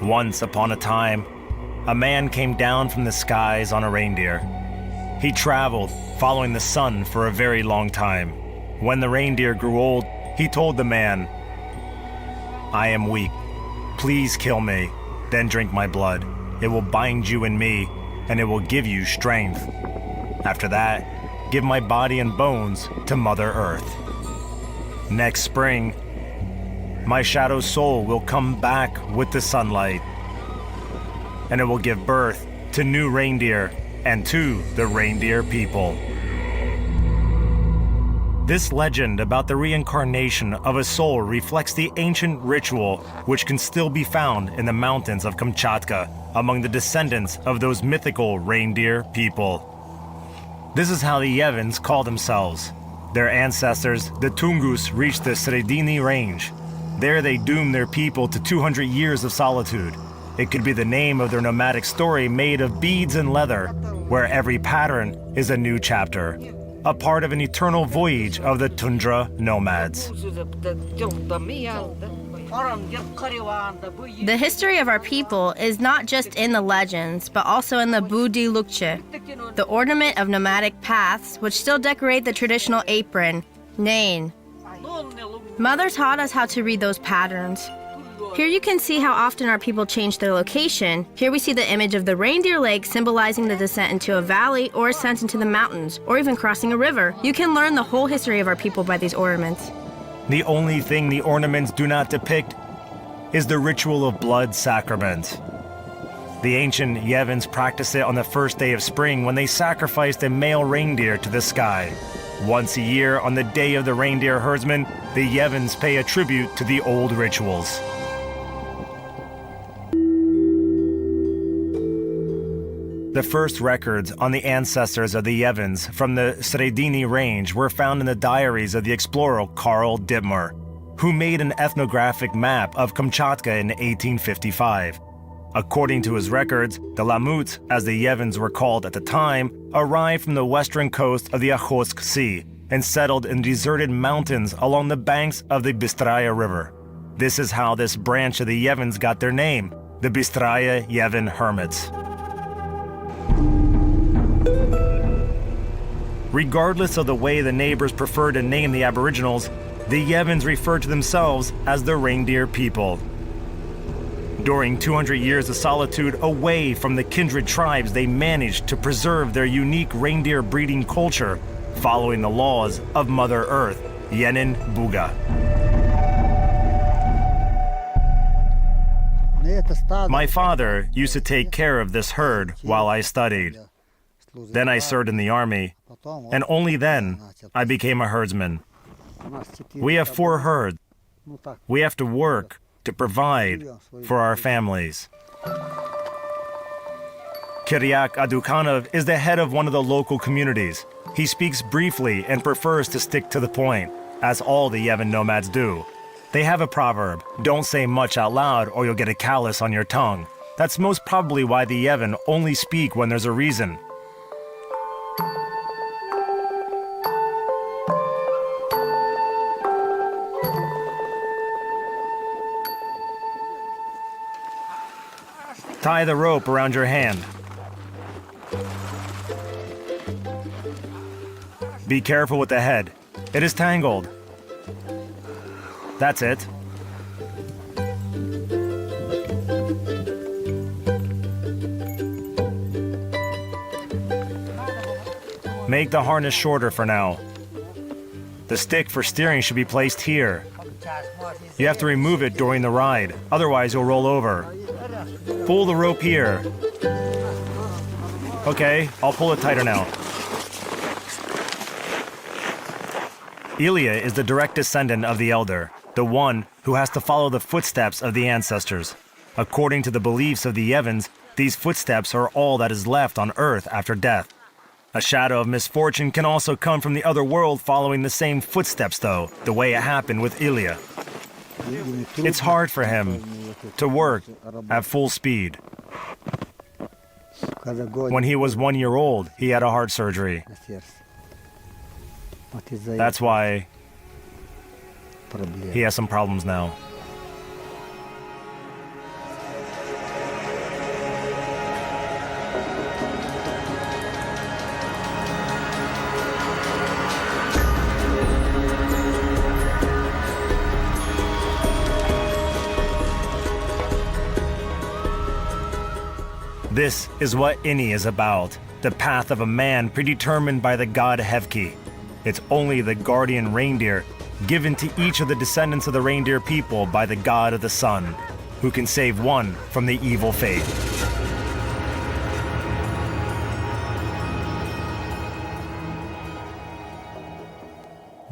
Once upon a time, a man came down from the skies on a reindeer. He traveled, following the sun for a very long time. When the reindeer grew old, he told the man, "I am weak. Please kill me, then drink my blood. It will bind you and me, and it will give you strength. After that, give my body and bones to Mother Earth. Next spring, my shadow soul will come back with the sunlight, and it will give birth to new reindeer and to the reindeer people." This legend about the reincarnation of a soul reflects the ancient ritual which can still be found in the mountains of Kamchatka among the descendants of those mythical reindeer people. This is how the Yevens call themselves. Their ancestors, the Tungus, reached the Sredini range. There they doomed their people to 200 years of solitude. It could be the name of their nomadic story made of beads and leather, where every pattern is a new chapter, a part of an eternal voyage of the tundra nomads. The history of our people is not just in the legends, but also in the budi lukche, the ornament of nomadic paths which still decorate the traditional apron, nain. Mother taught us how to read those patterns. Here you can see how often our people change their location. Here we see the image of the reindeer lake symbolizing the descent into a valley or ascent into the mountains, or even crossing a river. You can learn the whole history of our people by these ornaments. The only thing the ornaments do not depict is the ritual of blood sacrament. The ancient Yevens practiced it on the first day of spring when they sacrificed a male reindeer to the sky. Once a year, on the day of the reindeer herdsman, the Yevens pay a tribute to the old rituals. The first records on the ancestors of the Yevens from the Sredini range were found in the diaries of the explorer Karl Dittmer, who made an ethnographic map of Kamchatka in 1855. According to his records, the Lamuts, as the Yevens were called at the time, arrived from the western coast of the Okhotsk Sea and settled in deserted mountains along the banks of the Bystraya River. This is how this branch of the Yevens got their name, the Bystraya Yeven Hermits. Regardless of the way the neighbors preferred to name the Aboriginals, the Yevens referred to themselves as the reindeer people. During 200 years of solitude away from the kindred tribes, they managed to preserve their unique reindeer breeding culture, following the laws of Mother Earth, Yenin Buga. My father used to take care of this herd while I studied. Then I served in the army, and only then I became a herdsman. We have 4 herds. We have to work to provide for our families. Kiryak Adukanov is the head of one of the local communities. He speaks briefly and prefers to stick to the point, as all the Yeven nomads do. They have a proverb, "Don't say much out loud or you'll get a callus on your tongue." That's most probably why the Yeven only speak when there's a reason. Tie the rope around your hand. Be careful with the head. It is tangled. That's it. Make the harness shorter for now. The stick for steering should be placed here. You have to remove it during the ride, otherwise you'll roll over. Pull the rope here. Okay, I'll pull it tighter now. Ilya is the direct descendant of the elder, the one who has to follow the footsteps of the ancestors. According to the beliefs of the Yevens, these footsteps are all that is left on Earth after death. A shadow of misfortune can also come from the other world following the same footsteps, though, the way it happened with Ilya. It's hard for him to work at full speed. When he was 1 year old, he had a heart surgery. That's why he has some problems now. This is what Inni is about, the path of a man predetermined by the god Nivkh. It's only the guardian reindeer, given to each of the descendants of the reindeer people by the god of the sun, who can save one from the evil fate.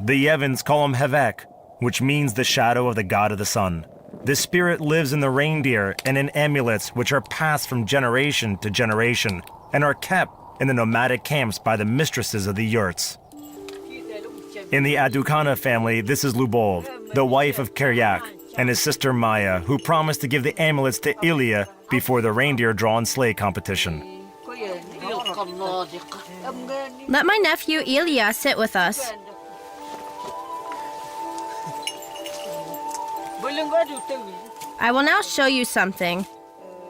The Yevons call him Hevek, which means the shadow of the god of the sun. This spirit lives in the reindeer and in amulets which are passed from generation to generation and are kept in the nomadic camps by the mistresses of the yurts. In the Adukana family, this is Lubov, the wife of Keryak, and his sister Maya, who promised to give the amulets to Ilya before the reindeer drawn sleigh competition. Let my nephew Ilya sit with us. I will now show you something.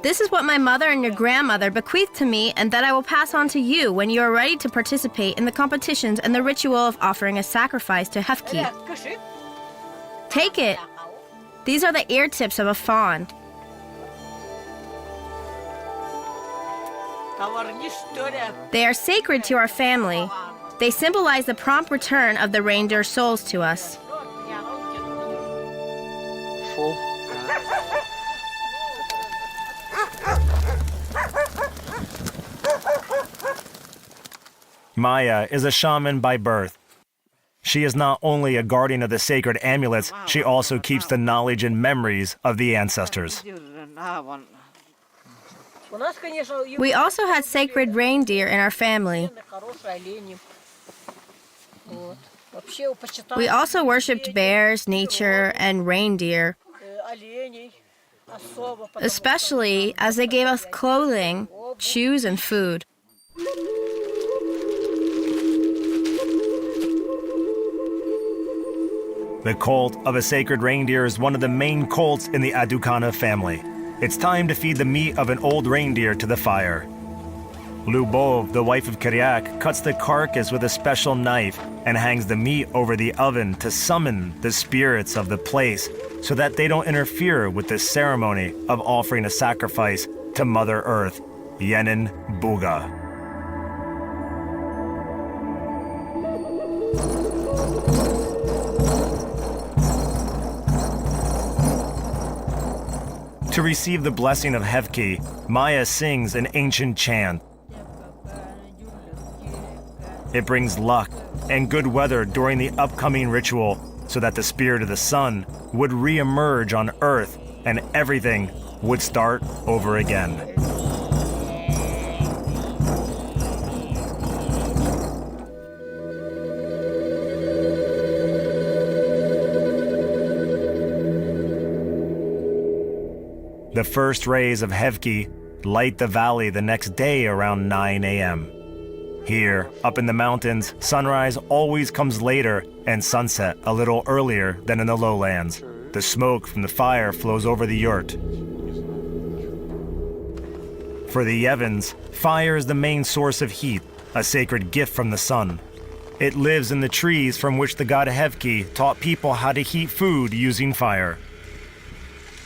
This is what my mother and your grandmother bequeathed to me and that I will pass on to you when you are ready to participate in the competitions and the ritual of offering a sacrifice to Nivkh. Take it. These are the ear tips of a fawn. They are sacred to our family. They symbolize the prompt return of the reindeer souls to us. Maya is a shaman by birth. She is not only a guardian of the sacred amulets, she also keeps the knowledge and memories of the ancestors. We also had sacred reindeer in our family. We also worshipped bears, nature, and reindeer, especially as they gave us clothing, shoes, and food. The cult of a sacred reindeer is one of the main cults in the Adukana family. It's time to feed the meat of an old reindeer to the fire. Lubov, the wife of Keryak, cuts the carcass with a special knife and hangs the meat over the oven to summon the spirits of the place so that they don't interfere with the ceremony of offering a sacrifice to Mother Earth, Yenin Buga. To receive the blessing of Nivkh, Maya sings an ancient chant. It brings luck and good weather during the upcoming ritual so that the spirit of the sun would re-emerge on Earth and everything would start over again. The first rays of Nivkh light the valley the next day around 9 a.m. Here, up in the mountains, sunrise always comes later and sunset a little earlier than in the lowlands. The smoke from the fire flows over the yurt. For the Yevons, fire is the main source of heat, a sacred gift from the sun. It lives in the trees from which the god Nivkh taught people how to heat food using fire.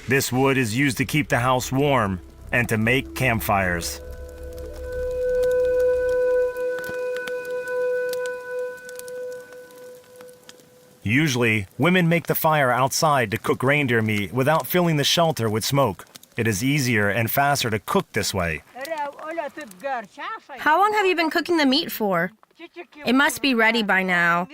This wood is used to keep the house warm and to make campfires. Usually, women make the fire outside to cook reindeer meat without filling the shelter with smoke. It is easier and faster to cook this way. How long have you been cooking the meat for? It must be ready by now.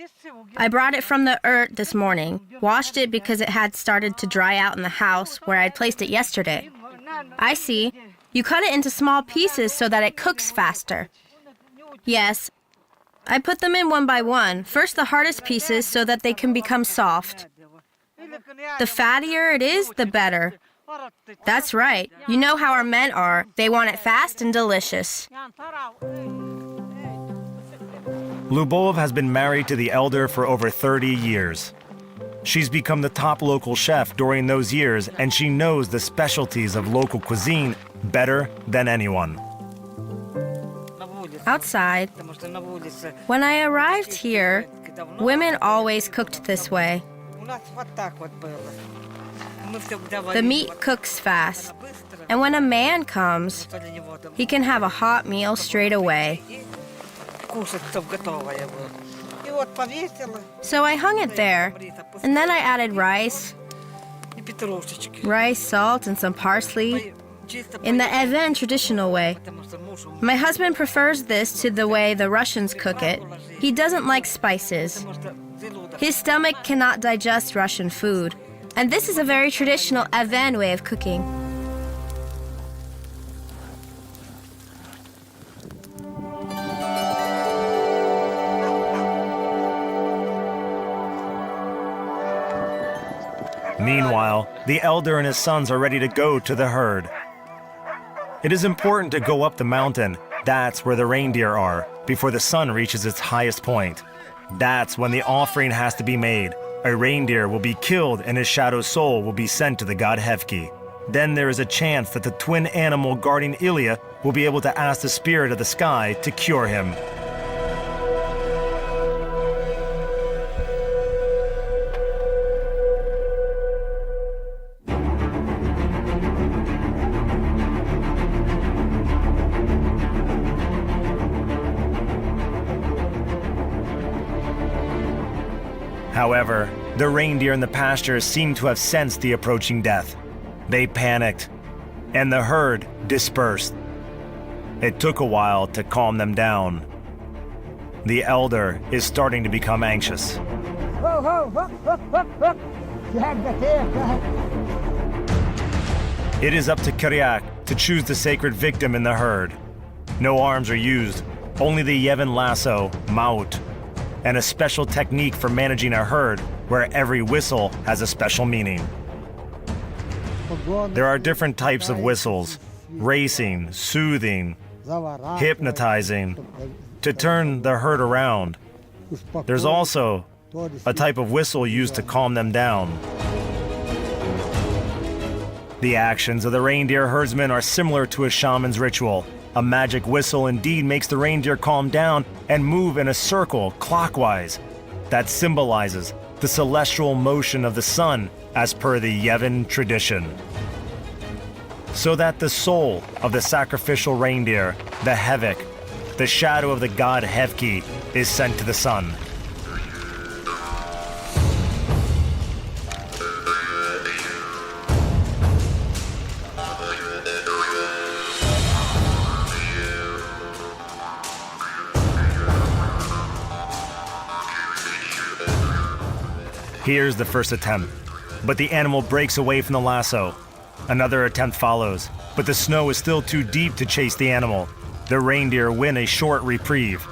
I brought it from the yurt this morning, washed it because it had started to dry out in the house where I'd placed it yesterday. I see. You cut it into small pieces so that it cooks faster. Yes. I put them in one by one, first the hardest pieces so that they can become soft. The fattier it is, the better. That's right. You know how our men are. They want it fast and delicious. Lubov has been married to the elder for over 30 years. She's become the top local chef during those years, and she knows the specialties of local cuisine better than anyone. Outside, when I arrived here, women always cooked this way. The meat cooks fast, and when a man comes, he can have a hot meal straight away. So I hung it there, and then I added rice, salt, and some parsley in the Even traditional way. My husband prefers this to the way the Russians cook it. He doesn't like spices. His stomach cannot digest Russian food, and this is a very traditional Even way of cooking. Meanwhile, the elder and his sons are ready to go to the herd. It is important to go up the mountain. That's where the reindeer are, before the sun reaches its highest point. That's when the offering has to be made. A reindeer will be killed and his shadow soul will be sent to the god Nivkh. Then there is a chance that the twin animal guarding Ilya will be able to ask the spirit of the sky to cure him. However, the reindeer in the pasture seem to have sensed the approaching death. They panicked, and the herd dispersed. It took a while to calm them down. The elder is starting to become anxious. It is up to Kiryak to choose the sacred victim in the herd. No arms are used, only the Yevon lasso, maut, and a special technique for managing a herd where every whistle has a special meaning. There are different types of whistles: racing, soothing, hypnotizing, to turn the herd around. There's also a type of whistle used to calm them down. The actions of the reindeer herdsmen are similar to a shaman's ritual. A magic whistle indeed makes the reindeer calm down and move in a circle clockwise. That symbolizes the celestial motion of the sun as per the Yevon tradition. So that the soul of the sacrificial reindeer, the Nivkh, the shadow of the god Nivkh, is sent to the sun. Here's the first attempt, but the animal breaks away from the lasso. Another attempt follows, but the snow is still too deep to chase the animal. The reindeer win a short reprieve.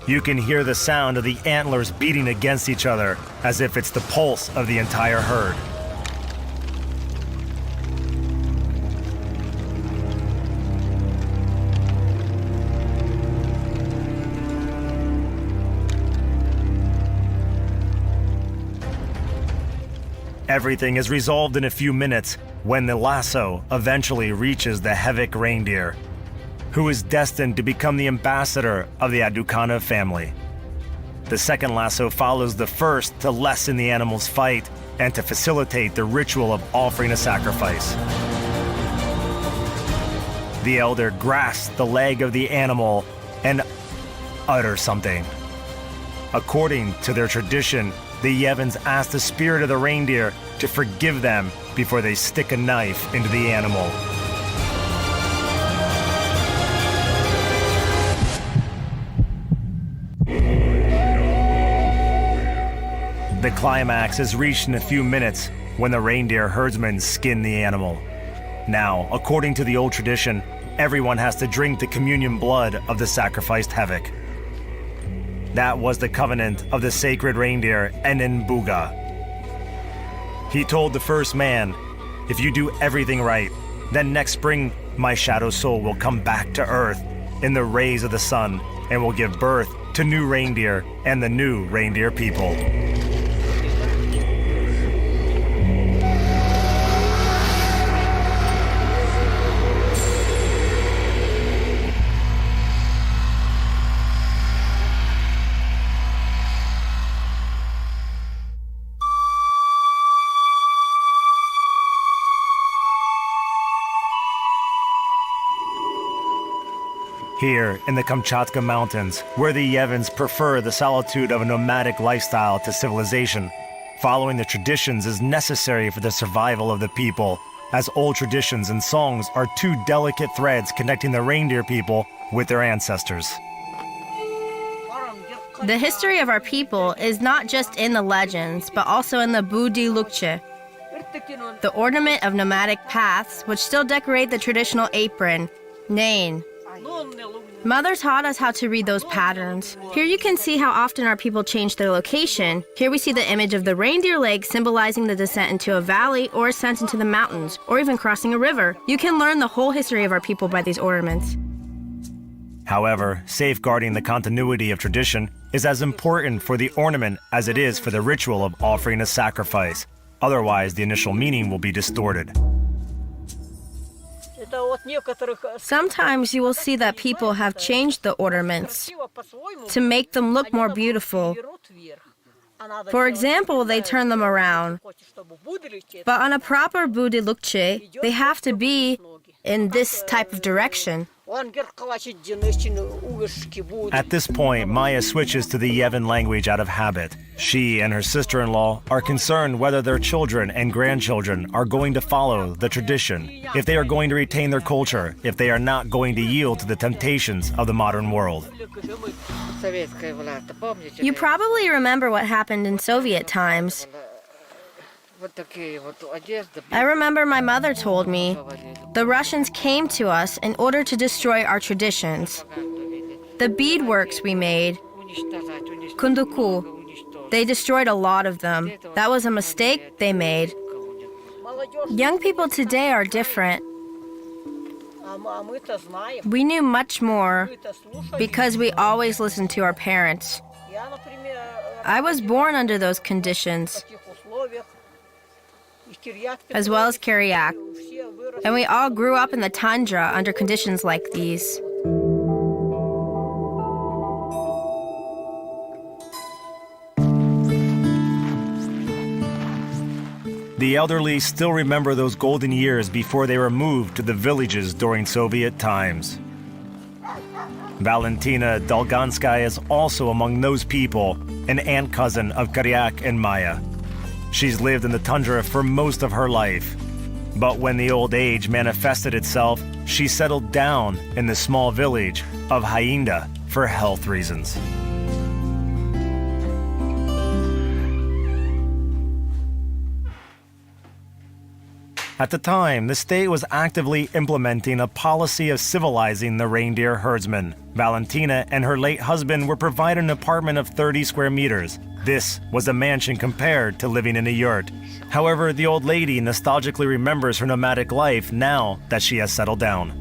You can hear the sound of the antlers beating against each other, as if it's the pulse of the entire herd. Everything is resolved in a few minutes when the lasso eventually reaches the Nivkh reindeer, who is destined to become the ambassador of the Adukana family. The second lasso follows the first to lessen the animal's fight and to facilitate the ritual of offering a sacrifice. The elder grasps the leg of the animal and utters something. According to their tradition, the Yevons ask the spirit of the reindeer to forgive them before they stick a knife into the animal. The climax is reached in a few minutes when the reindeer herdsmen skin the animal. Now, according to the old tradition, everyone has to drink the communion blood of the sacrificed Nivkh. That was the covenant of the sacred reindeer Enenbuga. He told the first man, "If you do everything right, then next spring my shadow soul will come back to earth in the rays of the sun and will give birth to new reindeer and the new reindeer people." Here, in the Kamchatka Mountains, where the Yevens prefer the solitude of a nomadic lifestyle to civilization, following the traditions is necessary for the survival of the people, as old traditions and songs are two delicate threads connecting the reindeer people with their ancestors. The history of our people is not just in the legends, but also in the Budi Lukche, the ornament of nomadic paths, which still decorate the traditional apron, Nain. Mother taught us how to read those patterns. Here you can see how often our people change their location. Here we see the image of the reindeer leg symbolizing the descent into a valley or ascent into the mountains, or even crossing a river. You can learn the whole history of our people by these ornaments. However, safeguarding the continuity of tradition is as important for the ornament as it is for the ritual of offering a sacrifice. Otherwise, the initial meaning will be distorted. Sometimes you will see that people have changed the ornaments to make them look more beautiful. For example, they turn them around. But on a proper Budi Lukche, they have to be in this type of direction. At this point, Maya switches to the Yevon language out of habit. She and her sister-in-law are concerned whether their children and grandchildren are going to follow the tradition, if they are going to retain their culture, if they are not going to yield to the temptations of the modern world. You probably remember what happened in Soviet times. I remember my mother told me, the Russians came to us in order to destroy our traditions. The beadworks we made, kunduku, they destroyed a lot of them. That was a mistake they made. Young people today are different. We knew much more because we always listened to our parents. I was born under those conditions, as well as Kiriak. And we all grew up in the tundra under conditions like these. The elderly still remember those golden years before they were moved to the villages during Soviet times. Valentina Dolganskaya is also among those people, an aunt cousin of Kiriak and Maya. She's lived in the tundra for most of her life. But when the old age manifested itself, she settled down in the small village of Hainda for health reasons. At the time, the state was actively implementing a policy of civilizing the reindeer herdsmen. Valentina and her late husband were provided an apartment of 30 square meters. This was a mansion compared to living in a yurt. However, the old lady nostalgically remembers her nomadic life now that she has settled down.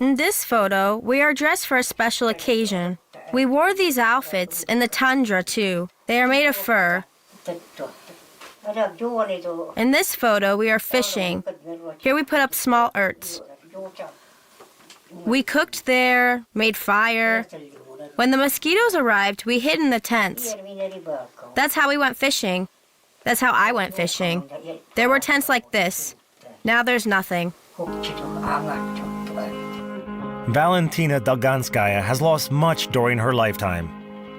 In this photo, we are dressed for a special occasion. We wore these outfits in the tundra too. They are made of fur. In this photo, we are fishing. Here we put up small yurts. We cooked there, made fire. When the mosquitoes arrived, we hid in the tents. That's how we went fishing. That's how I went fishing. There were tents like this. Now there's nothing. Valentina Dolganskaya has lost much during her lifetime.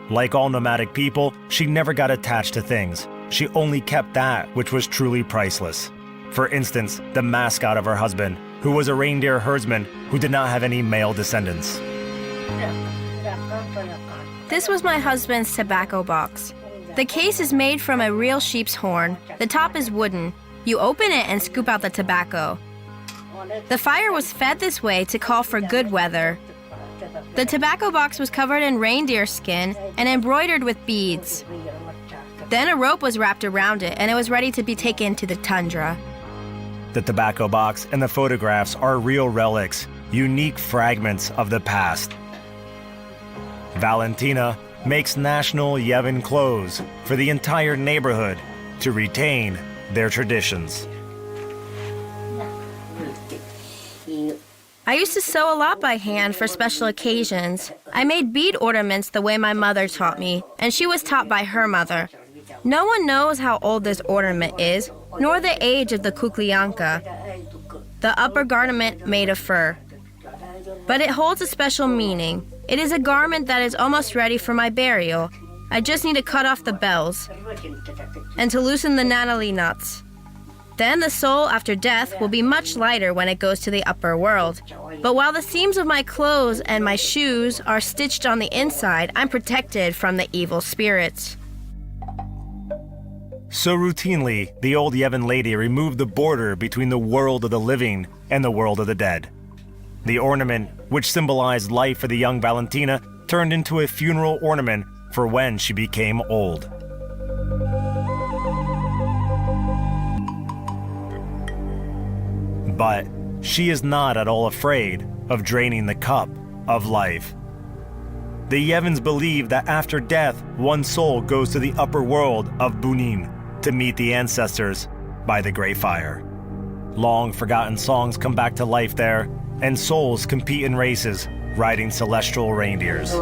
Like all nomadic people, she never got attached to things. She only kept that which was truly priceless. For instance, the mascot of her husband, who was a reindeer herdsman who did not have any male descendants. This was my husband's tobacco box. The case is made from a real sheep's horn. The top is wooden. You open it and scoop out the tobacco. The fire was fed this way to call for good weather. The tobacco box was covered in reindeer skin and embroidered with beads. Then a rope was wrapped around it and it was ready to be taken to the tundra. The tobacco box and the photographs are real relics, unique fragments of the past. Valentina makes national Yevon clothes for the entire neighborhood to retain their traditions. I used to sew a lot by hand for special occasions. I made bead ornaments the way my mother taught me, and she was taught by her mother. No one knows how old this ornament is, nor the age of the kuklianka, the upper garment made of fur. But it holds a special meaning. It is a garment that is almost ready for my burial. I just need to cut off the bells and to loosen the nanali nuts. Then the soul after death will be much lighter when it goes to the upper world. But while the seams of my clothes and my shoes are stitched on the inside, I'm protected from the evil spirits. So routinely, the old Yevon lady removed the border between the world of the living and the world of the dead. The ornament, which symbolized life for the young Valentina, turned into a funeral ornament for when she became old. But she is not at all afraid of draining the cup of life. The Yevons believe that after death, one soul goes to the upper world of Bunin to meet the ancestors by the Great Fire. Long forgotten songs come back to life there, and souls compete in races, riding celestial reindeers.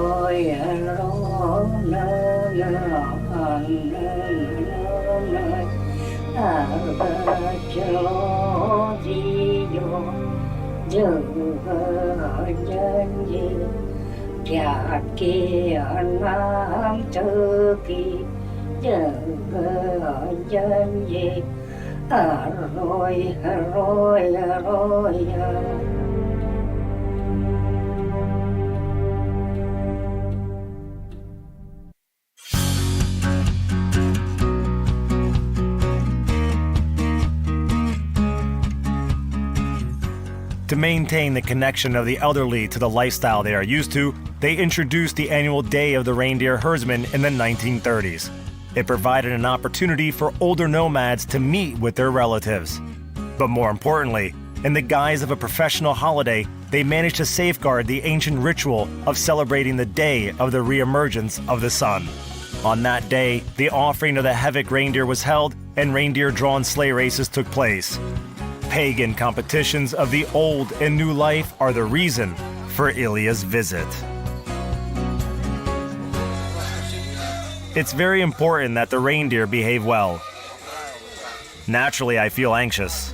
To maintain the connection of the elderly to the lifestyle they are used to, they introduced the annual Day of the Reindeer Herdsman in the 1930s. It provided an opportunity for older nomads to meet with their relatives. But more importantly, in the guise of a professional holiday, they managed to safeguard the ancient ritual of celebrating the day of the reemergence of the sun. On that day, the offering of the Nivkh reindeer was held and reindeer-drawn sleigh races took place. Pagan competitions of the old and new life are the reason for Ilya's visit. It's very important that the reindeer behave well. Naturally, I feel anxious.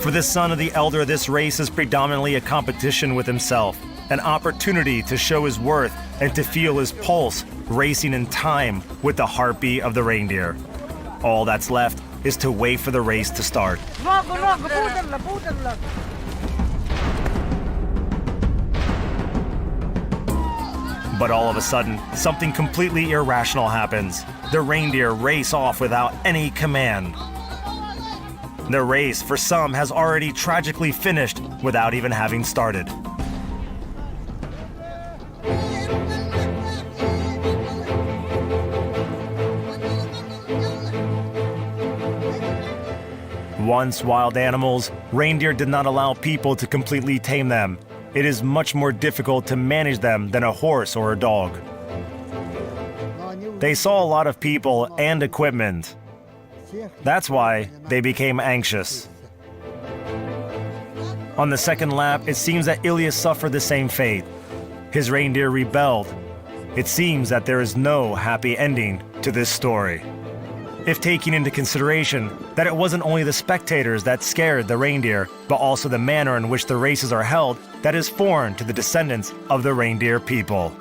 For the son of the elder, this race is predominantly a competition with himself, an opportunity to show his worth and to feel his pulse racing in time with the heartbeat of the reindeer. All that's left is to wait for the race to start. But all of a sudden, something completely irrational happens. The reindeer race off without any command. The race, for some, has already tragically finished without even having started. Once wild animals, reindeer did not allow people to completely tame them. It is much more difficult to manage them than a horse or a dog. They saw a lot of people and equipment. That's why they became anxious. On the second lap, it seems that Ilya suffered the same fate. His reindeer rebelled. It seems that there is no happy ending to this story. If taking into consideration that it wasn't only the spectators that scared the reindeer, but also the manner in which the races are held that is foreign to the descendants of the reindeer people.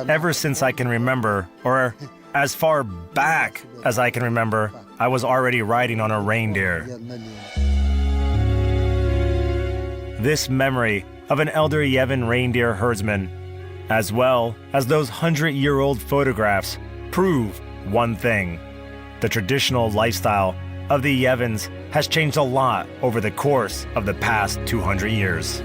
Ever since I can remember, or as far back as I can remember, I was already riding on a reindeer. This memory of an elder Yevon reindeer herdsman, as well as those 100-year-old photographs, prove one thing. The traditional lifestyle of the Yevons has changed a lot over the course of the past 200 years.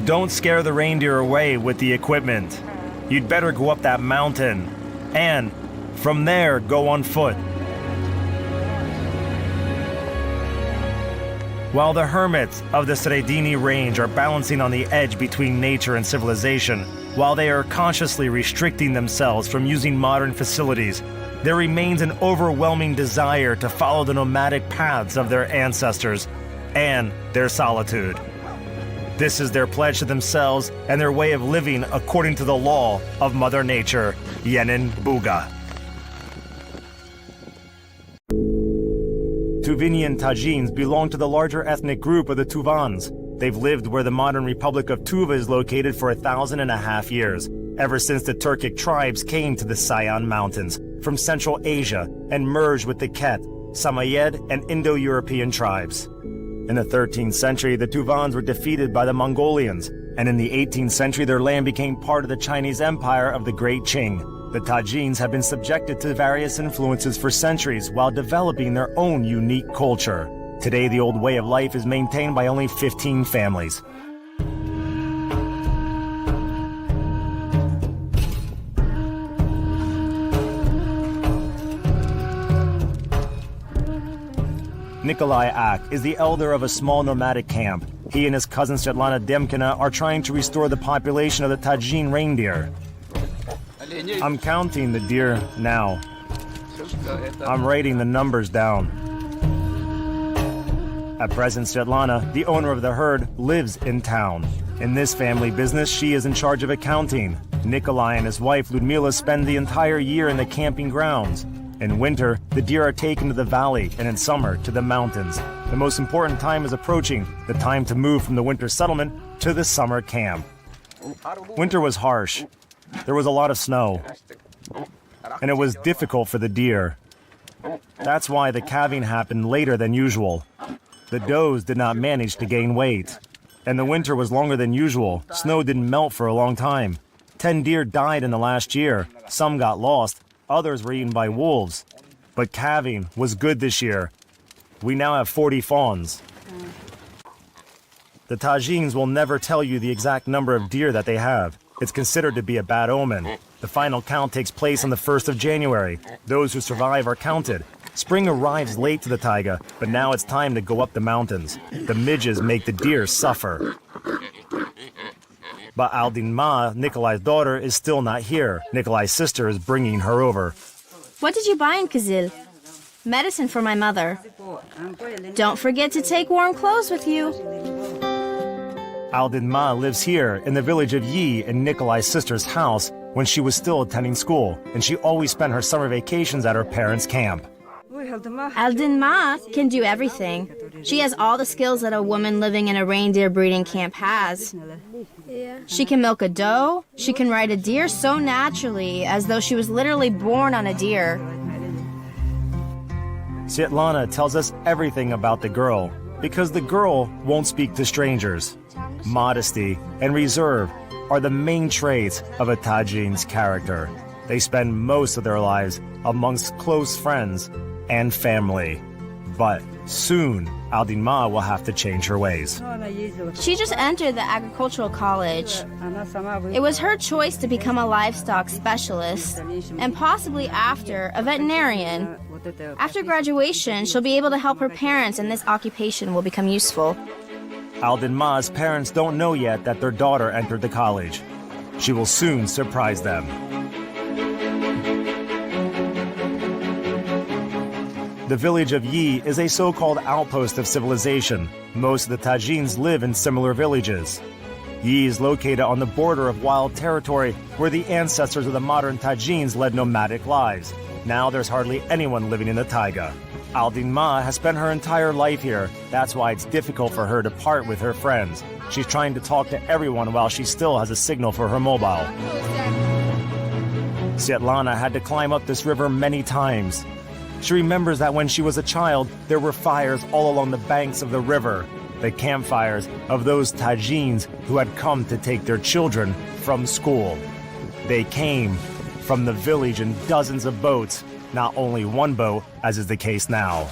Don't scare the reindeer away with the equipment. You'd better go up that mountain, and from there go on foot. While the hermits of the Sredini Range are balancing on the edge between nature and civilization, while they are consciously restricting themselves from using modern facilities, there remains an overwhelming desire to follow the nomadic paths of their ancestors and their solitude. This is their pledge to themselves and their way of living according to the law of Mother Nature, Yenin Buga. Tuvinian Tajins belong to the larger ethnic group of the Tuvans. They've lived where the modern Republic of Tuva is located for 1,500 years, ever since the Turkic tribes came to the Sayan Mountains from Central Asia and merged with the Ket, Samoyed, and Indo-European tribes. In the 13th century, the Tuvans were defeated by the Mongolians, and in the 18th century their land became part of the Chinese Empire of the Great Qing. The Tajins have been subjected to various influences for centuries while developing their own unique culture. Today, the old way of life is maintained by only 15 families. Nikolai Ak is the elder of a small nomadic camp. He and his cousin Svetlana Demkina are trying to restore the population of the Tajin reindeer. I'm counting the deer now. I'm writing the numbers down. At present, Svetlana, the owner of the herd, lives in town. In this family business, she is in charge of accounting. Nikolai and his wife Ludmila spend the entire year in the camping grounds. In winter, the deer are taken to the valley, and in summer, to the mountains. The most important time is approaching, the time to move from the winter settlement to the summer camp. Winter was harsh. There was a lot of snow, and it was difficult for the deer. That's why the calving happened later than usual. The does did not manage to gain weight, and the winter was longer than usual. Snow didn't melt for a long time. 10 deer died in the last year. Some got lost. Others were eaten by wolves. But calving was good this year. We now have 40 fawns. The Tajins will never tell you the exact number of deer that they have. It's considered to be a bad omen. The final count takes place on the 1st of January. Those who survive are counted. Spring arrives late to the taiga, but now it's time to go up the mountains. The midges make the deer suffer. But Aldin Ma, Nikolai's daughter, is still not here. Nikolai's sister is bringing her over. What did you buy in Kazil? Medicine for my mother. Don't forget to take warm clothes with you. Aldin Ma lives here in the village of Yi in Nikolai's sister's house when she was still attending school, and she always spent her summer vacations at her parents' camp. Aldin Ma can do everything. She has all the skills that a woman living in a reindeer breeding camp has. She can milk a doe. She can ride a deer so naturally, as though she was literally born on a deer. Svetlana tells us everything about the girl, because the girl won't speak to strangers. Modesty and reserve are the main traits of a Tajin's character. They spend most of their lives amongst close friends and family. But soon, Aldin Ma will have to change her ways. She just entered the agricultural college. It was her choice to become a livestock specialist, and possibly after, a veterinarian. After graduation, she'll be able to help her parents, and this occupation will become useful. Aldin Ma's parents don't know yet that their daughter entered the college. She will soon surprise them. The village of Yi is a so-called outpost of civilization. Most of the Tajins live in similar villages. Yi is located on the border of wild territory where the ancestors of the modern Tajins led nomadic lives. Now there's hardly anyone living in the taiga. Aldin Ma has spent her entire life here. That's why it's difficult for her to part with her friends. She's trying to talk to everyone while she still has a signal for her mobile. Svetlana had to climb up this river many times. She remembers that when she was a child, there were fires all along the banks of the river, the campfires of those Tajins who had come to take their children from school. They came from the village in dozens of boats, not only one boat, as is the case now.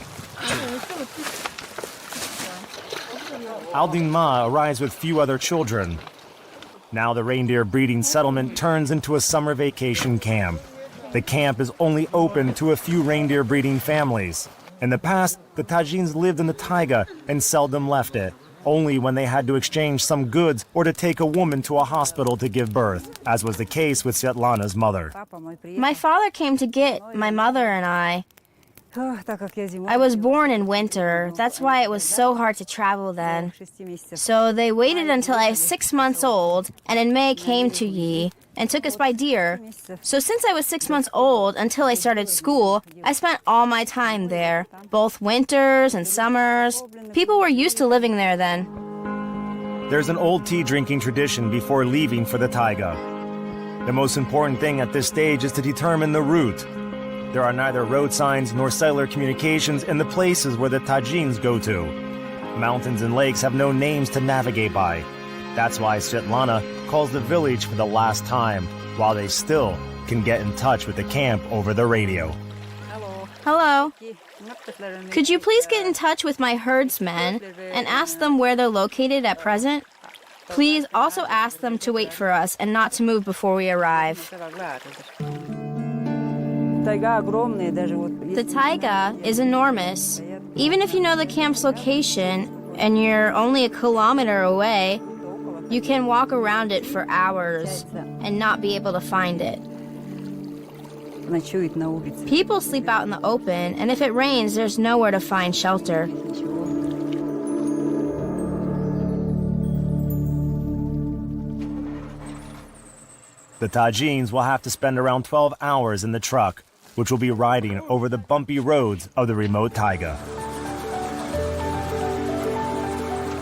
Aldin Ma arrives with few other children. Now the reindeer breeding settlement turns into a summer vacation camp. The camp is only open to a few reindeer breeding families. In the past, the Tazhins lived in the taiga and seldom left it, only when they had to exchange some goods or to take a woman to a hospital to give birth, as was the case with Svetlana's mother. My father came to get my mother and I. I was born in winter. That's why it was so hard to travel then. So they waited until I was 6 months old, and in May came to Yi and took us by deer. So since I was 6 months old until I started school, I spent all my time there, both winters and summers. People were used to living there then. There's an old tea drinking tradition before leaving for the taiga. The most important thing at this stage is to determine the route. There are neither road signs nor cellular communications in the places where the Tazhins go to. Mountains and lakes have no names to navigate by. That's why Svetlana calls the village for the last time, while they still can get in touch with the camp over the radio. Hello. Could you please get in touch with my herdsmen and ask them where they're located at present? Please also ask them to wait for us and not to move before we arrive. The taiga is enormous. Even if you know the camp's location and you're only a kilometer away, you can walk around it for hours and not be able to find it. People sleep out in the open, and if it rains, there's nowhere to find shelter. The Tazhins will have to spend around 12 hours in the truck, which will be riding over the bumpy roads of the remote taiga.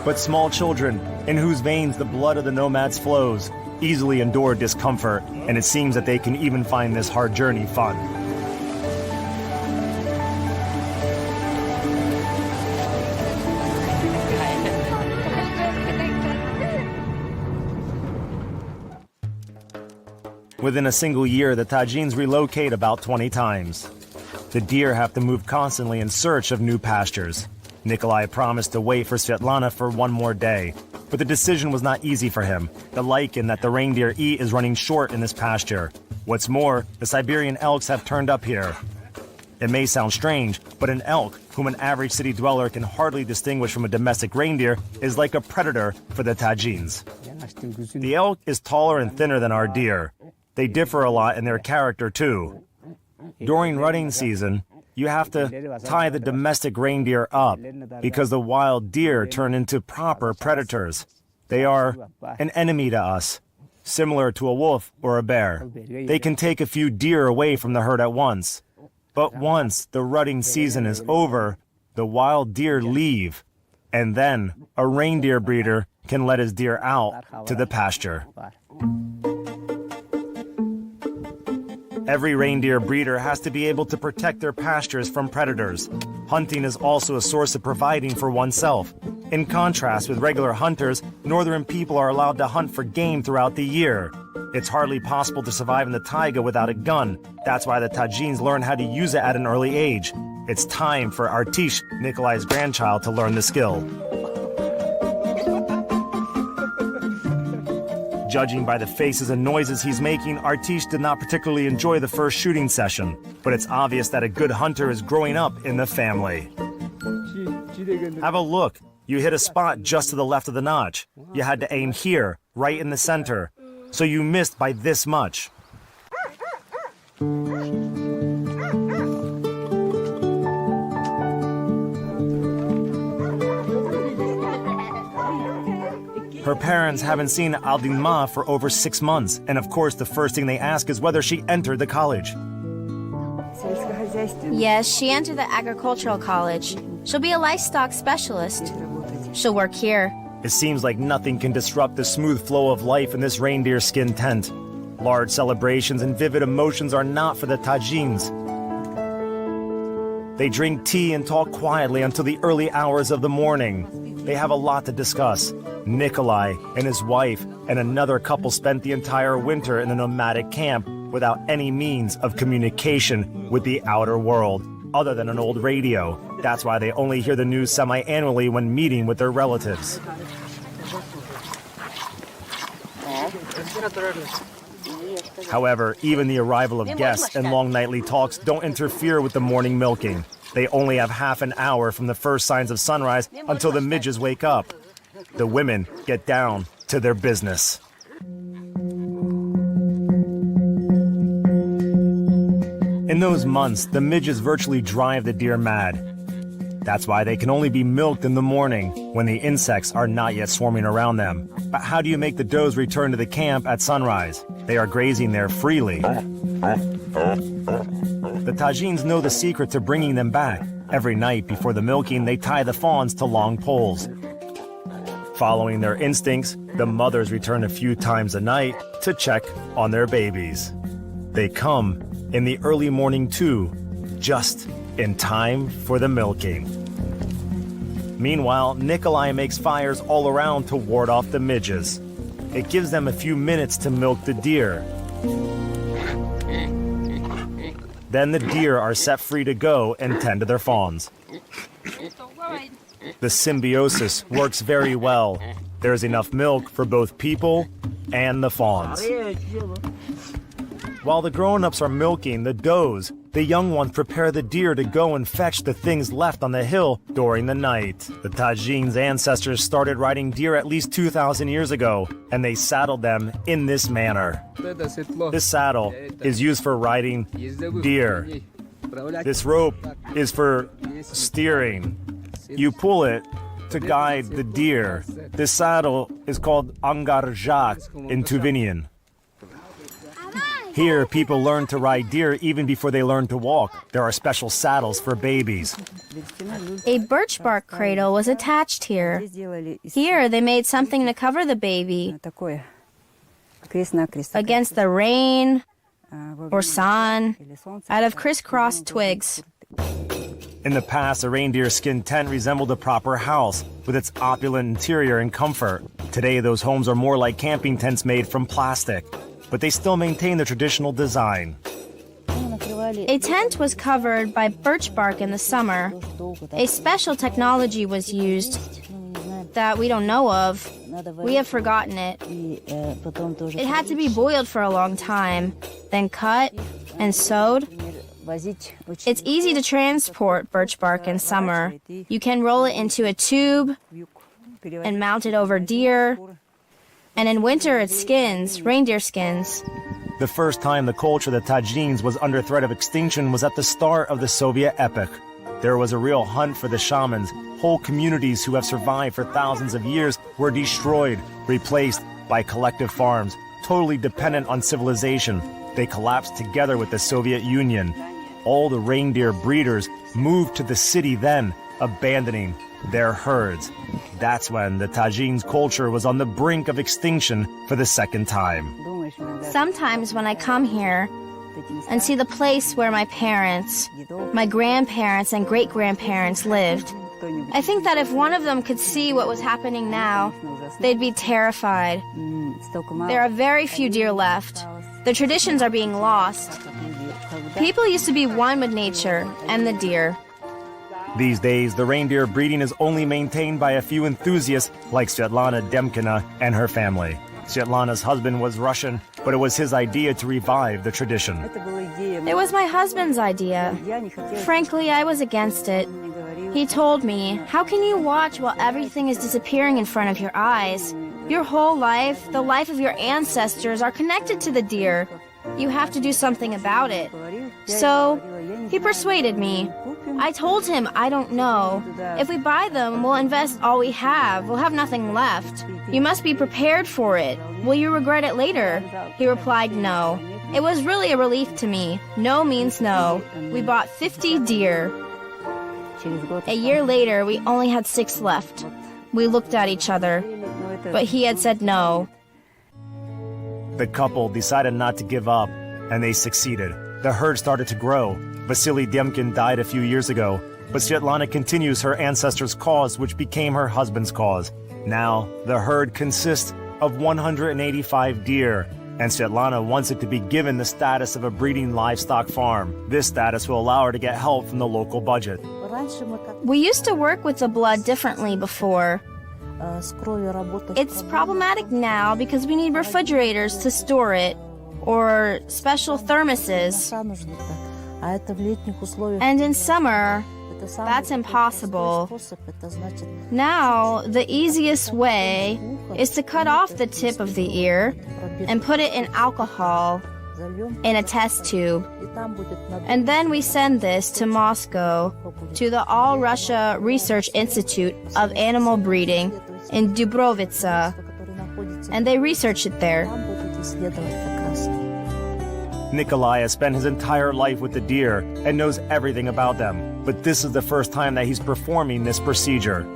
But small children, in whose veins the blood of the nomads flows, easily endure discomfort, and it seems that they can even find this hard journey fun. Within a single year, the Tazhins relocate about 20 times. The deer have to move constantly in search of new pastures. Nikolai promised to wait for Svetlana for one more day, but the decision was not easy for him. The lichen that the reindeer eat is running short in this pasture. What's more, the Siberian elks have turned up here. It may sound strange, but an elk, whom an average city dweller can hardly distinguish from a domestic reindeer, is like a predator for the Tazhins. The elk is taller and thinner than our deer. They differ a lot in their character, too. During rutting season, you have to tie the domestic reindeer up because the wild deer turn into proper predators. They are an enemy to us, similar to a wolf or a bear. They can take a few deer away from the herd at once. But once the rutting season is over, the wild deer leave, and then a reindeer breeder can let his deer out to the pasture. Every reindeer breeder has to be able to protect their pastures from predators. Hunting is also a source of providing for oneself. In contrast with regular hunters, northern people are allowed to hunt for game throughout the year. It's hardly possible to survive in the taiga without a gun. That's why the Tazhins learn how to use it at an early age. It's time for Artish, Nikolai's grandchild, to learn the skill. Judging by the faces and noises he's making, Artish did not particularly enjoy the first shooting session, but it's obvious that a good hunter is growing up in the family. Have a look. You hit a spot just to the left of the notch. You had to aim here, right in the center, so you missed by this much. Her parents haven't seen Aldinma for over 6 months, and of course the first thing they ask is whether she entered the college. Yes, she entered the agricultural college. She'll be a livestock specialist. She'll work here. It seems like nothing can disrupt the smooth flow of life in this reindeer skin tent. Large celebrations and vivid emotions are not for the Tazhins. They drink tea and talk quietly until the early hours of the morning. They have a lot to discuss. Nikolai and his wife and another couple spent the entire winter in a nomadic camp without any means of communication with the outer world, other than an old radio. That's why they only hear the news semi-annually when meeting with their relatives. However, even the arrival of guests and long nightly talks don't interfere with the morning milking. They only have half an hour from the first signs of sunrise until the midges wake up. The women get down to their business. In those months, the midges virtually drive the deer mad. That's why they can only be milked in the morning, when the insects are not yet swarming around them. But how do you make the does return to the camp at sunrise? They are grazing there freely. The Tajins know the secret to bringing them back. Every night before the milking, they tie the fawns to long poles. Following their instincts, the mothers return a few times a night to check on their babies. They come in the early morning too, just in time for the milking. Meanwhile, Nikolai makes fires all around to ward off the midges. It gives them a few minutes to milk the deer. Then the deer are set free to go and tend to their fawns. The symbiosis works very well. There's enough milk for both people and the fawns. While the grown-ups are milking the does, the young ones prepare the deer to go and fetch the things left on the hill during the night. The Tajins' ancestors started riding deer at least 2,000 years ago, and they saddled them in this manner. This saddle is used for riding deer. This rope is for steering. You pull it to guide the deer. This saddle is called angarjak in Tuvanian. Here, people learn to ride deer even before they learn to walk. There are special saddles for babies. A birch bark cradle was attached here. Here, they made something to cover the baby against the rain or sun out of crisscrossed twigs. In the past, a reindeer skin tent resembled a proper house with its opulent interior and comfort. Today, those homes are more like camping tents made from plastic, but they still maintain the traditional design. A tent was covered by birch bark in the summer. A special technology was used that we don't know of. We have forgotten it. It had to be boiled for a long time, then cut and sewed. It's easy to transport birch bark in summer. You can roll it into a tube and mount it over deer. And in winter, it's skins, reindeer skins. The first time the culture of the Tajins was under threat of extinction was at the start of the Soviet epoch. There was a real hunt for the shamans. Whole communities who have survived for thousands of years were destroyed, replaced by collective farms, totally dependent on civilization. They collapsed together with the Soviet Union. All the reindeer breeders moved to the city then, abandoning their herds. That's when the Tajins' culture was on the brink of extinction for the second time. Sometimes when I come here and see the place where my parents, my grandparents, and great-grandparents lived, I think that if one of them could see what was happening now, they'd be terrified. There are very few deer left. The traditions are being lost. People used to be one with nature and the deer. These days, the reindeer breeding is only maintained by a few enthusiasts like Svetlana Demkina and her family. Svetlana's husband was Russian, but it was his idea to revive the tradition. It was my husband's idea. Frankly, I was against it. He told me, "How can you watch while everything is disappearing in front of your eyes? Your whole life, the life of your ancestors, are connected to the deer. You have to do something about it." So, he persuaded me. I told him, "I don't know. If we buy them, we'll invest all we have. We'll have nothing left. You must be prepared for it. Will you regret it later?" He replied, "No." It was really a relief to me. No means no. We bought 50 deer. A year later, we only had 6 left. We looked at each other, but he had said no. The couple decided not to give up, and they succeeded. The herd started to grow. Vasily Demkin died a few years ago, but Svetlana continues her ancestors' cause, which became her husband's cause. Now, the herd consists of 185 deer, and Svetlana wants it to be given the status of a breeding livestock farm. This status will allow her to get help from the local budget. We used to work with the blood differently before. It's problematic now because we need refrigerators to store it, or special thermoses. And in summer, That's impossible. Now, the easiest way is to cut off the tip of the ear and put it in alcohol in a test tube. And then we send this to Moscow, to the All Russia Research Institute of Animal Breeding in Dubrovitsa, and they research it there. Nikolai has spent his entire life with the deer and knows everything about them, but this is the first time that he's performing this procedure.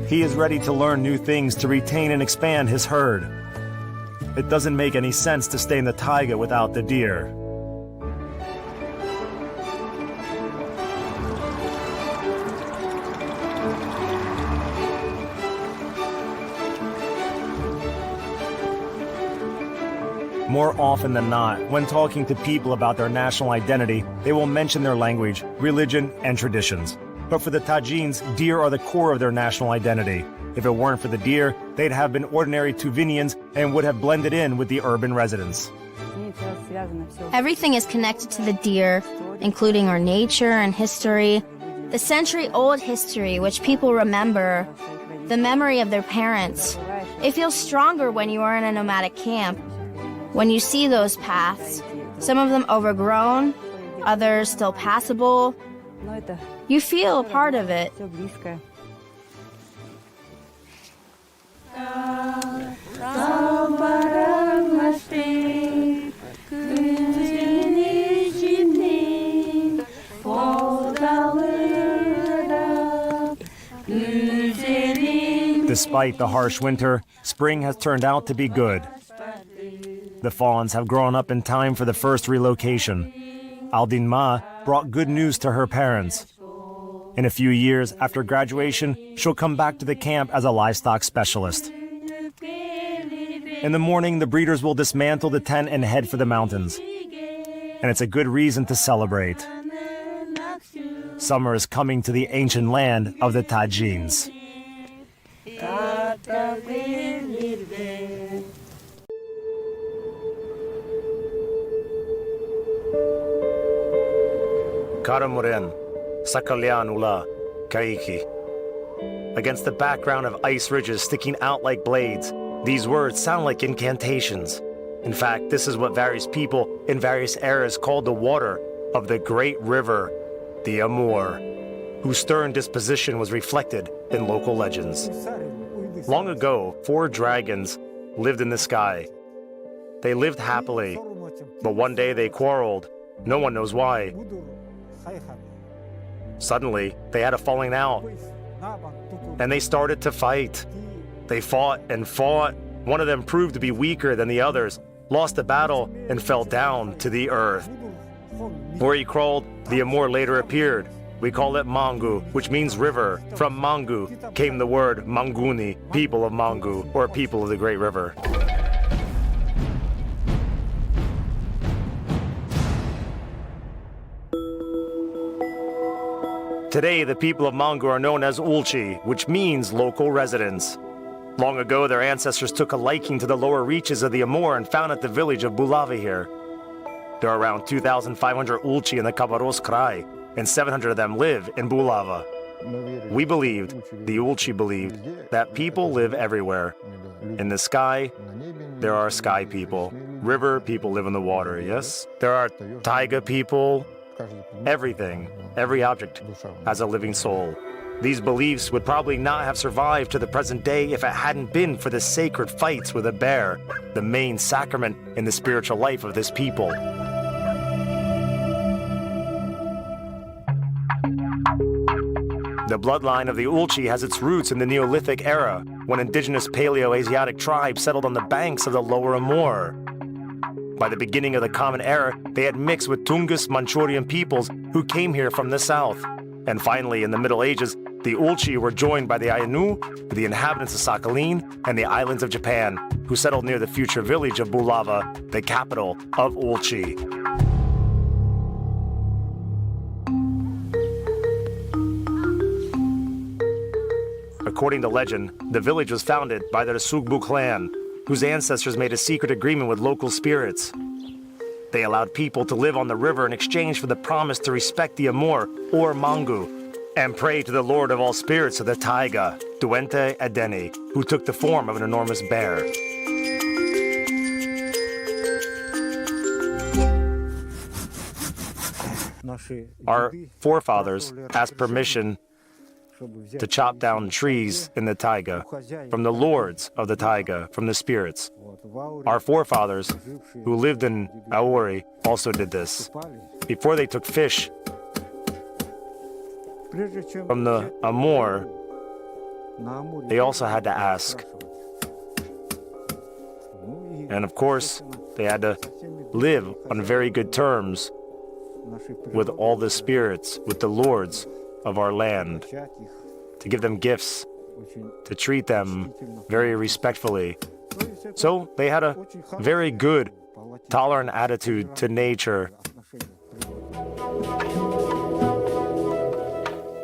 He is ready to learn new things to retain and expand his herd. It doesn't make any sense to stay in the taiga without the deer. More often than not, when talking to people about their national identity, they will mention their language, religion, and traditions. But for the Tajins, deer are the core of their national identity. If it weren't for the deer, they'd have been ordinary Tuvinians and would have blended in with the urban residents. Everything is connected to the deer, including our nature and history, the century-old history which people remember, the memory of their parents. It feels stronger when you are in a nomadic camp. When you see those paths, some of them overgrown, others still passable, you feel a part of it. Despite the harsh winter, spring has turned out to be good. The fawns have grown up in time for the first relocation. Aldin Ma brought good news to her parents. In a few years after graduation, she'll come back to the camp as a livestock specialist. In the morning, the breeders will dismantle the tent and head for the mountains. And it's a good reason to celebrate. Summer is coming to the ancient land of the Tajins. Karamuren, Sakalyan Ula, Kaiki. Against the background of ice ridges sticking out like blades, these words sound like incantations. In fact, this is what various people in various eras called the water of the great river, the Amur, whose stern disposition was reflected in local legends. Long ago, 4 dragons lived in the sky. They lived happily, but one day they quarreled. No one knows why. Suddenly, they had a falling out, and they started to fight. They fought and fought. One of them proved to be weaker than the others, lost the battle, and fell down to the earth. Where he crawled, the Amur later appeared. We call it Mangu, which means river. From Mangu came the word Manguni, people of Mangu, or people of the Great River. Today, the people of Mangu are known as Ulchi, which means local residents. Long ago, their ancestors took a liking to the lower reaches of the Amur and founded the village of Bulava here. There are around 2,500 Ulchi in the Khabarovsk Krai, and 700 of them live in Bulava. We believed, the Ulchi believed, that people live everywhere. In the sky, there are sky people. River people live in the water, yes? There are taiga people. Everything, every object has a living soul. These beliefs would probably not have survived to the present day if it hadn't been for the sacred fights with a bear, the main sacrament in the spiritual life of this people. The bloodline of the Ulchi has its roots in the Neolithic era, when indigenous Paleo-Asiatic tribes settled on the banks of the lower Amur. By the beginning of the Common Era, they had mixed with Tungus Manchurian peoples who came here from the south. And finally, in the Middle Ages, the Ulchi were joined by the Ainu, the inhabitants of Sakhalin, and the islands of Japan, who settled near the future village of Bulava, the capital of Ulchi. According to legend, the village was founded by the Sugbu clan, whose ancestors made a secret agreement with local spirits. They allowed people to live on the river in exchange for the promise to respect the Amur, or Mangu, and pray to the Lord of all spirits of the taiga, Duente Adeni, who took the form of an enormous bear. Our forefathers asked permission to chop down trees in the taiga from the lords of the taiga, from the spirits. Our forefathers, who lived in Aori, also did this. Before they took fish from the Amur, they also had to ask. And of course, they had to live on very good terms with all the spirits, with the lords of our land, to give them gifts, to treat them very respectfully. So they had a very good, tolerant attitude to nature.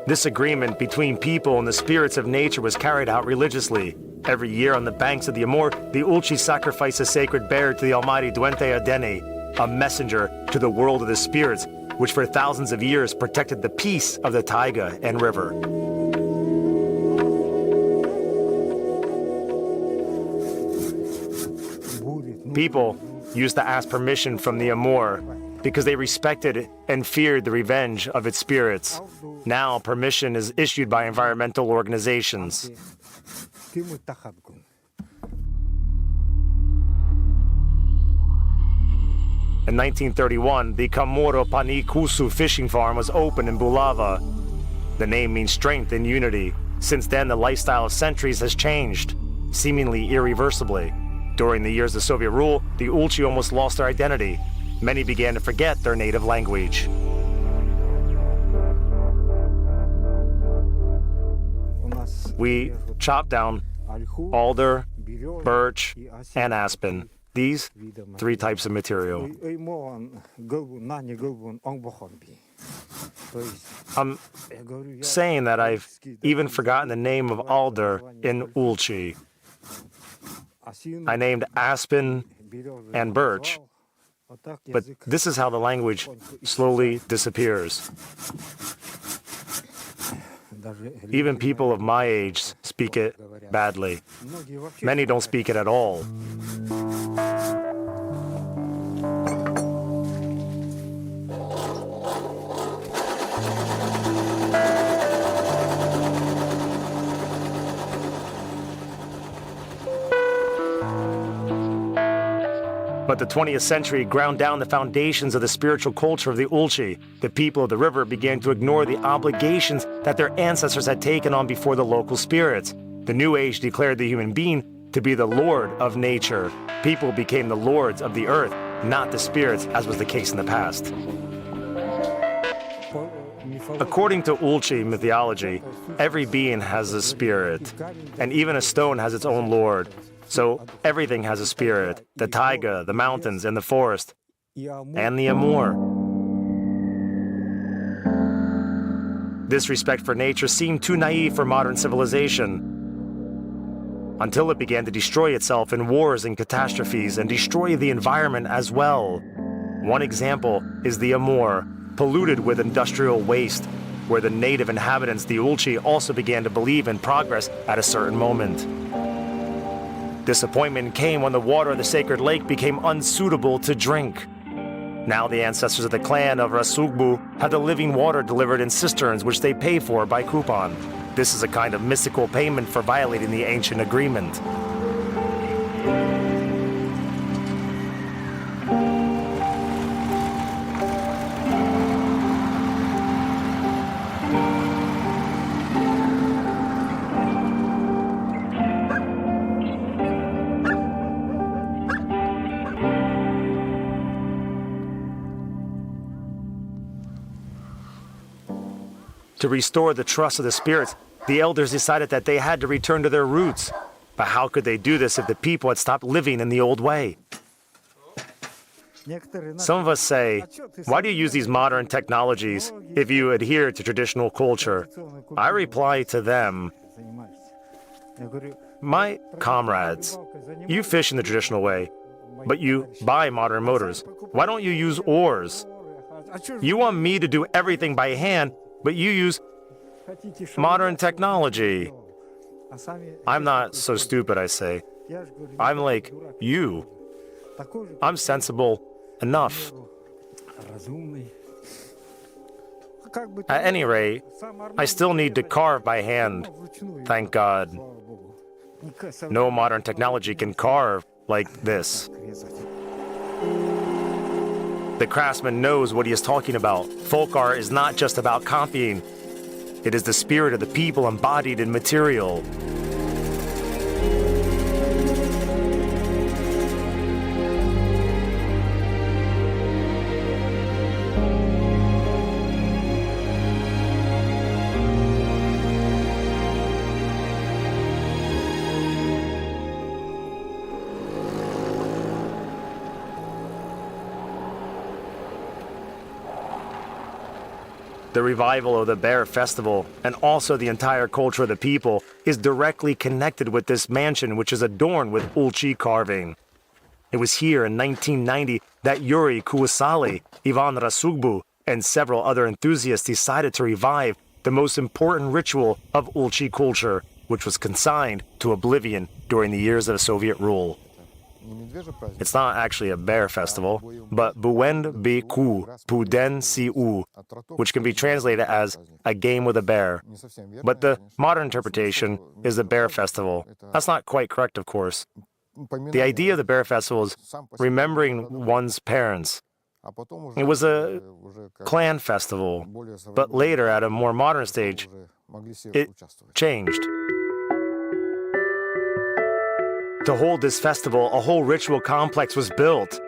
This agreement between people and the spirits of nature was carried out religiously. Every year on the banks of the Amur, the Ulchi sacrificed a sacred bear to the almighty Duente Adeni, a messenger to the world of the spirits, which for thousands of years protected the peace of the taiga and river. People used to ask permission from the Amur because they respected and feared the revenge of its spirits. Now permission is issued by environmental organizations. In 1931, the Kamoro Pani Kusu fishing farm was opened in Bulava. The name means strength and unity. Since then, the lifestyle of centuries has changed, seemingly irreversibly. During the years of Soviet rule, the Ulchi almost lost their identity. Many began to forget their native language. We chop down alder, birch, and aspen. These three types of material. I'm saying that I've even forgotten the name of alder in Ulchi. I named aspen and birch, but this is how the language slowly disappears. Even people of my age speak it badly. Many don't speak it at all. But the 20th century ground down the foundations of the spiritual culture of the Ulchi. The people of the river began to ignore the obligations that their ancestors had taken on before the local spirits. The New Age declared the human being to be the lord of nature. People became the lords of the earth, not the spirits, as was the case in the past. According to Ulchi mythology, every being has a spirit, and even a stone has its own lord. So everything has a spirit, the taiga, the mountains, and the forest, and the Amur. This respect for nature seemed too naive for modern civilization, until it began to destroy itself in wars and catastrophes and destroy the environment as well. One example is the Amur, polluted with industrial waste, where the native inhabitants, the Ulchi, also began to believe in progress at a certain moment. Disappointment came when the water of the sacred lake became unsuitable to drink. Now the ancestors of the clan of Rasugbu have the living water delivered in cisterns which they pay for by coupon. This is a kind of mystical payment for violating the ancient agreement. To restore the trust of the spirits, the elders decided that they had to return to their roots. But how could they do this if the people had stopped living in the old way? Some of us say, why do you use these modern technologies if you adhere to traditional culture? I reply to them, My comrades, you fish in the traditional way, but you buy modern motors. Why don't you use oars? You want me to do everything by hand, but you use modern technology. I'm not so stupid, I say. I'm like you. I'm sensible enough. At any rate, I still need to carve by hand. Thank God. No modern technology can carve like this. The craftsman knows what he is talking about. Folk art is not just about copying. It is the spirit of the people embodied in material. The revival of the Bear Festival, and also the entire culture of the people, is directly connected with this mansion, which is adorned with Ulch carving. It was here in 1990 that Yuri Kuwasali, Ivan Rasugbu, and several other enthusiasts decided to revive the most important ritual of Ulch culture, which was consigned to oblivion during the years of Soviet rule. It's not actually a bear festival, but Buend Bi Ku Puden Si U, which can be translated as a game with a bear. But the modern interpretation is the bear festival. That's not quite correct, of course. The idea of the bear festival is remembering one's parents. It was a clan festival, but later, at a more modern stage, it changed. To hold this festival, a whole ritual complex was built.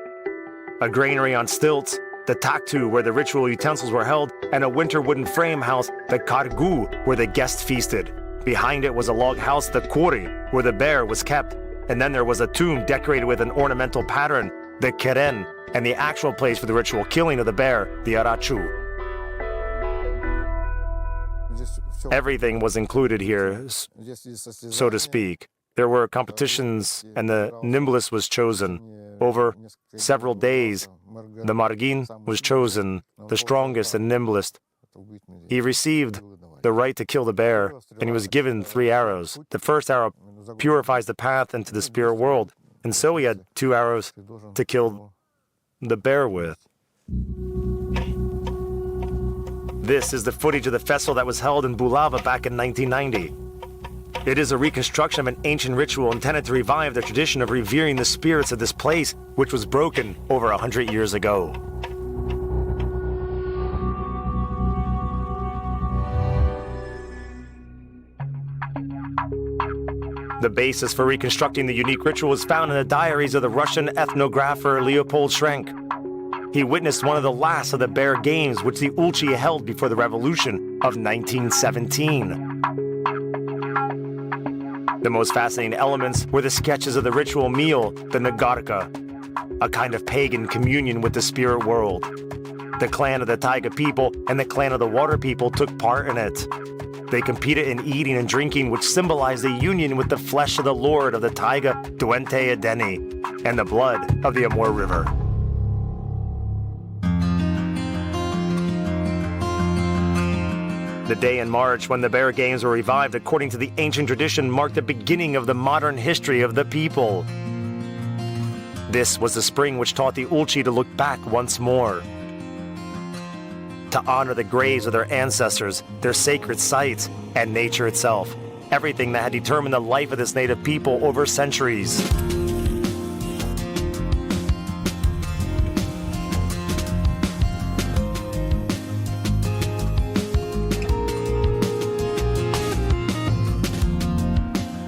A granary on stilts, the taktu, where the ritual utensils were held, and a winter wooden frame house, the kargu, where the guests feasted. Behind it was a log house, the kuri, where the bear was kept. And then there was a tomb decorated with an ornamental pattern, the keren, and the actual place for the ritual killing of the bear, the arachu. Everything was included here, so to speak. There were competitions, and the nimblest was chosen. Over several days, the margin was chosen, the strongest and nimblest. He received the right to kill the bear, and he was given 3 arrows. The first arrow purifies the path into the spirit world, and so he had 2 arrows to kill the bear with. This is the footage of the festival that was held in Bulava back in 1990. It is a reconstruction of an ancient ritual intended to revive the tradition of revering the spirits of this place, which was broken over 100 years ago. The basis for reconstructing the unique ritual is found in the diaries of the Russian ethnographer Leopold Schrenk. He witnessed one of the last of the bear games which the Ulch held before the revolution of 1917. The most fascinating elements were the sketches of the ritual meal, the Nagarka, a kind of pagan communion with the spirit world. The clan of the Taiga people and the clan of the water people took part in it. They competed in eating and drinking, which symbolized a union with the flesh of the lord of the Taiga, Duente Adeni, and the blood of the Amur River. The day in March when the Bear Games were revived according to the ancient tradition marked the beginning of the modern history of the people. This was the spring which taught the Ulch to look back once more, to honor the graves of their ancestors, their sacred sites, and nature itself, everything that had determined the life of this native people over centuries.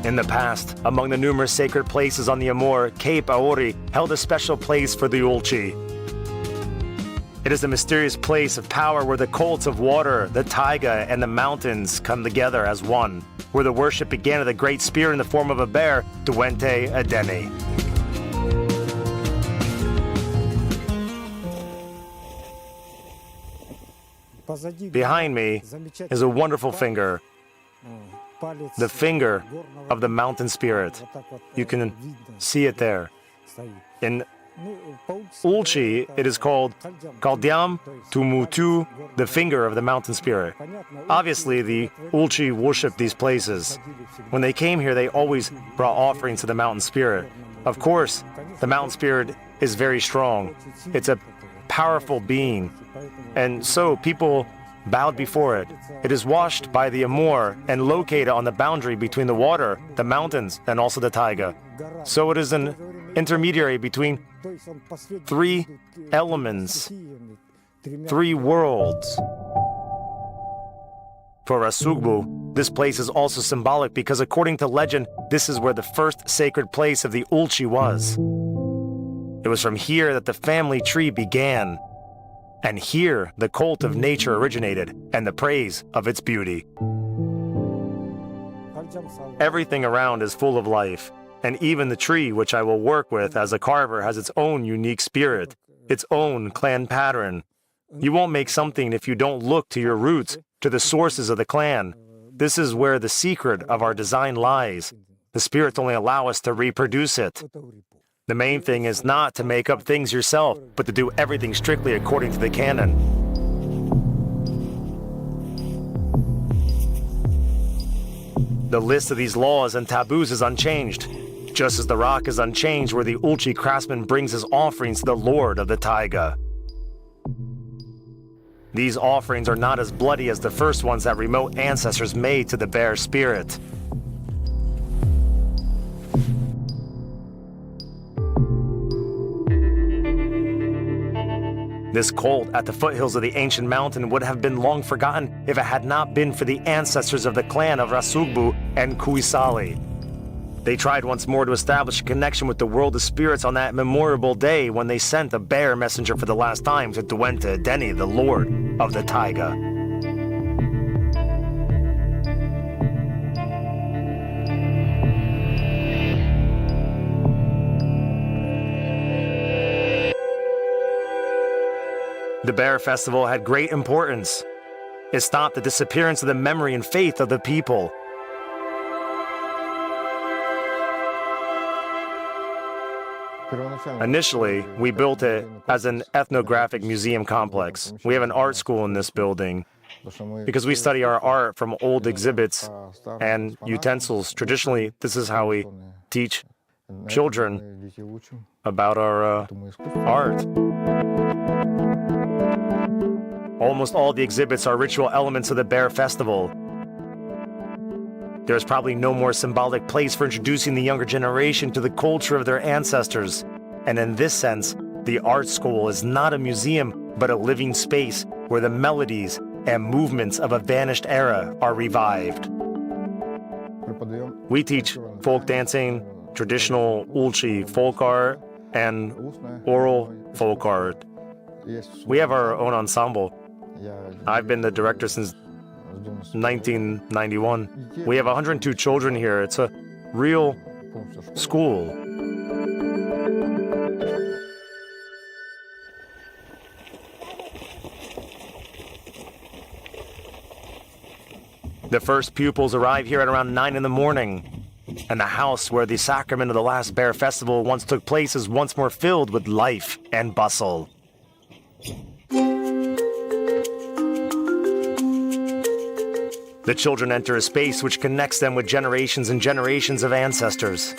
In the past, among the numerous sacred places on the Amur, Cape Aori held a special place for the Ulch. It is a mysterious place of power where the cults of water, the taiga, and the mountains come together as one, where the worship began of the Great Spirit in the form of a bear, Duente Adeni. Behind me is a wonderful finger. the finger of the mountain spirit. You can see it there. In Ulch, it is called Kaldyam Tumutu, the finger of the mountain spirit. Obviously, the Ulch worship these places. When they came here, they always brought offerings to the mountain spirit. Of course, the mountain spirit is very strong. It's a powerful being, and so people bowed before it. It is washed by the Amur and located on the boundary between the water, the mountains, and also the taiga. So it is an intermediary between three elements, three worlds. For Rasugbu, this place is also symbolic because according to legend, this is where the first sacred place of the Ulchi was. It was from here that the family tree began. And here, the cult of nature originated, and the praise of its beauty. Everything around is full of life, and even the tree which I will work with as a carver has its own unique spirit, its own clan pattern. You won't make something if you don't look to your roots, to the sources of the clan. This is where the secret of our design lies. The spirits only allow us to reproduce it. The main thing is not to make up things yourself, but to do everything strictly according to the canon. The list of these laws and taboos is unchanged, just as the rock is unchanged where the Ulchi craftsman brings his offerings to the Lord of the Taiga. These offerings are not as bloody as the first ones that remote ancestors made to the bear spirit. This cult at the foothills of the ancient mountain would have been long forgotten if it had not been for the ancestors of the clan of Rasugbu and Kuisali. They tried once more to establish a connection with the world of spirits on that memorable day when they sent a bear messenger for the last time to Duente Deni, the lord of the taiga. The Bear Festival had great importance. It stopped the disappearance of the memory and faith of the people. Initially, we built it as an ethnographic museum complex. We have an art school in this building because we study our art from old exhibits and utensils. Traditionally, this is how we teach children about our art. Almost all the exhibits are ritual elements of the Bear Festival. There is probably no more symbolic place for introducing the younger generation to the culture of their ancestors. And in this sense, the art school is not a museum, but a living space where the melodies and movements of a vanished era are revived. We teach folk dancing, traditional Ulchi folk art, and oral folk art. We have our own ensemble. I've been the director since 1991. We have 102 children here. It's a real school. The first pupils arrive here at around 9 in the morning, and the house where the sacrament of the last Bear Festival once took place is once more filled with life and bustle. The children enter a space which connects them with generations and generations of ancestors.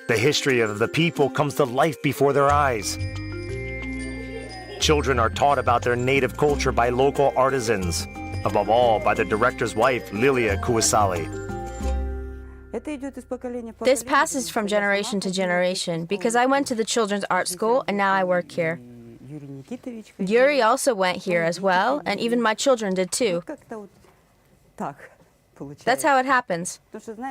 The history of the people comes to life before their eyes. Children are taught about their native culture by local artisans, above all by the director's wife, Lilia Kuisali. This passes from generation to generation because I went to the children's art school and now I work here. Yuri also went here as well, and even my children did too. That's how it happens.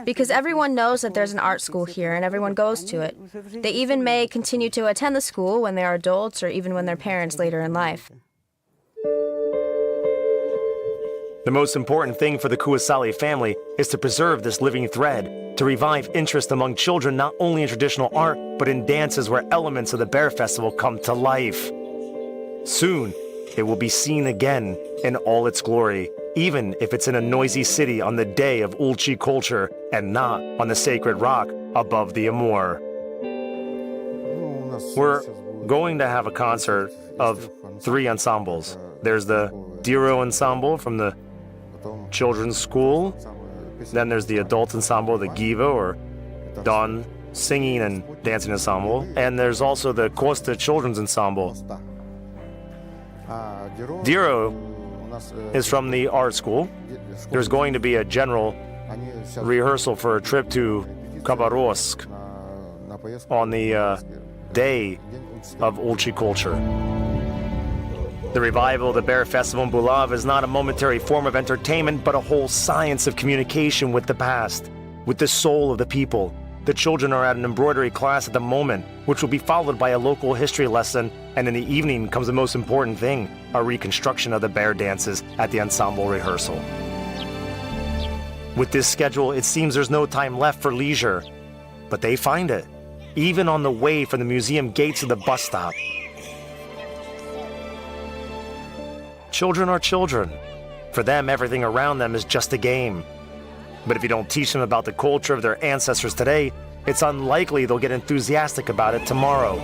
Because everyone knows that there's an art school here and everyone goes to it. They even may continue to attend the school when they are adults or even when they're parents later in life. The most important thing for the Kuisali family is to preserve this living thread, to revive interest among children not only in traditional art, but in dances where elements of the Bear Festival come to life. Soon, it will be seen again in all its glory, even if it's in a noisy city on the day of Ulchi culture and not on the sacred rock above the Amur. We're going to have a concert of 3 ensembles. There's the Diro ensemble from the children's school. Then there's the adult ensemble, the Giva or Dawn singing and dancing ensemble. And there's also the Costa children's ensemble. Diro is from the art school. There's going to be a general rehearsal for a trip to Khabarovsk on the day of Ulchi culture. The revival of the Bear Festival in Bulava is not a momentary form of entertainment, but a whole science of communication with the past, with the soul of the people. The children are at an embroidery class at the moment, which will be followed by a local history lesson, and in the evening comes the most important thing, a reconstruction of the bear dances at the ensemble rehearsal. With this schedule, it seems there's no time left for leisure, but they find it, even on the way from the museum gates to the bus stop. Children are children. For them, everything around them is just a game. But if you don't teach them about the culture of their ancestors today, it's unlikely they'll get enthusiastic about it tomorrow.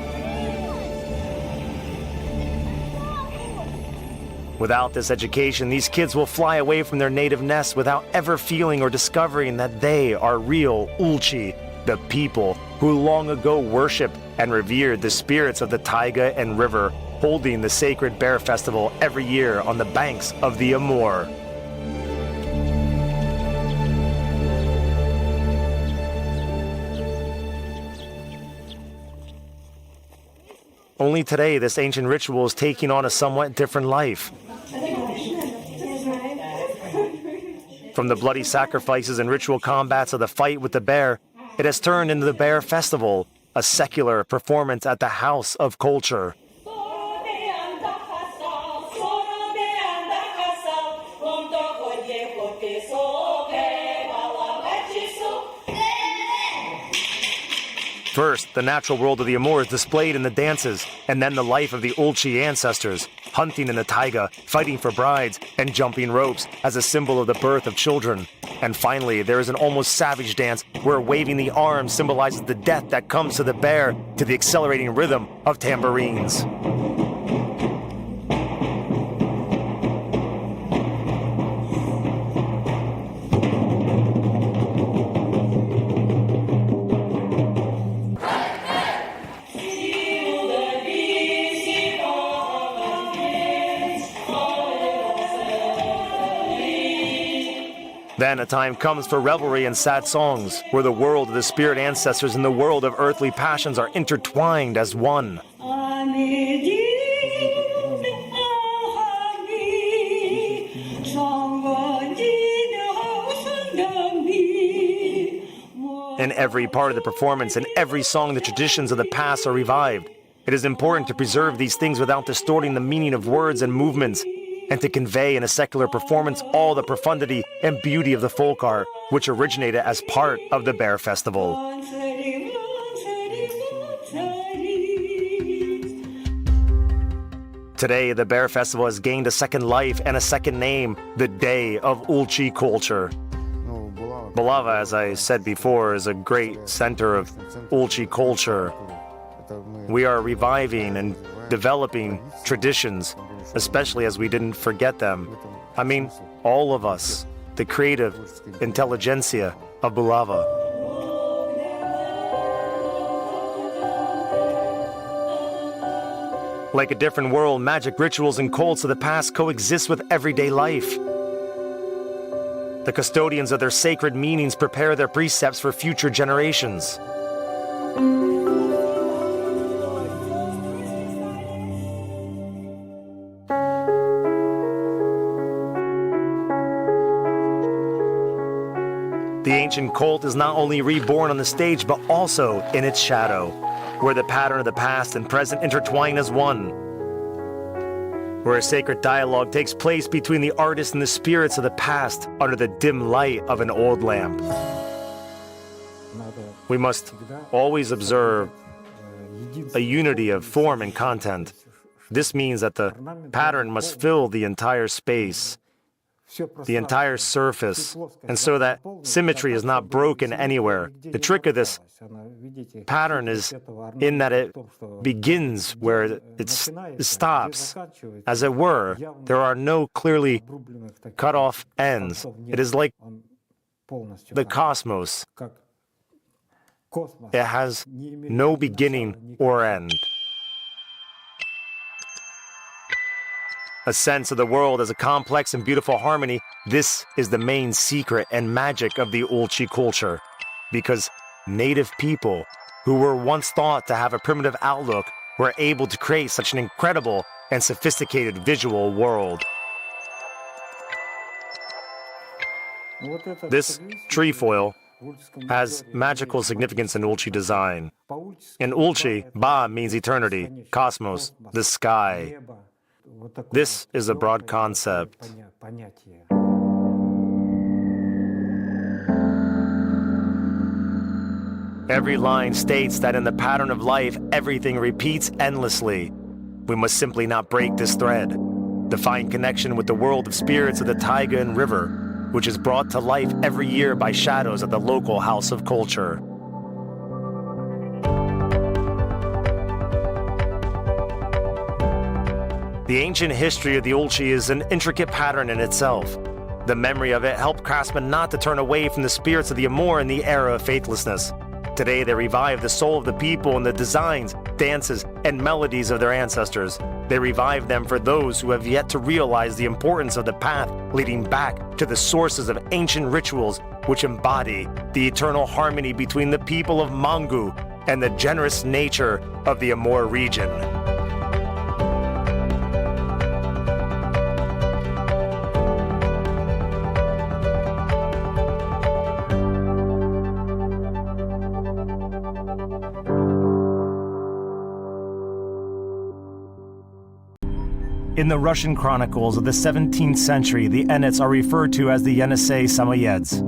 Without this education, these kids will fly away from their native nests without ever feeling or discovering that they are real Ulchi, the people who long ago worshipped and revered the spirits of the taiga and river, holding the sacred bear festival every year on the banks of the Amur. Only today, this ancient ritual is taking on a somewhat different life. From the bloody sacrifices and ritual combats of the fight with the bear, it has turned into the Bear Festival, a secular performance at the House of Culture. First, the natural world of the Amur is displayed in the dances, and then the life of the Ulchi ancestors, hunting in the taiga, fighting for brides, and jumping ropes as a symbol of the birth of children. And finally, there is an almost savage dance where waving the arms symbolizes the death that comes to the bear to the accelerating rhythm of tambourines. Then a time comes for revelry and sad songs, where the world of the spirit ancestors and the world of earthly passions are intertwined as one. In every part of the performance and every song, the traditions of the past are revived. It is important to preserve these things without distorting the meaning of words and movements, and to convey in a secular performance all the profundity and beauty of the folk art, which originated as part of the Bear Festival. Today, the Bear Festival has gained a second life and a second name, the Day of Ulchi Culture. Bulava, as I said before, is a great center of Ulchi culture. We are reviving and developing traditions, especially as we didn't forget them. I mean, all of us, the creative intelligentsia of Bulava. Like a different world, magic rituals and cults of the past coexist with everyday life. The custodians of their sacred meanings prepare their precepts for future generations. The ancient cult is not only reborn on the stage, but also in its shadow, where the pattern of the past and present intertwine as one, where a sacred dialogue takes place between the artist and the spirits of the past under the dim light of an old lamp. We must always observe a unity of form and content. This means that the pattern must fill the entire space, the entire surface, and so that symmetry is not broken anywhere. The trick of this pattern is in that it begins where it stops. As it were, there are no clearly cut off ends. It is like the cosmos. It has no beginning or end. A sense of the world as a complex and beautiful harmony, this is the main secret and magic of the Ulch culture. Because native people, who were once thought to have a primitive outlook, were able to create such an incredible and sophisticated visual world. This trefoil has magical significance in Ulch design. In Ulch, Ba means eternity, cosmos, the sky. This is a broad concept. Every line states that in the pattern of life, everything repeats endlessly. We must simply not break this thread. The fine connection with the world of spirits of the taiga and river, which is brought to life every year by shadows at the local house of culture. The ancient history of the Ulch is an intricate pattern in itself. The memory of it helped craftsmen not to turn away from the spirits of the Amor in the era of faithlessness. Today they revive the soul of the people in the designs, dances, and melodies of their ancestors. They revive them for those who have yet to realize the importance of the path leading back to the sources of ancient rituals which embody the eternal harmony between the people of Mangu and the generous nature of the Amor region. In the Russian chronicles of the 17th century, the Enets are referred to as the Yenisei Samoyeds.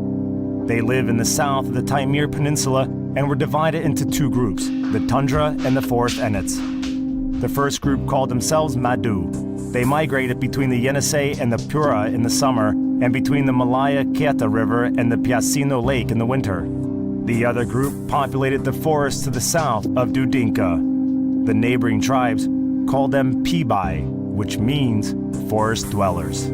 They live in the south of the Taimyr Peninsula and were divided into two groups, the tundra and the forest Enets. The first group called themselves Madu. They migrated between the Yenisei and the Pura in the summer and between the Malaya Keta River and the Piacino Lake in the winter. The other group populated the forests to the south of Dudinka. The neighboring tribes called them Pibai, which means forest dwellers.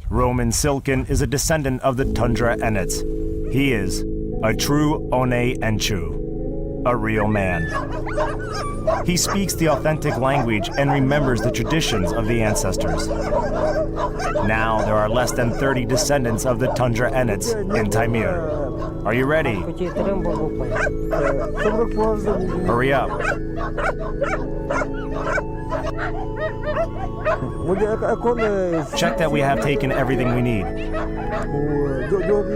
Roman Silken is a descendant of the Tundra Enets. He is a true One Enchu, a real man. He speaks the authentic language and remembers the traditions of the ancestors. Now there are less than 30 descendants of the Tundra Enets in Taimyr. Are you ready? Hurry up. Check that we have taken everything we need.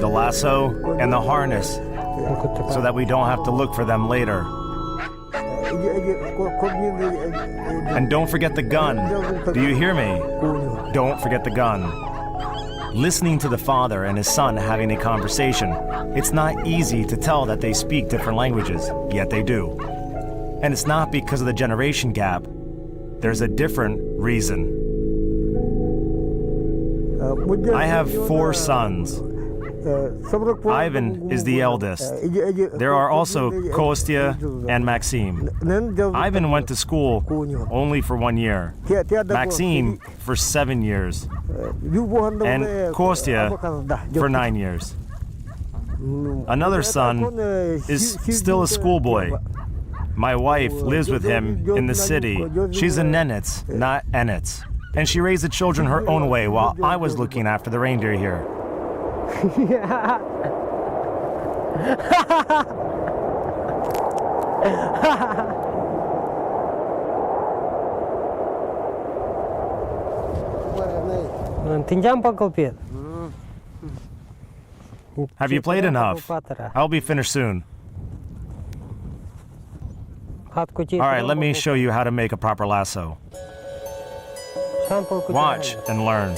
The lasso and the harness, so that we don't have to look for them later. And don't forget the gun. Do you hear me? Don't forget the gun. Listening to the father and his son having a conversation, it's not easy to tell that they speak different languages, yet they do. And it's not because of the generation gap. There's a different reason. I have 4 sons. Ivan is the eldest. There are also Kostya and Maxim. Ivan went to school only for 1 year. Maxim for 7 years. And Kostya for 9 years. Another son is still a schoolboy. My wife lives with him in the city. She's a Nenets, not Enets. And she raised the children her own way while I was looking after the reindeer here. Have you played enough? I'll be finished soon. Alright, let me show you how to make a proper lasso. Watch and learn.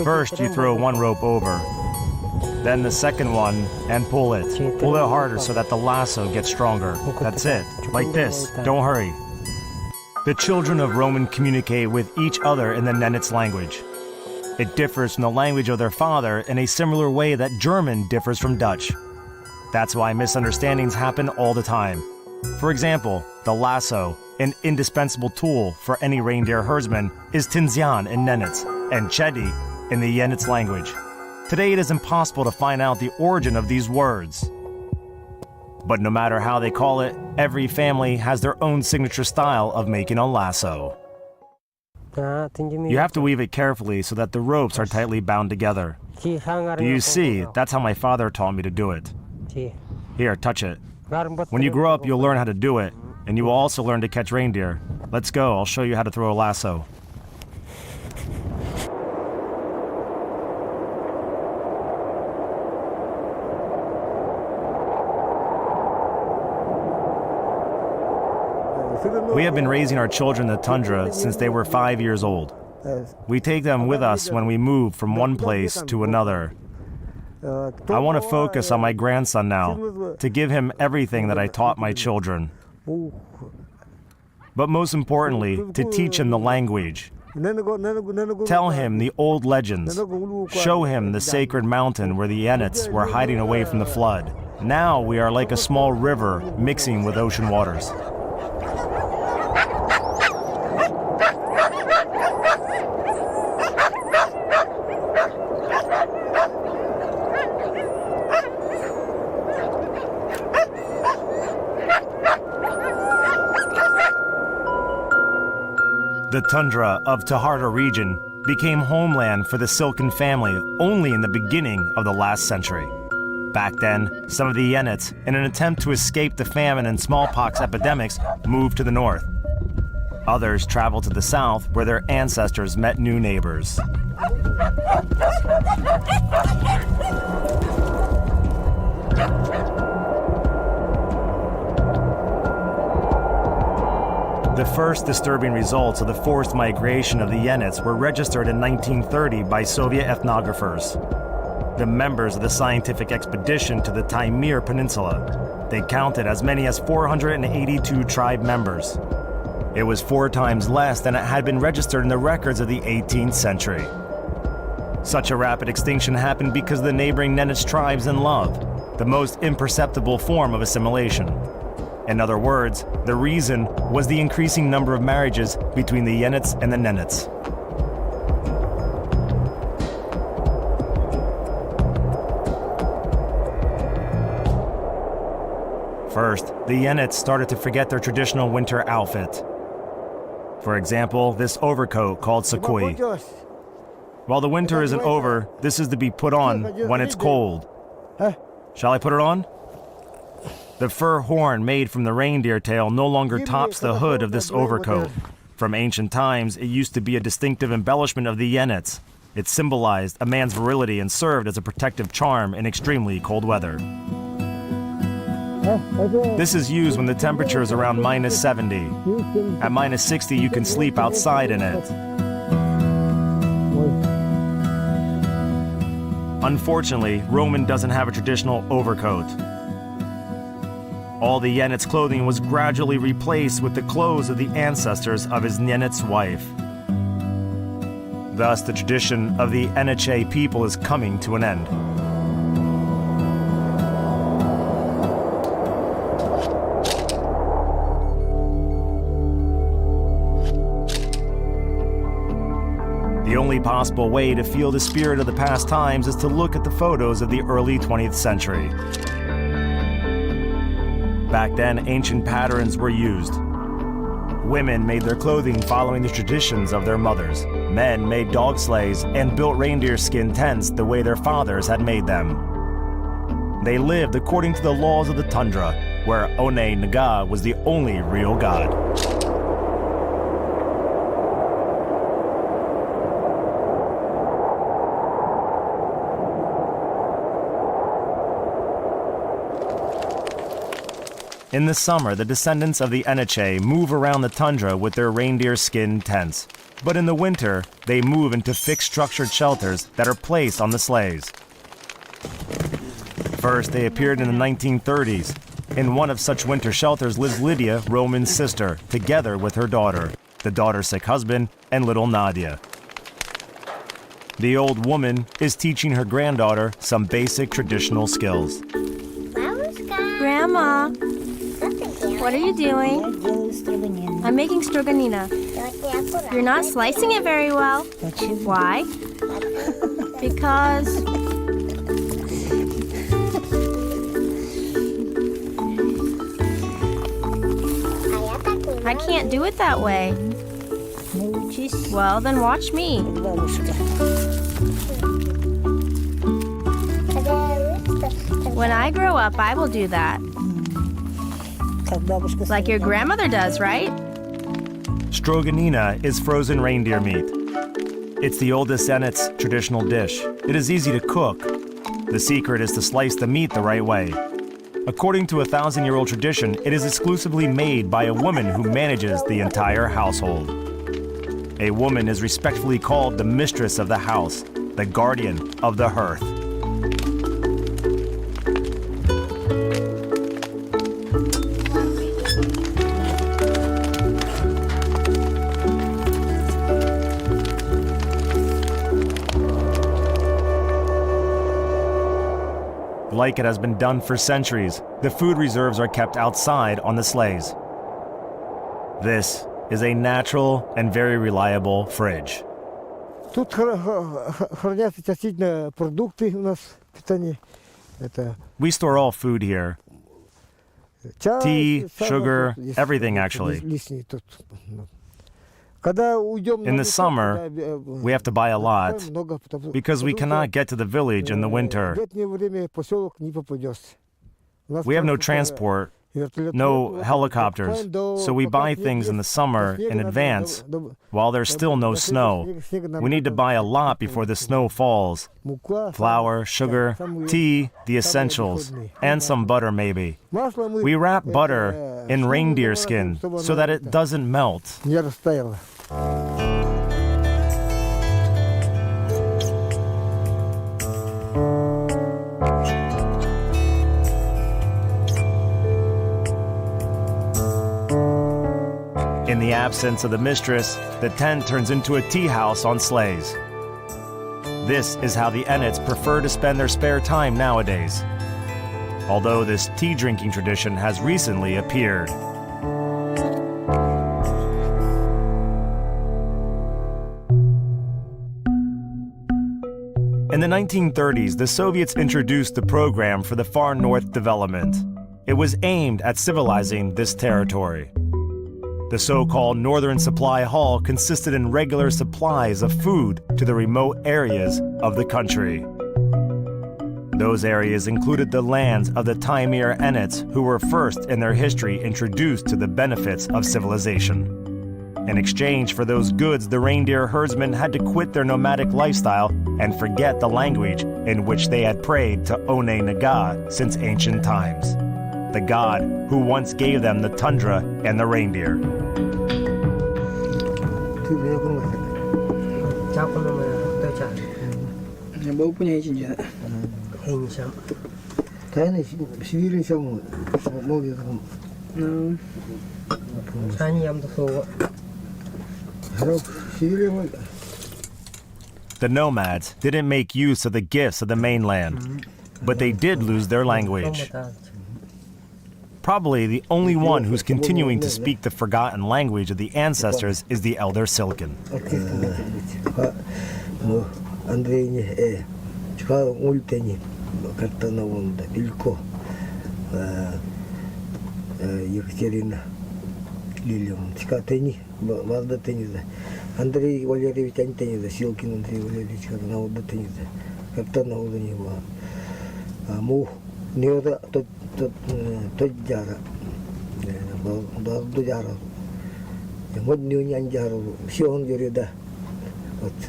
First, you throw one rope over, then the second one, and pull it. Pull it harder so that the lasso gets stronger. That's it. Like this. Don't hurry. The children of Roman communicate with each other in the Nenets language. It differs from the language of their father in a similar way that German differs from Dutch. That's why misunderstandings happen all the time. For example, the lasso, an indispensable tool for any reindeer herdsman, is Tinzian in Nenets and Chedi in the Enets language. Today it is impossible to find out the origin of these words. But no matter how they call it, every family has their own signature style of making a lasso. You have to weave it carefully so that the ropes are tightly bound together. Do you see? That's how my father taught me to do it. Here, touch it. When you grow up, you'll learn how to do it, and you will also learn to catch reindeer. Let's go, I'll show you how to throw a lasso. We have been raising our children in the tundra since they were 5 years old. We take them with us when we move from one place to another. I want to focus on my grandson now, to give him everything that I taught my children. But most importantly, to teach him the language. Tell him the old legends. Show him the sacred mountain where the Enets were hiding away from the flood. Now we are like a small river mixing with ocean waters. The tundra of Tozhu region became homeland for the Silken family only in the beginning of the last century. Back then, some of the Enets, in an attempt to escape the famine and smallpox epidemics, moved to the north. Others traveled to the south where their ancestors met new neighbors. The first disturbing results of the forced migration of the Enets were registered in 1930 by Soviet ethnographers, the members of the scientific expedition to the Taimyr Peninsula. They counted as many as 482 tribe members. It was 4 times less than it had been registered in the records of the 18th century. Such a rapid extinction happened because the neighboring Nenets tribes in love, the most imperceptible form of assimilation. In other words, the reason was the increasing number of marriages between the Enets and the Nenets. First, the Enets started to forget their traditional winter outfit. For example, this overcoat called sakui. While the winter isn't over, this is to be put on when it's cold. Shall I put it on? The fur horn made from the reindeer tail no longer tops the hood of this overcoat. From ancient times, it used to be a distinctive embellishment of the Enets. It symbolized a man's virility and served as a protective charm in extremely cold weather. This is used when the temperature is around -70. At -60, you can sleep outside in it. Unfortunately, Roman doesn't have a traditional overcoat. All the Enets' clothing was gradually replaced with the clothes of the ancestors of his Nenets wife. Thus, the tradition of the Enets people is coming to an end. The only possible way to feel the spirit of the past times is to look at the photos of the early 20th century. Back then, ancient patterns were used. Women made their clothing following the traditions of their mothers. Men made dog sleighs and built reindeer skin tents the way their fathers had made them. They lived according to the laws of the tundra, where One Naga was the only real god. In the summer, the descendants of the Enets move around the tundra with their reindeer skin tents. But in the winter, they move into fixed structured shelters that are placed on the sleighs. First, they appeared in the 1930s. In one of such winter shelters lives Lydia, Roman's sister, together with her daughter, the daughter's sick husband, and little Nadia. The old woman is teaching her granddaughter some basic traditional skills. Grandma, what are you doing? I'm making stroganina. You're not slicing it very well. Why? Because... I can't do it that way. Well, then watch me. When I grow up, I will do that. Like your grandmother does, right? Stroganina is frozen reindeer meat. It's the oldest Enets traditional dish. It is easy to cook. The secret is to slice the meat the right way. According to a 1,000-year-old tradition, it is exclusively made by a woman who manages the entire household. A woman is respectfully called the mistress of the house, the guardian of the hearth. Like it has been done for centuries, the food reserves are kept outside on the sleighs. This is a natural and very reliable fridge. Тут хранятся частично продукты у нас питание. Это We store all food here. Tea, sugar, everything actually. лишний тут. Когда уйдем In the summer, we have to buy a lot because we cannot get to the village in the winter. летнее время поселок не попадешь. We have no transport, no helicopters, so we buy things in the summer in advance while there's still no snow. We need to buy a lot before the snow falls. Flour, sugar, tea, the essentials, and some butter maybe. We wrap butter in reindeer skin so that it doesn't melt. Не растаяло. In the absence of the mistress, the tent turns into a tea house on sleighs. This is how the Enets prefer to spend their spare time nowadays, although this tea drinking tradition has recently appeared. In the 1930s, the Soviets introduced the program for the Far North Development. It was aimed at civilizing this territory. The so-called Northern Supply Hall consisted in regular supplies of food to the remote areas of the country. Those areas included the lands of the Taimyr Enets, who were first in their history introduced to the benefits of civilization. In exchange for those goods, the reindeer herdsmen had to quit their nomadic lifestyle and forget the language in which they had prayed to One Naga since ancient times, the god who once gave them the tundra and the reindeer. The nomads didn't make use of the gifts of the mainland, but they did lose their language. Probably the only one who's continuing to speak the forgotten language of the ancestors is the elder Silken. Андрей Валерьевич Антениза, Силкин Андрей Валерьевич, на вот Антениза, как-то на вот него. Му не вот тот дяра, до дяра. Вот не унянь дяру, все он говорит да.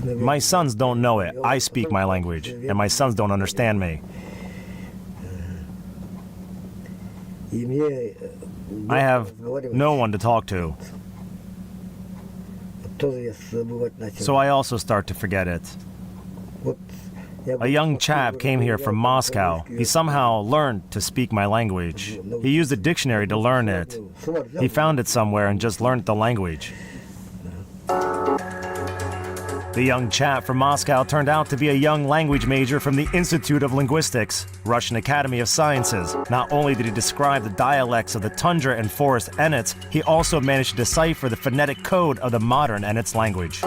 My sons don't know it. I speak my language, and my sons don't understand me. И мне I have no one to talk to. So I also start to forget it. A young chap came here from Moscow. He somehow learned to speak my language. He used a dictionary to learn it. He found it somewhere and just learned the language. The young chap from Moscow turned out to be a young language major from the Institute of Linguistics, Russian Academy of Sciences. Not only did he describe the dialects of the tundra and forest Enets, he also managed to decipher the phonetic code of the modern Enets language.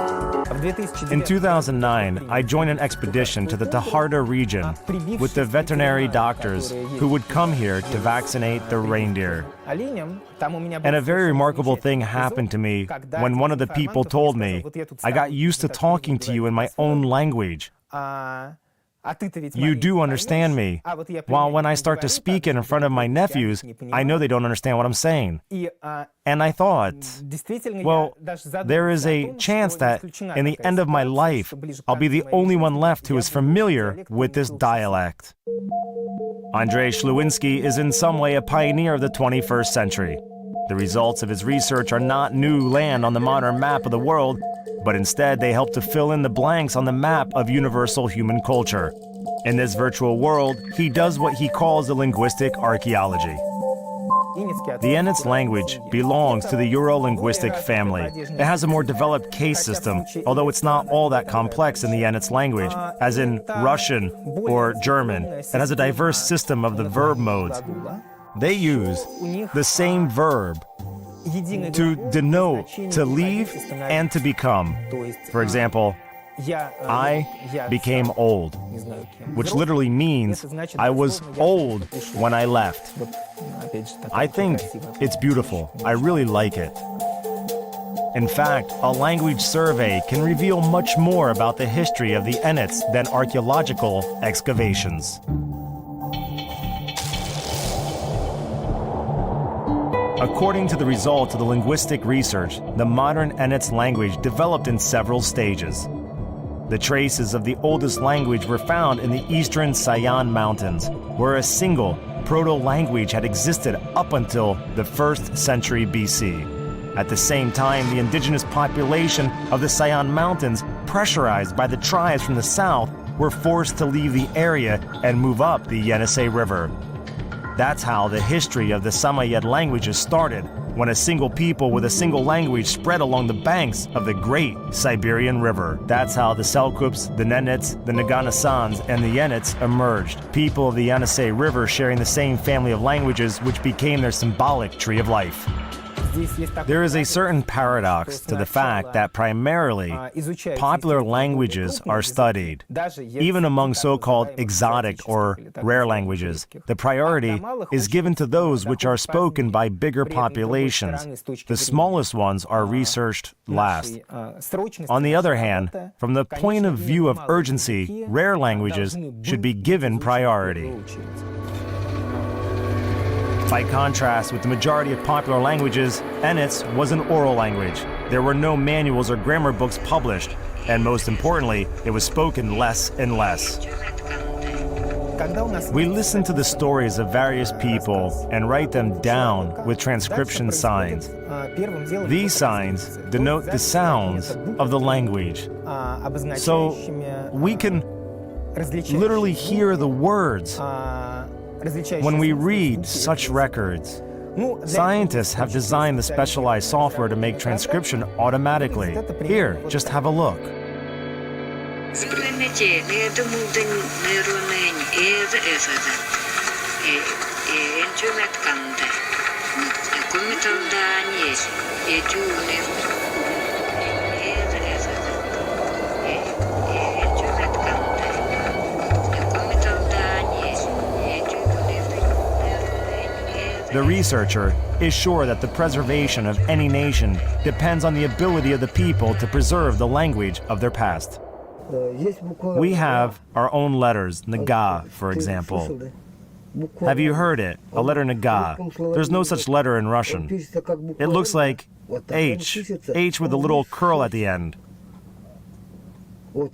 In 2009, I joined an expedition to the Taharda region with the veterinary doctors who would come here to vaccinate the reindeer. And a very remarkable thing happened to me when one of the people told me, "I got used to talking to you in my own language. You do understand me." While when I start to speak it in front of my nephews, I know they don't understand what I'm saying. And I thought, well, there is a chance that in the end of my life, I'll be the only one left who is familiar with this dialect. Andrei Shluinsky is in some way a pioneer of the 21st century. The results of his research are not new land on the modern map of the world, but instead they help to fill in the blanks on the map of universal human culture. In this virtual world, he does what he calls a linguistic archaeology. The Enets language belongs to the Euro-linguistic family. It has a more developed case system, although it's not all that complex in the Enets language, as in Russian or German. It has a diverse system of the verb modes. They use the same verb to denote to leave and to become. For example, I became old, which literally means I was old when I left. I think it's beautiful. I really like it. In fact, a language survey can reveal much more about the history of the Enets than archaeological excavations. According to the results of the linguistic research, the modern Enets language developed in several stages. The traces of the oldest language were found in the eastern Sayan Mountains, where a single proto-language had existed up until the 1st century BC. At the same time, the indigenous population of the Sayan Mountains, pressurized by the tribes from the south, were forced to leave the area and move up the Yenisei River. That's how the history of the Samoyed languages started, when a single people with a single language spread along the banks of the great Siberian River. That's how the Selkups, the Nenets, the Naganosans, and the Enets emerged, people of the Yenisei River sharing the same family of languages which became their symbolic tree of life. There is a certain paradox to the fact that primarily popular languages are studied. Even among so-called exotic or rare languages, the priority is given to those which are spoken by bigger populations. The smallest ones are researched last. On the other hand, from the point of view of urgency, rare languages should be given priority. By contrast with the majority of popular languages, Enets was an oral language. There were no manuals or grammar books published, and most importantly, it was spoken less and less. We listen to the stories of various people and write them down with transcription signs. These signs denote the sounds of the language. So we can literally hear the words when we read such records. Scientists have designed the specialized software to make transcription automatically. Here, just have a look. The researcher is sure that the preservation of any nation depends on the ability of the people to preserve the language of their past. We have our own letters, Naga, for example. Have you heard it? A letter Naga. There's no such letter in Russian. It looks like H with a little curl at the end.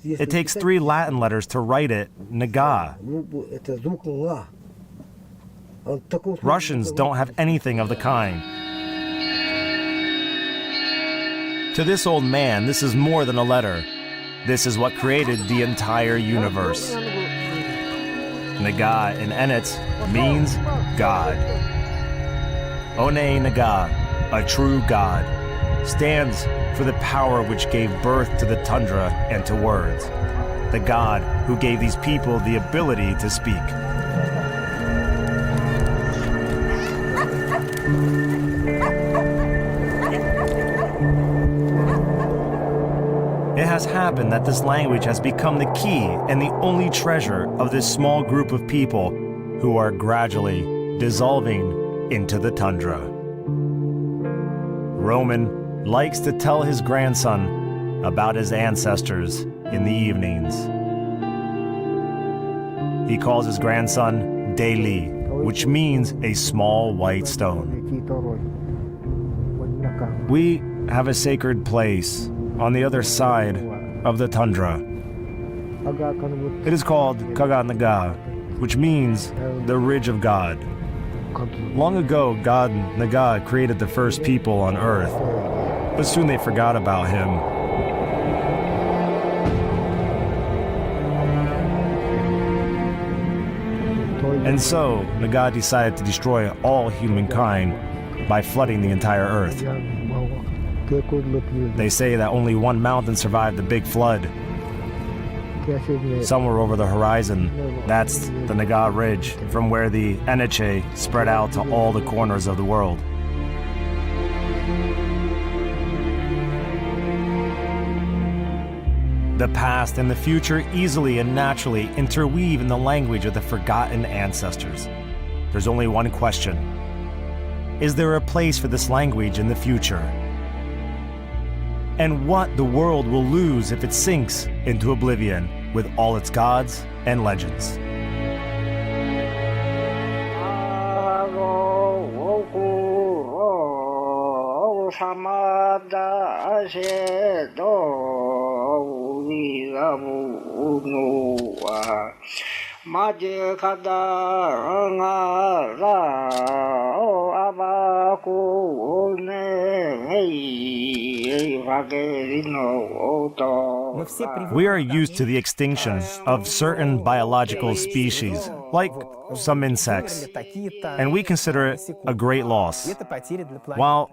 It takes 3 Latin letters to write it, Naga. Russians don't have anything of the kind. To this old man, this is more than a letter. This is what created the entire universe. Naga in Enets means God. One Naga, a true God, stands for the power which gave birth to the tundra and to words. The God who gave these people the ability to speak. It has happened that this language has become the key and the only treasure of this small group of people who are gradually dissolving into the tundra. Roman likes to tell his grandson about his ancestors in the evenings. He calls his grandson Deli, which means a small white stone. We have a sacred place on the other side of the tundra. It is called Kaganaga, which means the Ridge of God. Long ago, God Naga created the first people on earth, but soon they forgot about him. And so, Naga decided to destroy all humankind by flooding the entire earth. They say that only one mountain survived the big flood. Somewhere over the horizon, that's the Naga Ridge, from where the Enets spread out to all the corners of the world. The past and the future easily and naturally interweave in the language of the forgotten ancestors. There's only one question. Is there a place for this language in the future? And what the world will lose if it sinks into oblivion with all its gods and legends. We are used to the extinction of certain biological species, like some insects, and we consider it a great loss. While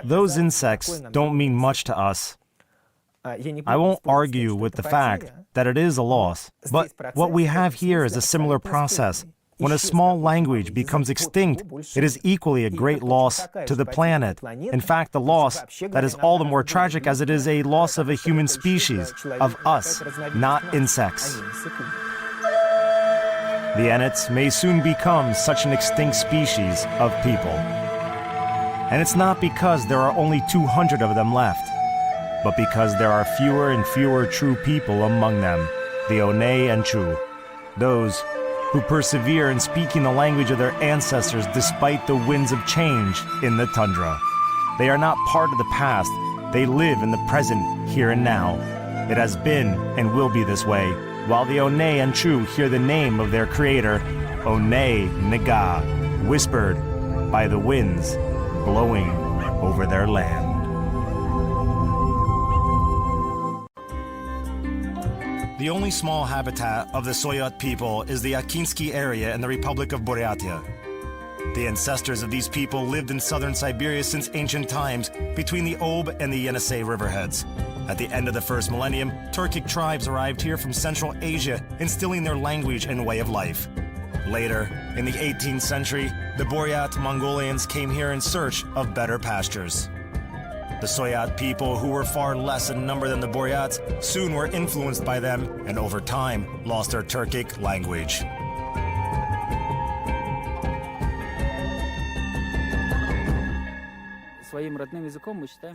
those insects don't mean much to us, I won't argue with the fact that it is a loss, but what we have here is a similar process. When a small language becomes extinct, it is equally a great loss to the planet. In fact, the loss that is all the more tragic as it is a loss of a human species, of us, not insects. The Enets may soon become such an extinct species of people. And it's not because there are only 200 of them left, but because there are fewer and fewer true people among them, the One and Chu, those who persevere in speaking the language of their ancestors despite the winds of change in the tundra. They are not part of the past, they live in the present, here and now. It has been and will be this way, while the One and Chu hear the name of their creator, One Naga, whispered by the winds blowing over their land. The only small habitat of the Soyot people is the Akinsky area in the Republic of Buryatia. The ancestors of these people lived in southern Siberia since ancient times, between the Ob and the Yenisei riverheads. At the end of the first millennium, Turkic tribes arrived here from Central Asia, instilling their language and way of life. Later, in the 18th century, the Buryat Mongolians came here in search of better pastures. The Soyot people, who were far less in number than the Buryats, soon were influenced by them and over time lost their Turkic language.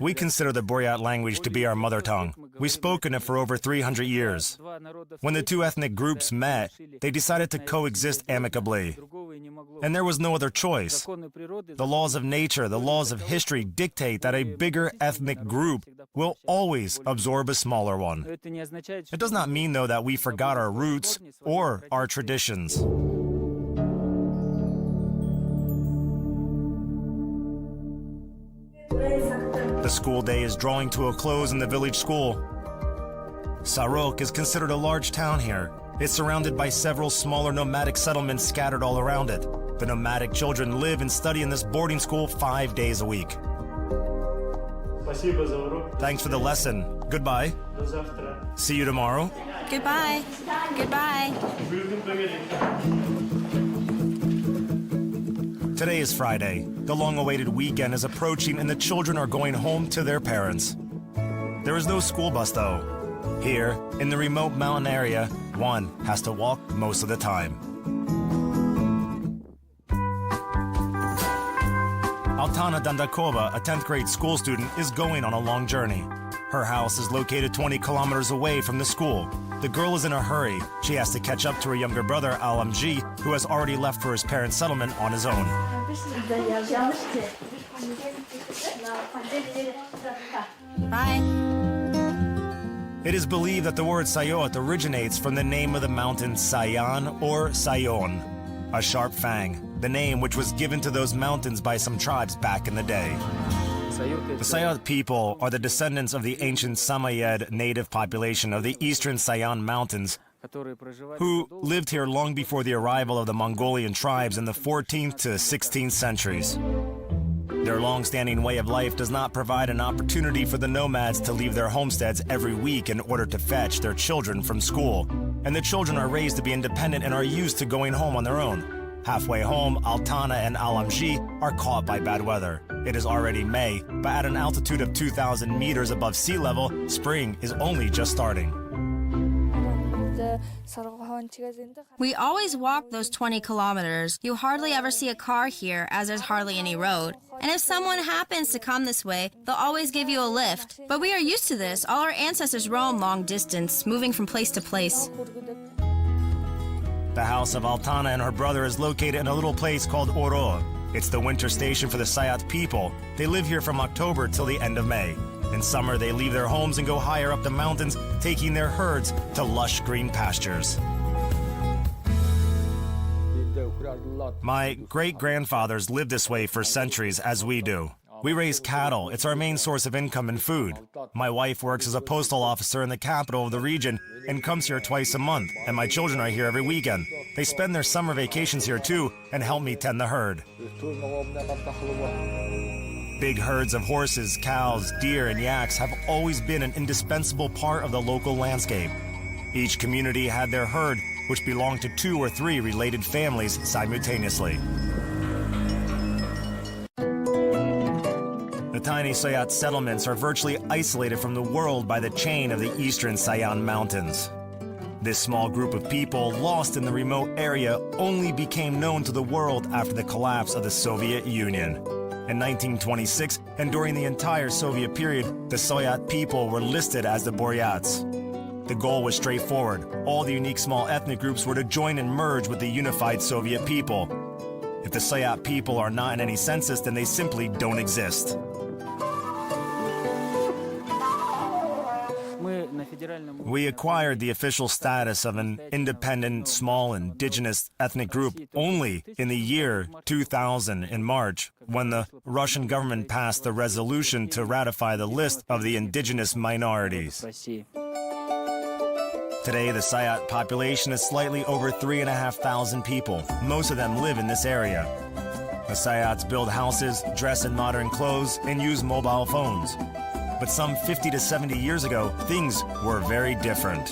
We consider the Buryat language to be our mother tongue. We've spoken it for over 300 years. When the two ethnic groups met, they decided to coexist amicably. And there was no other choice. The laws of nature, the laws of history dictate that a bigger ethnic group will always absorb a smaller one. It does not mean, though, that we forgot our roots or our traditions. The school day is drawing to a close in the village school. Sarok is considered a large town here. It's surrounded by several smaller nomadic settlements scattered all around it. The nomadic children live and study in this boarding school 5 days a week. Thanks for the lesson. Goodbye. See you tomorrow. Goodbye. Goodbye. Today is Friday. The long-awaited weekend is approaching and the children are going home to their parents. There is no school bus though. Here, in the remote mountain area, one has to walk most of the time. Altana Dandakova, a 10th grade school student, is going on a long journey. Her house is located 20 kilometers away from the school. The girl is in a hurry. She has to catch up to her younger brother, Alamji, who has already left for his parents' settlement on his own. Bye. It is believed that the word Soyot originates from the name of the mountain Sayan or Sayon, a sharp fang, the name which was given to those mountains by some tribes back in the day. The Soyot people are the descendants of the ancient Samoyed native population of the eastern Sayan Mountains, who lived here long before the arrival of the Mongolian tribes in the 14th to 16th centuries. Their long-standing way of life does not provide an opportunity for the nomads to leave their homesteads every week in order to fetch their children from school, and the children are raised to be independent and are used to going home on their own. Halfway home, Altana and Alamji are caught by bad weather. It is already May, but at an altitude of 2,000 meters above sea level, spring is only just starting. We always walk those 20 kilometers. You hardly ever see a car here, as there's hardly any road. And if someone happens to come this way, they'll always give you a lift. But we are used to this. All our ancestors roam long distance, moving from place to place. The house of Altana and her brother is located in a little place called Oro. It's the winter station for the Soyot people. They live here from October till the end of May. In summer, they leave their homes and go higher up the mountains, taking their herds to lush green pastures. My great-grandfathers lived this way for centuries, as we do. We raise cattle. It's our main source of income and food. My wife works as a postal officer in the capital of the region and comes here twice a month, and my children are here every weekend. They spend their summer vacations here too and help me tend the herd. Big herds of horses, cows, deer, and yaks have always been an indispensable part of the local landscape. Each community had their herd, which belonged to 2 or 3 related families simultaneously. The tiny Soyot settlements are virtually isolated from the world by the chain of the eastern Sayan Mountains. This small group of people, lost in the remote area, only became known to the world after the collapse of the Soviet Union. In 1926, and during the entire Soviet period, the Soyot people were listed as the Buryats. The goal was straightforward. All the unique small ethnic groups were to join and merge with the unified Soviet people. If the Soyot people are not in any census, then they simply don't exist. We acquired the official status of an independent, small, indigenous ethnic group only in the year 2000 in March, when the Russian government passed the resolution to ratify the list of the indigenous minorities. Today, the Soyot population is slightly over 3,500 people. Most of them live in this area. The Soyots build houses, dress in modern clothes, and use mobile phones. But some 50 to 70 years ago, things were very different.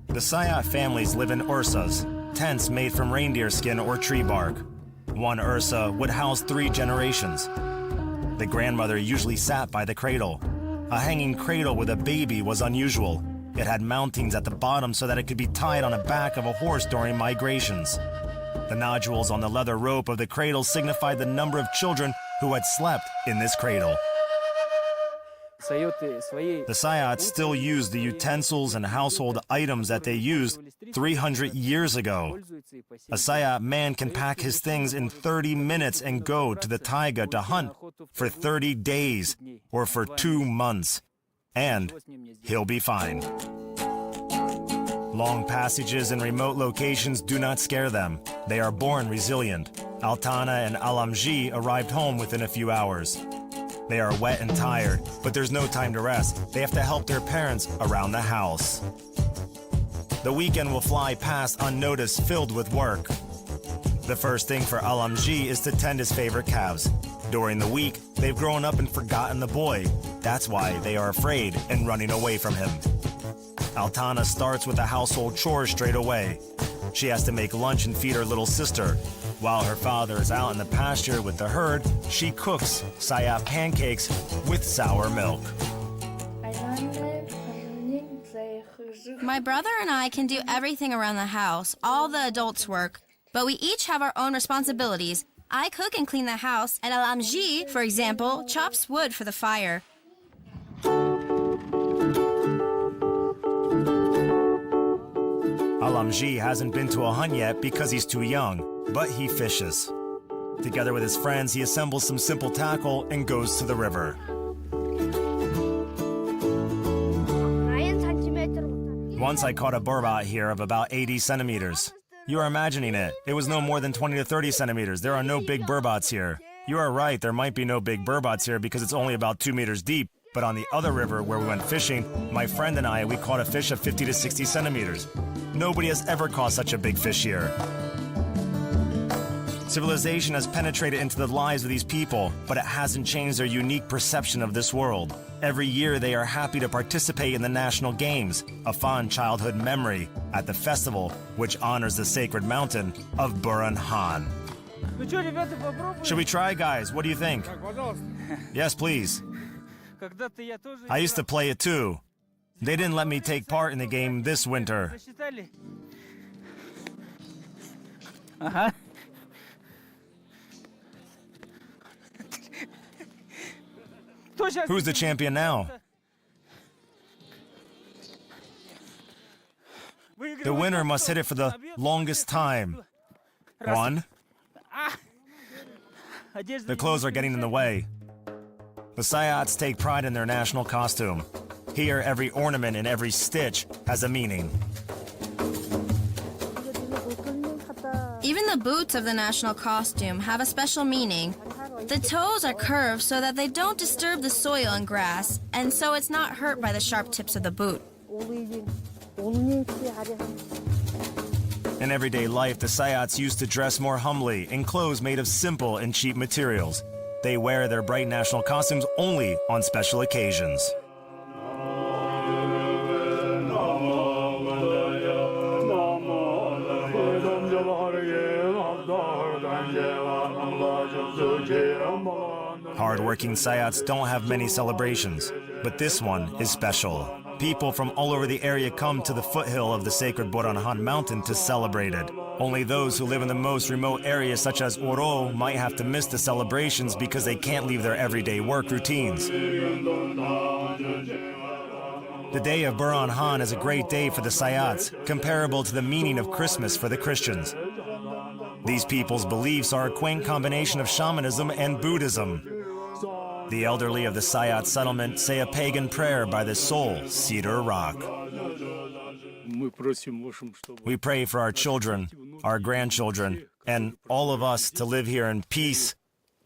The Soyot families live in ursas, tents made from reindeer skin or tree bark. One ursa would house 3 generations. The grandmother usually sat by the cradle. A hanging cradle with a baby was unusual. It had mountings at the bottom so that it could be tied on the back of a horse during migrations. The nodules on the leather rope of the cradle signified the number of children who had slept in this cradle. The Soyots still use the utensils and household items that they used 300 years ago. A Soyot man can pack his things in 30 minutes and go to the taiga to hunt for 30 days or for 2 months. And he'll be fine. Long passages in remote locations do not scare them. They are born resilient. Altana and Alamji arrived home within a few hours. They are wet and tired, but there's no time to rest. They have to help their parents around the house. The weekend will fly past unnoticed, filled with work. The first thing for Alamji is to tend his favorite calves. During the week, they've grown up and forgotten the boy. That's why they are afraid and running away from him. Altana starts with the household chores straight away. She has to make lunch and feed her little sister. While her father is out in the pasture with the herd, she cooks Sayat pancakes with sour milk. My brother and I can do everything around the house, all the adults work, but we each have our own responsibilities. I cook and clean the house, and Alamji, for example, chops wood for the fire. Alamji hasn't been to a hunt yet because he's too young, but he fishes. Together with his friends, he assembles some simple tackle and goes to the river. Once I caught a burbot here of about 80 centimeters. You are imagining it. It was no more than 20 to 30 centimeters. There are no big burbots here. You are right, there might be no big burbots here because it's only about 2 meters deep. But on the other river where we went fishing, my friend and I, we caught a fish of 50 to 60 centimeters. Nobody has ever caught such a big fish here. Civilization has penetrated into the lives of these people, but it hasn't changed their unique perception of this world. Every year they are happy to participate in the national games, a fond childhood memory, at the festival which honors the sacred mountain of Buran Han. Should we try, guys? What do you think? Yes, please. I used to play it too. They didn't let me take part in the game this winter. Who's the champion now? The winner must hit it for the longest time. 1. The clothes are getting in the way. The Soyots take pride in their national costume. Here, every ornament and every stitch has a meaning. Even the boots of the national costume have a special meaning. The toes are curved so that they don't disturb the soil and grass, and so it's not hurt by the sharp tips of the boot. In everyday life, the Soyots used to dress more humbly in clothes made of simple and cheap materials. They wear their bright national costumes only on special occasions. Hard-working Soyots don't have many celebrations, but this one is special. People from all over the area come to the foothill of the sacred Buranhan mountain to celebrate it. Only those who live in the most remote areas such as Oro might have to miss the celebrations because they can't leave their everyday work routines. The day of Buranhan is a great day for the Soyots, comparable to the meaning of Christmas for the Christians. These people's beliefs are a quaint combination of shamanism and Buddhism. The elderly of the Soyot settlement say a pagan prayer by the soul, Cedar Rock. We pray for our children, our grandchildren, and all of us to live here in peace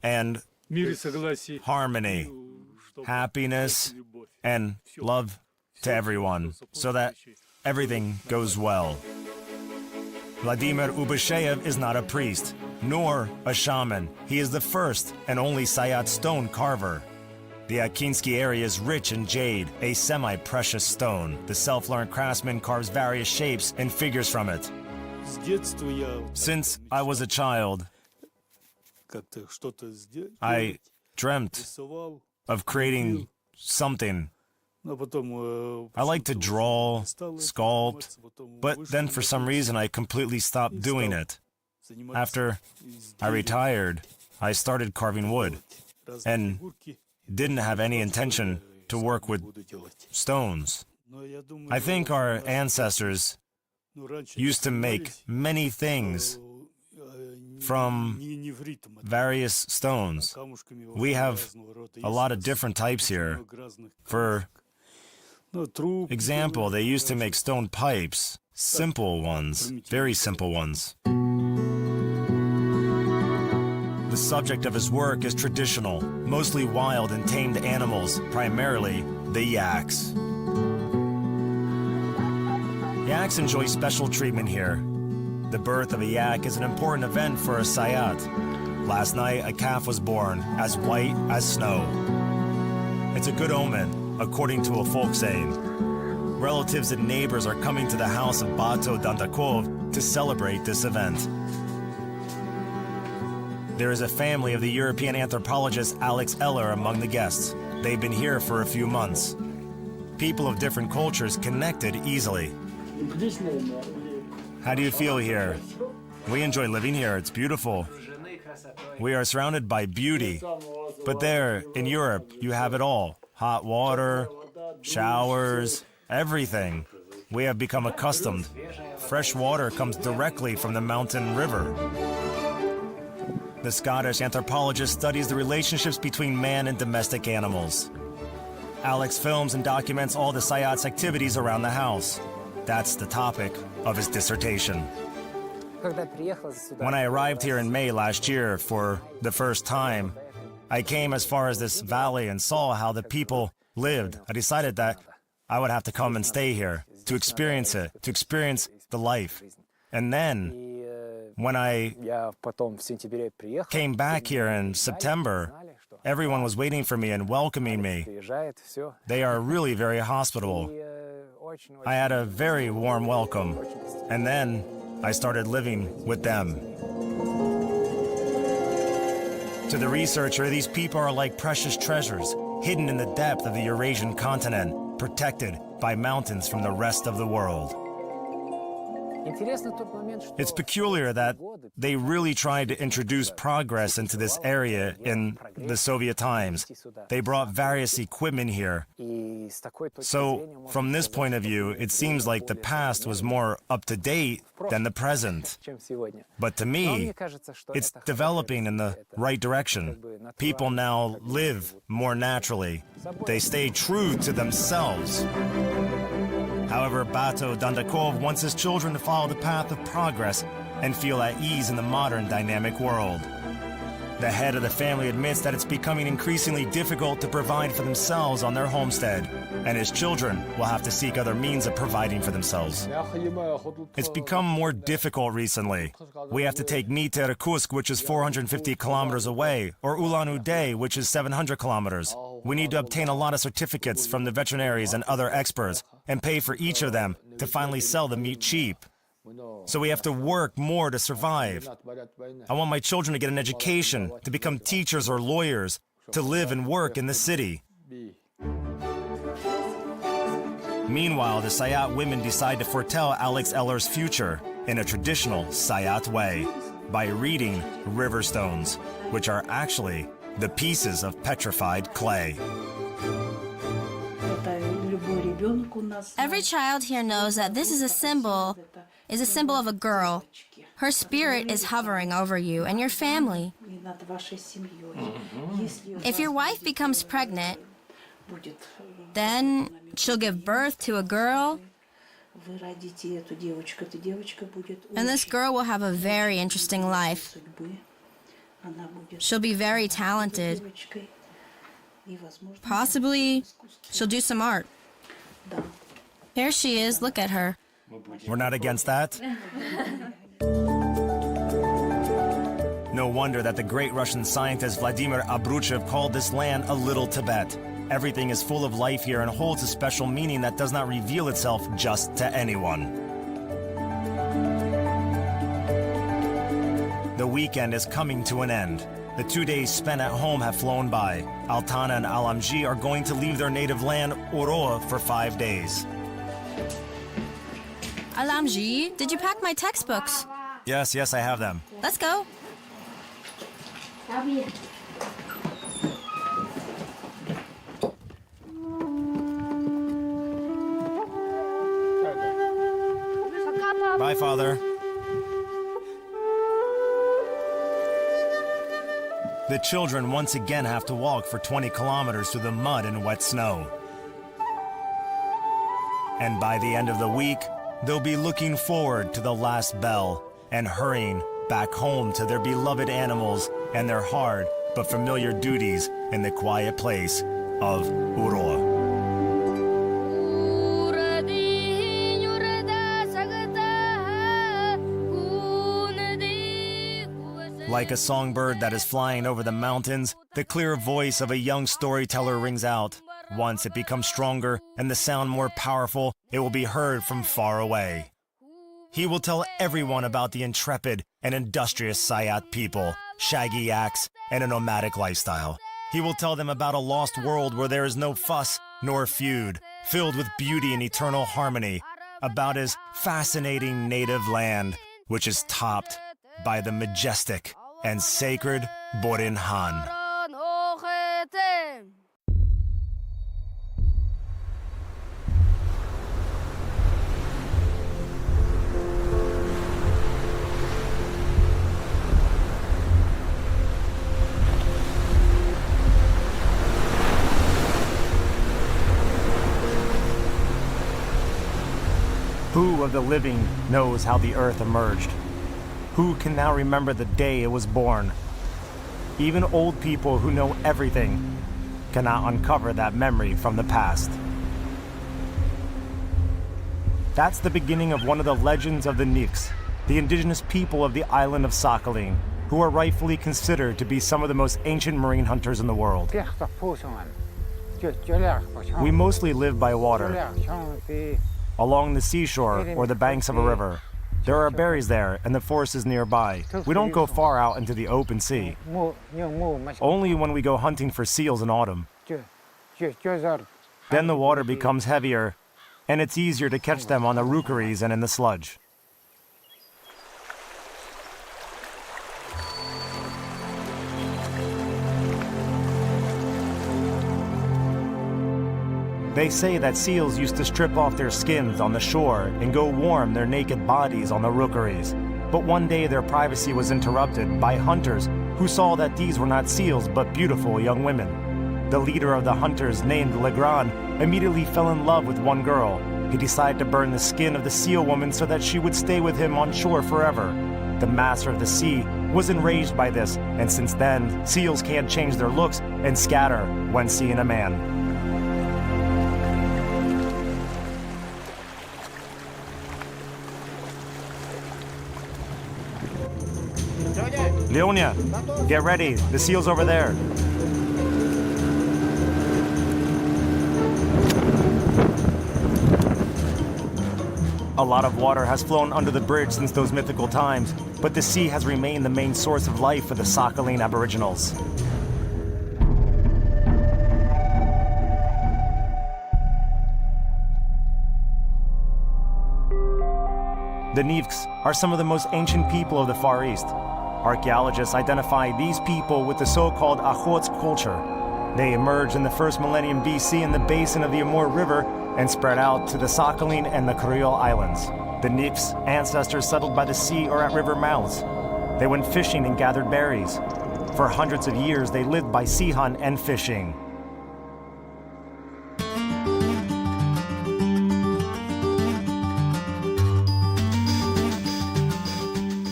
and harmony, happiness, and love to everyone, so that everything goes well. Vladimir Ubasheyev is not a priest, nor a shaman. He is the first and only Soyot stone carver. The Akinsky area is rich in jade, a semi-precious stone. The self-learned craftsman carves various shapes and figures from it. Since I was a child, I dreamt of creating something. I like to draw, sculpt, but then for some reason I completely stopped doing it. After I retired, I started carving wood and didn't have any intention to work with stones. I think our ancestors used to make many things from various stones. We have a lot of different types here. For example, they used to make stone pipes, Simple ones, very simple ones. The subject of his work is traditional, mostly wild and tamed animals, primarily the yaks. Yaks enjoy special treatment here. The birth of a yak is an important event for a Soyot. Last night, a calf was born, as white as snow. It's a good omen, according to a folk saying. Relatives and neighbors are coming to the house of Bato Dandakov to celebrate this event. There is a family of the European anthropologist Alex Eller among the guests. They've been here for a few months. People of different cultures connected easily. How do you feel here? We enjoy living here. It's beautiful. We are surrounded by beauty. But there, in Europe, you have it all. Hot water, showers, everything. We have become accustomed. Fresh water comes directly from the mountain river. The Scottish anthropologist studies the relationships between man and domestic animals. Alex films and documents all the Soyots' activities around the house. That's the topic of his dissertation. When I arrived here in May last year for the first time, I came as far as this valley and saw how the people lived. I decided that I would have to come and stay here to experience it, to experience the life. And then, when I came back here in September, everyone was waiting for me and welcoming me. They are really very hospitable. I had a very warm welcome, and then I started living with them. To the researcher, these people are like precious treasures, hidden in the depth of the Eurasian continent, protected by mountains from the rest of the world. It's peculiar that they really tried to introduce progress into this area in the Soviet times. They brought various equipment here. So, from this point of view, it seems like the past was more up-to-date than the present. But to me, it's developing in the right direction. People now live more naturally. They stay true to themselves. However, Bato Dandakov wants his children to follow the path of progress and feel at ease in the modern dynamic world. The head of the family admits that it's becoming increasingly difficult to provide for themselves on their homestead, and his children will have to seek other means of providing for themselves. It's become more difficult recently. We have to take me to Irkutsk, which is 450 kilometers away, or Ulan-Ude, which is 700 kilometers. We need to obtain a lot of certificates from the veterinaries and other experts, and pay for each of them to finally sell the meat cheap. So we have to work more to survive. I want my children to get an education, to become teachers or lawyers, to live and work in the city. Meanwhile, the Soyot women decide to foretell Alex Eller's future in a traditional Soyot way by reading river stones, which are actually the pieces of petrified clay. Every child here knows that this is a symbol of a girl. Her spirit is hovering over you and your family. If your wife becomes pregnant, then she'll give birth to a girl, and this girl will have a very interesting life. She'll be very talented. Possibly, she'll do some art. Here she is, look at her. We're not against that. No wonder that the great Russian scientist Vladimir Abruchev called this land a little Tibet. Everything is full of life here and holds a special meaning that does not reveal itself just to anyone. The weekend is coming to an end. The 2 days spent at home have flown by. Altana and Alamji are going to leave their native land, Oroa, for 5 days. Alamji, did you pack my textbooks? Yes, I have them. Let's go. Bye, Father. The children once again have to walk for 20 kilometers through the mud and wet snow. And by the end of the week, They'll be looking forward to the last bell and hurrying back home to their beloved animals and their hard but familiar duties in the quiet place of Uroa. Like a songbird that is flying over the mountains, the clear voice of a young storyteller rings out. Once it becomes stronger and the sound more powerful, it will be heard from far away. He will tell everyone about the intrepid and industrious Soyot people, shaggy axe, and a nomadic lifestyle. He will tell them about a lost world where there is no fuss nor feud, filled with beauty and eternal harmony, about his fascinating native land, which is topped by the majestic and sacred Borinhan. Who of the living knows how the earth emerged? Who can now remember the day it was born? Even old people who know everything cannot uncover that memory from the past. That's the beginning of one of the legends of the Nivkh, the indigenous people of the island of Sakhalin, who are rightfully considered to be some of the most ancient marine hunters in the world. We mostly live by water, along the seashore or the banks of a river. There are berries there, and the forest is nearby. We don't go far out into the open sea. Only when we go hunting for seals in autumn. Then the water becomes heavier, and it's easier to catch them on the rookeries and in the sludge. They say that seals used to strip off their skins on the shore and go warm their naked bodies on the rookeries. But one day their privacy was interrupted by hunters who saw that these were not seals but beautiful young women. The leader of the hunters, named Legrand, immediately fell in love with one girl. He decided to burn the skin of the seal woman so that she would stay with him on shore forever. The master of the sea was enraged by this, and since then, seals can't change their looks and scatter when seeing a man. Leonia, get ready. The seal's over there. A lot of water has flown under the bridge since those mythical times, but the sea has remained the main source of life for the Sakhalin Aboriginals. The Nivkhs are some of the most ancient people of the Far East. Archaeologists identify these people with the so-called Ojotsk culture. They emerged in the first millennium BC in the basin of the Amur River and spread out to the Sakhalin and the Kuriil Islands. The Nivkhs' ancestors settled by the sea or at river mouths. They went fishing and gathered berries. For hundreds of years, they lived by sea hunt and fishing.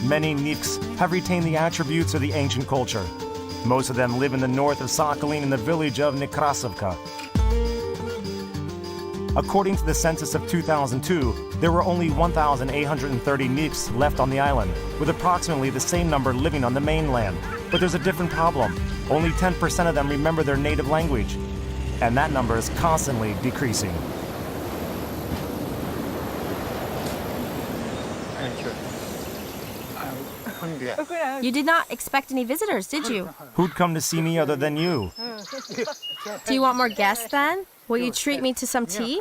Many Nivkhs have retained the attributes of the ancient culture. Most of them live in the north of Sakhalin in the village of Nekrasovka. According to the census of 2002, there were only 1,830 Nivkhs left on the island, with approximately the same number living on the mainland. But there's a different problem. Only 10% of them remember their native language, and that number is constantly decreasing. You did not expect any visitors, did you? Who'd come to see me other than you? Do you want more guests then? Will you treat me to some tea?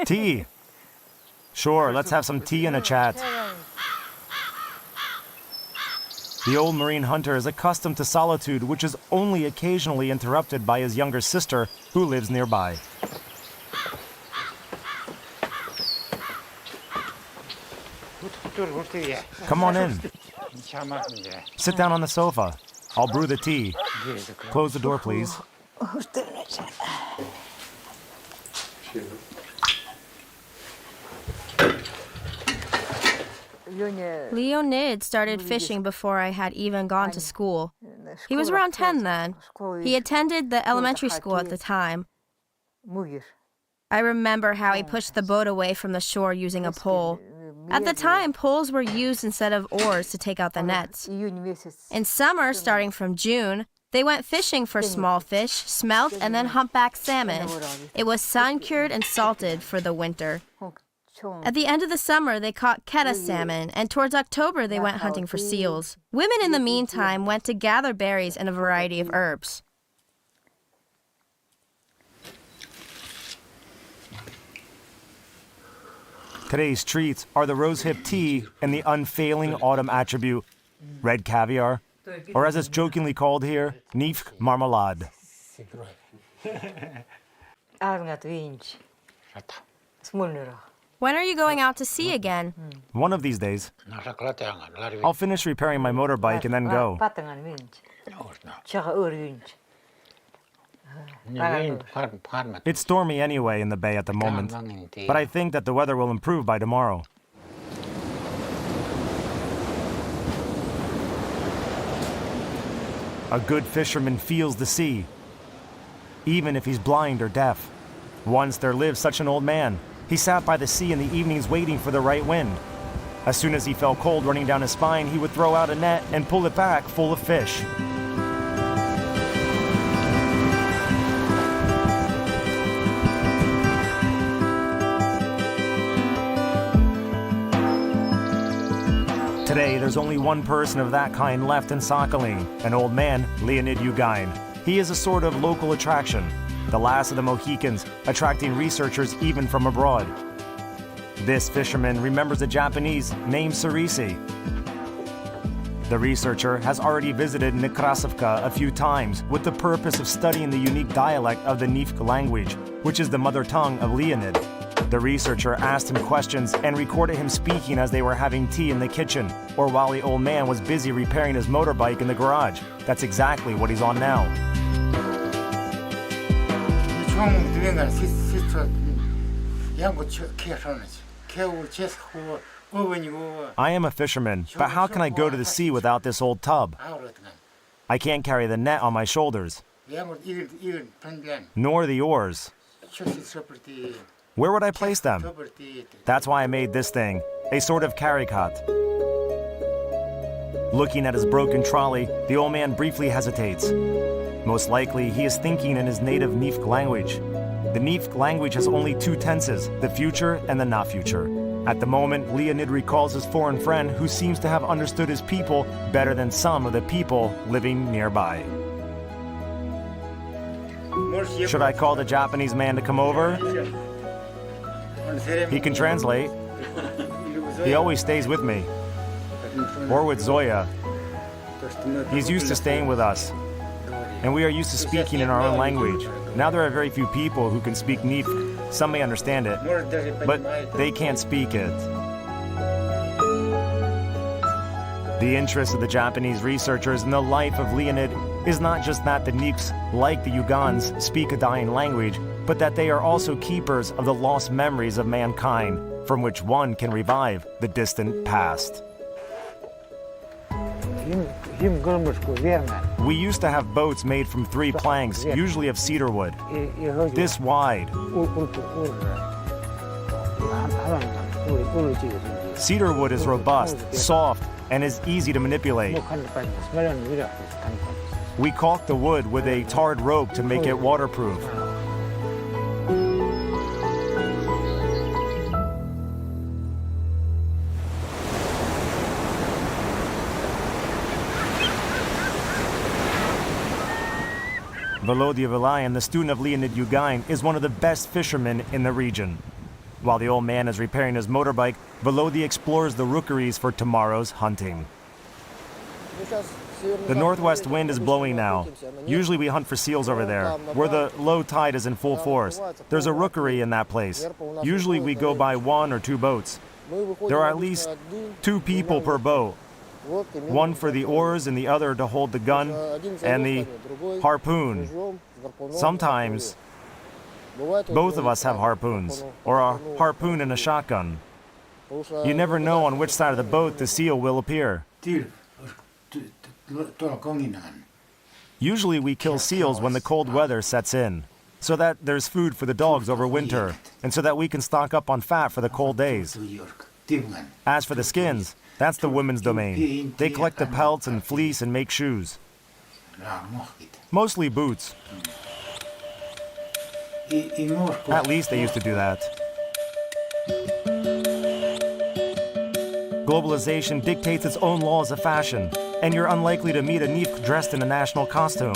Tea? Sure, let's have some tea and a chat. The old marine hunter is accustomed to solitude, which is only occasionally interrupted by his younger sister, who lives nearby. Come on in. Sit down on the sofa. I'll brew the tea. Close the door, please. Leonid started fishing before I had even gone to school. He was around 10 then. He attended the elementary school at the time. I remember how he pushed the boat away from the shore using a pole. At the time, poles were used instead of oars to take out the nets. In summer, starting from June, they went fishing for small fish, smelt, and then humpback salmon. It was sun-cured and salted for the winter. At the end of the summer, they caught keta salmon, and towards October, they went hunting for seals. Women, in the meantime, went to gather berries and a variety of herbs. Today's treats are the rosehip tea and the unfailing autumn attribute, red caviar, or as it's jokingly called here, Nivkh marmalade. When are you going out to sea again? One of these days. I'll finish repairing my motorbike and then go. It's stormy anyway in the bay at the moment, but I think that the weather will improve by tomorrow. A good fisherman feels the sea, even if he's blind or deaf. Once there lived such an old man. He sat by the sea in the evenings waiting for the right wind. As soon as he felt cold running down his spine, he would throw out a net and pull it back full of fish. Today, there's only one person of that kind left in Sakhalin, an old man, Leonid Yugain. He is a sort of local attraction, the last of the Mohicans, attracting researchers even from abroad. This fisherman remembers a Japanese named Sarisi. The researcher has already visited Nekrasovka a few times with the purpose of studying the unique dialect of the Nivkh language, which is the mother tongue of Leonid. The researcher asked him questions and recorded him speaking as they were having tea in the kitchen, or while the old man was busy repairing his motorbike in the garage. That's exactly what he's on now. I am a fisherman, but how can I go to the sea without this old tub? I can't carry the net on my shoulders, nor the oars. Where would I place them? That's why I made this thing, a sort of carry-cot. Looking at his broken trolley, the old man briefly hesitates. Most likely, he is thinking in his native Nivkh language. The Nivkh language has only two tenses, the future and the not future. At the moment, Leonid recalls his foreign friend who seems to have understood his people better than some of the people living nearby. Should I call the Japanese man to come over? He can translate. He always stays with me. Or with Zoya. He's used to staying with us. And we are used to speaking in our own language. Now there are very few people who can speak Nivkh. Some may understand it, but they can't speak it. The interest of the Japanese researchers in the life of Leonid is not just that the Nivkhs, like the Ugans, speak a dying language, but that they are also keepers of the lost memories of mankind, from which one can revive the distant past. We used to have boats made from 3 planks, usually of cedar wood, this wide. Cedar wood is robust, soft, and is easy to manipulate. We caulk the wood with a tarred rope to make it waterproof. Volodya Velayan, the student of Leonid Yugain, is one of the best fishermen in the region. While the old man is repairing his motorbike, Volodya explores the rookeries for tomorrow's hunting. The northwest wind is blowing now. Usually we hunt for seals over there, where the low tide is in full force. There's a rookery in that place. Usually we go by 1 or 2 boats. There are at least 2 people per boat. One for the oars and the other to hold the gun and the harpoon. Sometimes both of us have harpoons, or a harpoon and a shotgun. You never know on which side of the boat the seal will appear. Usually we kill seals when the cold weather sets in, so that there's food for the dogs over winter, and so that we can stock up on fat for the cold days. As for the skins, that's the women's domain. They collect the pelts and fleece and make shoes. Mostly boots. At least they used to do that. Globalization dictates its own laws of fashion, and you're unlikely to meet a Nivkh dressed in a national costume.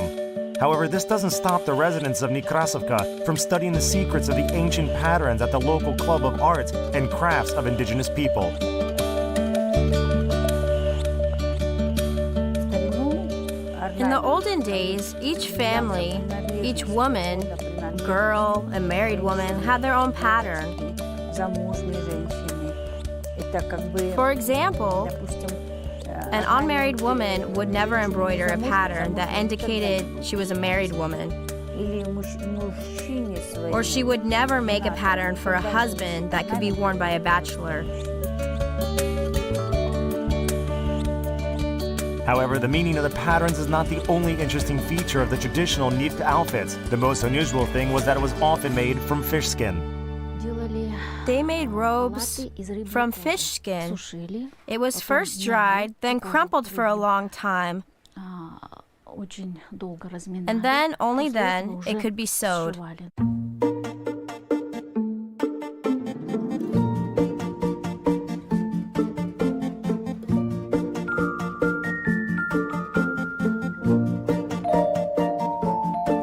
However, this doesn't stop the residents of Nekrasovka from studying the secrets of the ancient patterns at the local club of arts and crafts of indigenous people. In the olden days, each family, each woman, girl, and married woman had their own pattern. For example, an unmarried woman would never embroider a pattern that indicated she was a married woman. Or she would never make a pattern for a husband that could be worn by a bachelor. However, the meaning of the patterns is not the only interesting feature of the traditional Nivkh outfits. The most unusual thing was that it was often made from fish skin. They made robes from fish skin. It was first dried, then crumpled for a long time. And then, only then, it could be sewed.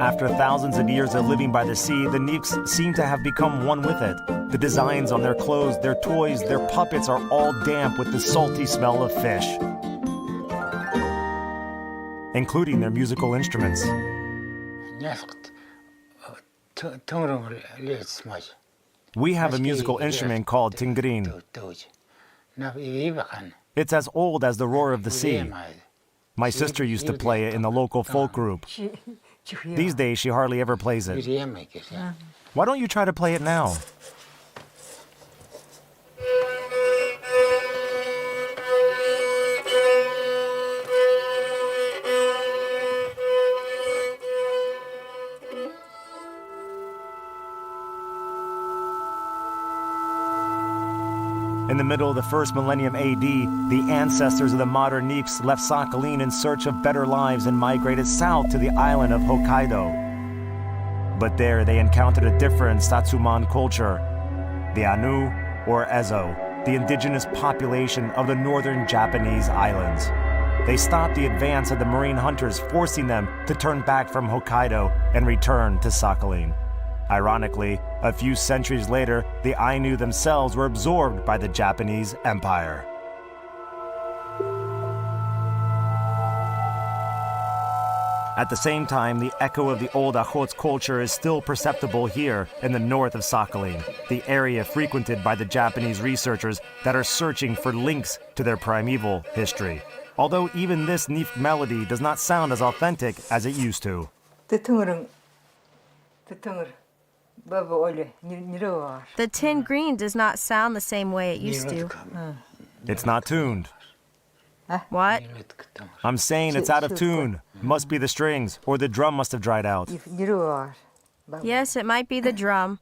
After thousands of years of living by the sea, the Nivkhs seem to have become one with it. The designs on their clothes, their toys, their puppets are all damp with the salty smell of fish, including their musical instruments. We have a musical instrument called tingrin. It's as old as the roar of the sea. My sister used to play it in the local folk group. These days, she hardly ever plays it. Why don't you try to play it now? In the middle of the first millennium AD, the ancestors of the modern Nivkhs left Sakhalin in search of better lives and migrated south to the island of Hokkaido. But there they encountered a different Satsuman culture, the Anu, or Ezo, the indigenous population of the northern Japanese islands. They stopped the advance of the marine hunters, forcing them to turn back from Hokkaido and return to Sakhalin. Ironically, a few centuries later, the Ainu themselves were absorbed by the Japanese Empire. At the same time, the echo of the old Akhots culture is still perceptible here in the north of Sakhalin, the area frequented by the Japanese researchers that are searching for links to their primeval history. Although even this Nivkh melody does not sound as authentic as it used to. The tin green does not sound the same way it used to. It's not tuned. What? I'm saying it's out of tune. Must be the strings, or the drum must have dried out. Yes, it might be the drum.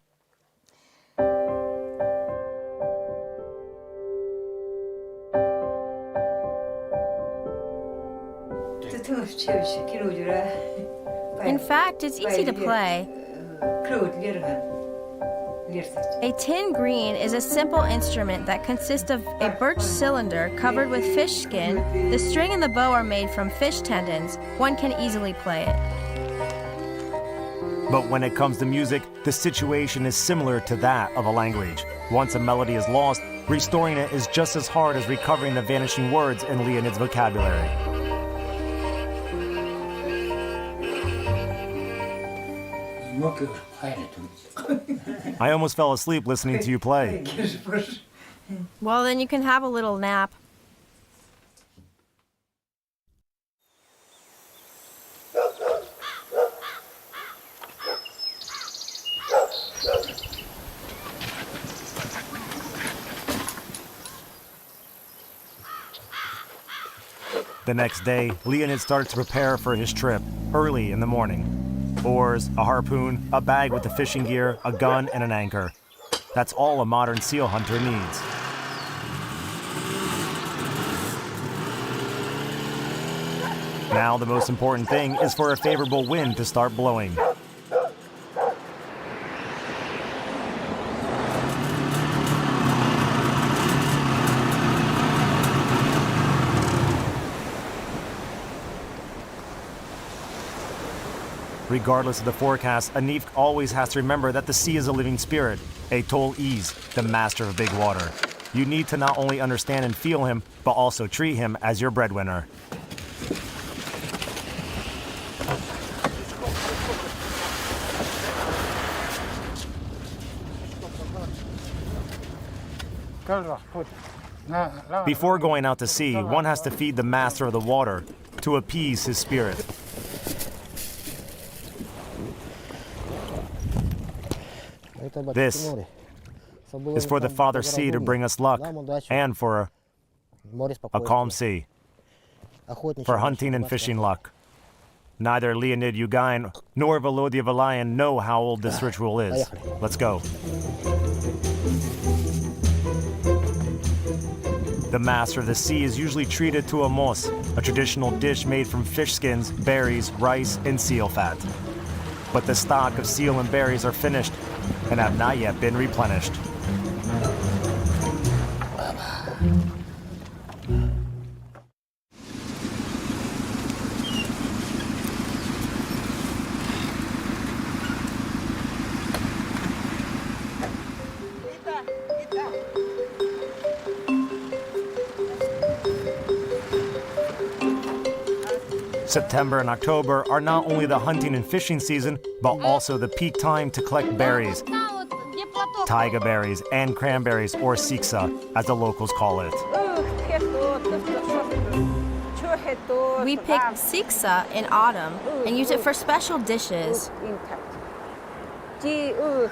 In fact, it's easy to play. A tin green is a simple instrument that consists of a birch cylinder covered with fish skin. The string and the bow are made from fish tendons. One can easily play it. But when it comes to music, the situation is similar to that of a language. Once a melody is lost, restoring it is just as hard as recovering the vanishing words in Leonid's vocabulary. I almost fell asleep listening to you play. Well, then you can have a little nap. The next day, Leonid started to prepare for his trip early in the morning. Oars, a harpoon, a bag with the fishing gear, a gun, and an anchor. That's all a modern seal hunter needs. Now the most important thing is for a favorable wind to start blowing. Regardless of the forecast, a Nivkh always has to remember that the sea is a living spirit, a Tol-Iz, the master of big water. You need to not only understand and feel him, but also treat him as your breadwinner. Before going out to sea, one has to feed the master of the water to appease his spirit. This is for the Father Sea to bring us luck, and for a calm sea, for hunting and fishing luck. Neither Leonid Yugain nor Volodya Velayan know how old this ritual is. Let's go. The master of the sea is usually treated to a mos, a traditional dish made from fish skins, berries, rice, and seal fat. But the stock of seal and berries are finished and have not yet been replenished. September and October are not only the hunting and fishing season, but also the peak time to collect berries, taiga berries and cranberries, or siksa, as the locals call it. We pick siksa in autumn and use it for special dishes. To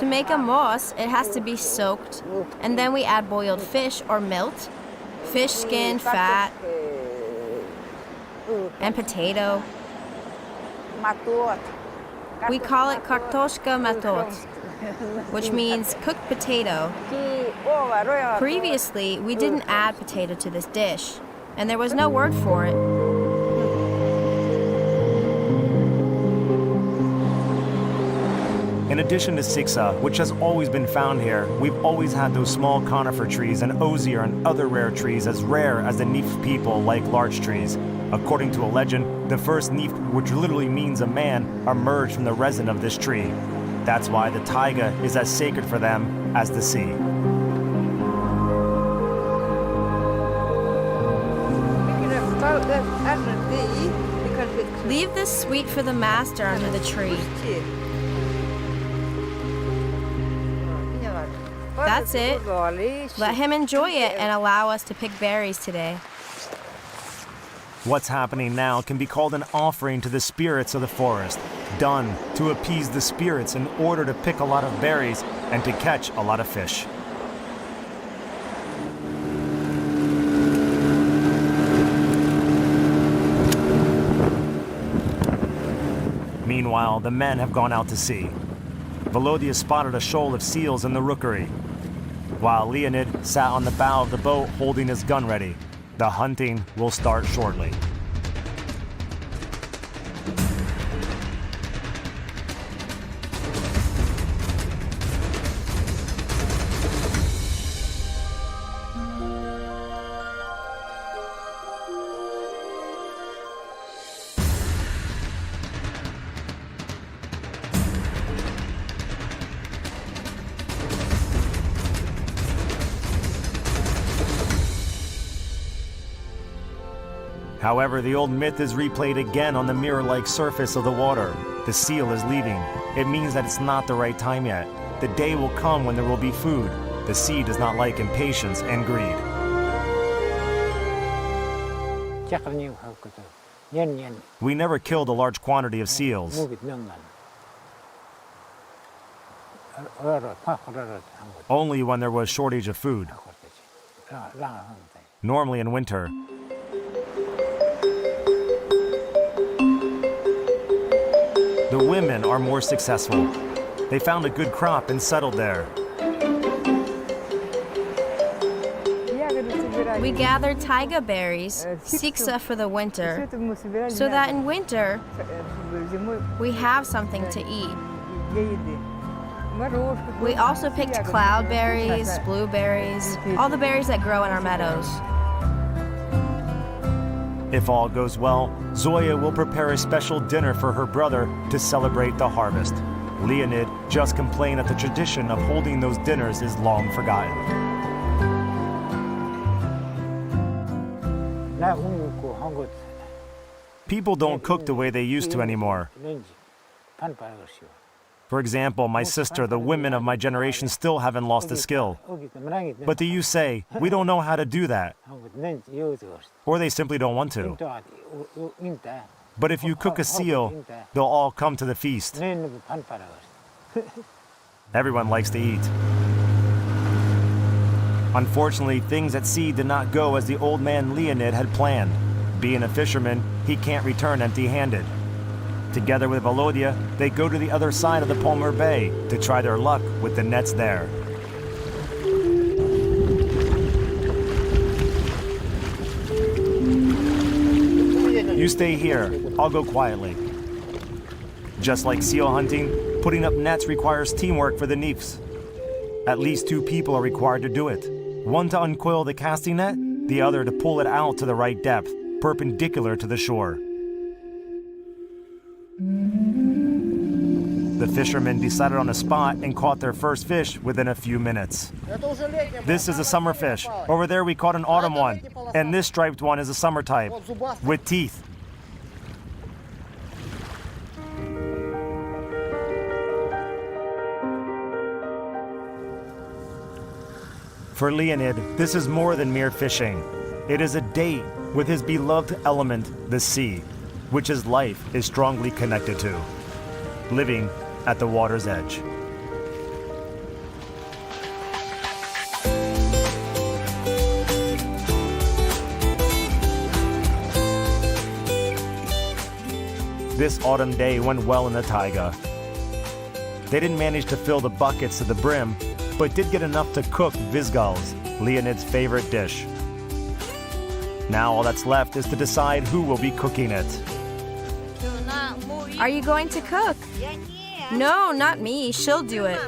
make a mos, it has to be soaked, and then we add boiled fish or milt, fish skin, fat, and potato. We call it kartoshka matot, which means cooked potato. Previously, we didn't add potato to this dish, and there was no word for it. In addition to siksa, which has always been found here, we've always had those small conifer trees and osier and other rare trees as rare as the Nivkh people like large trees. According to a legend, the first Nivkh, which literally means a man, emerged from the resin of this tree. That's why the taiga is as sacred for them as the sea. Leave this sweet for the master under the tree. That's it. Let him enjoy it and allow us to pick berries today. What's happening now can be called an offering to the spirits of the forest, done to appease the spirits in order to pick a lot of berries and to catch a lot of fish. Meanwhile, the men have gone out to sea. Volodya spotted a shoal of seals in the rookery, while Leonid sat on the bow of the boat holding his gun ready. The hunting will start shortly. However, the old myth is replayed again on the mirror-like surface of the water. The seal is leaving. It means that it's not the right time yet. The day will come when there will be food. The sea does not like impatience and greed. We never killed a large quantity of seals. Only when there was shortage of food. Normally in winter, the women are more successful. They found a good crop and settled there. We gather taiga berries, siksa for the winter, so that in winter we have something to eat. We also picked cloudberries, blueberries, all the berries that grow in our meadows. If all goes well, Zoya will prepare a special dinner for her brother to celebrate the harvest. Leonid just complained that the tradition of holding those dinners is long forgotten. People don't cook the way they used to anymore. For example, my sister, the women of my generation still haven't lost the skill. But the youth say, we don't know how to do that. Or they simply don't want to. But if you cook a seal, they'll all come to the feast. Everyone likes to eat. Unfortunately, things at sea did not go as the old man Leonid had planned. Being a fisherman, he can't return empty-handed. Together with Volodya, they go to the other side of the Palmer Bay to try their luck with the nets there. You stay here, I'll go quietly. Just like seal hunting, putting up nets requires teamwork for the Nivkhs. At least 2 people are required to do it. One to uncoil the casting net, the other to pull it out to the right depth, perpendicular to the shore. The fishermen decided on a spot and caught their first fish within a few minutes. This is a summer fish. Over there we caught an autumn one. And this striped one is a summer type, with teeth. For Leonid, this is more than mere fishing. It is a date with his beloved element, the sea, which his life is strongly connected to, living at the water's edge. This autumn day went well in the taiga. They didn't manage to fill the buckets to the brim, but did get enough to cook vizgals, Leonid's favorite dish. Now all that's left is to decide who will be cooking it. Are you going to cook? No, not me. She'll do it.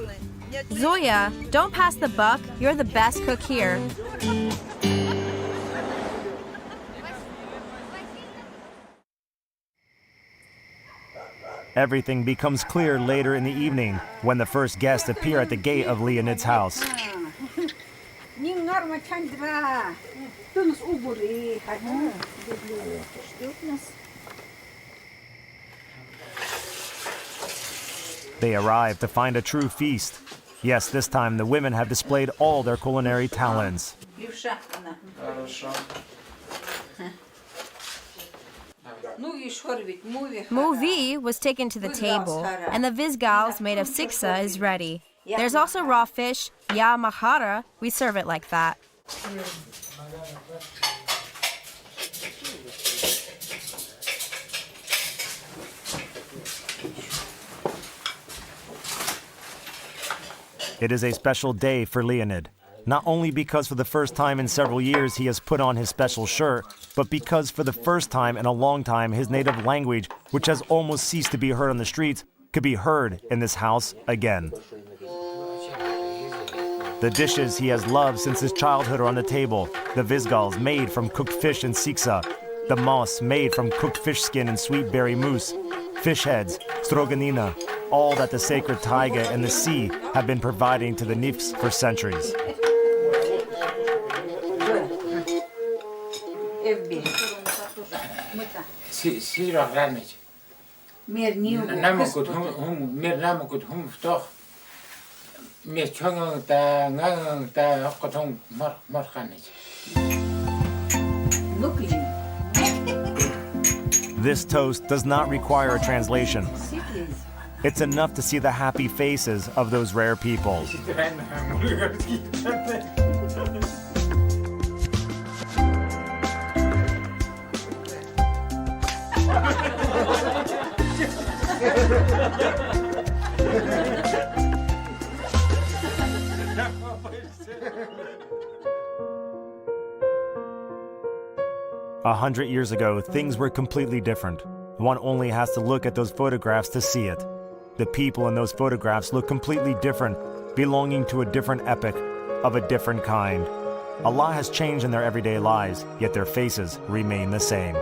Zoya, don't pass the buck. You're the best cook here. Everything becomes clear later in the evening when the first guests appear at the gate of Leonid's house. They arrive to find a true feast. Yes, this time the women have displayed all their culinary talents. Muvi was taken to the table, and the vizgals made of siksa is ready. There's also raw fish, ya mahara. We serve it like that. It is a special day for Leonid, not only because for the first time in several years he has put on his special shirt, but because for the first time in a long time his native language, which has almost ceased to be heard on the streets, could be heard in this house again. The dishes he has loved since his childhood are on the table. The vizgals made from cooked fish and siksa, the mas made from cooked fish skin and sweet berry mousse, fish heads, stroganina, all that the sacred taiga and the sea have been providing to the Nivkhs for centuries. This toast does not require a translation. It's enough to see the happy faces of those rare people. A 100 years ago, things were completely different. One only has to look at those photographs to see it. The people in those photographs look completely different, belonging to a different epoch, of a different kind. A lot has changed in their everyday lives, yet their faces remain the same.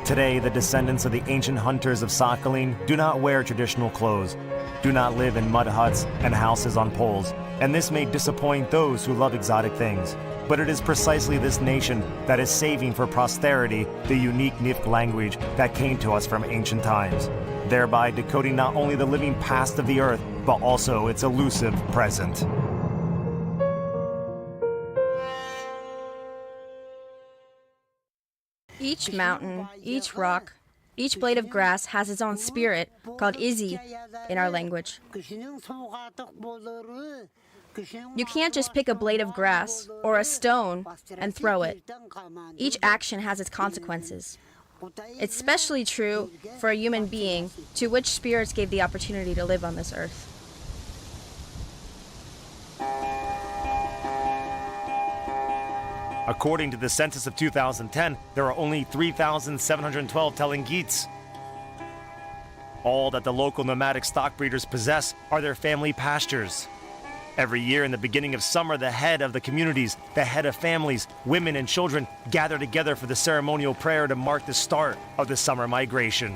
Today, the descendants of the ancient hunters of Sakhalin do not wear traditional clothes, do not live in mud huts and houses on poles, and this may disappoint those who love exotic things. But it is precisely this nation that is saving for posterity the unique Nivkh language that came to us from ancient times, thereby decoding not only the living past of the earth, but also its elusive present. Each mountain, each rock, each blade of grass has its own spirit, called Izi in our language. You can't just pick a blade of grass or a stone and throw it. Each action has its consequences. It's especially true for a human being to which spirits gave the opportunity to live on this earth. According to the census of 2010, there are only 3,712 Telengits. All that the local nomadic stock breeders possess are their family pastures. Every year in the beginning of summer, the head of the communities, the head of families, women and children gather together for the ceremonial prayer to mark the start of the summer migration.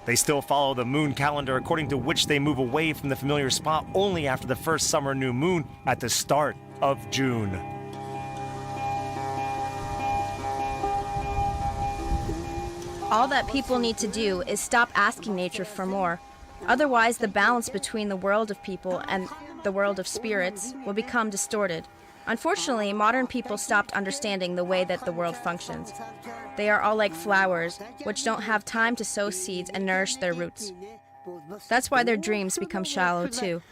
They still follow the moon calendar, according to which they move away from the familiar spot only after the first summer new moon at the start of June. All that people need to do is stop asking nature for more. Otherwise, the balance between the world of people and the world of spirits will become distorted. Unfortunately, modern people stopped understanding the way that the world functions. They are all like flowers, which don't have time to sow seeds and nourish their roots. That's why their dreams become shallow too.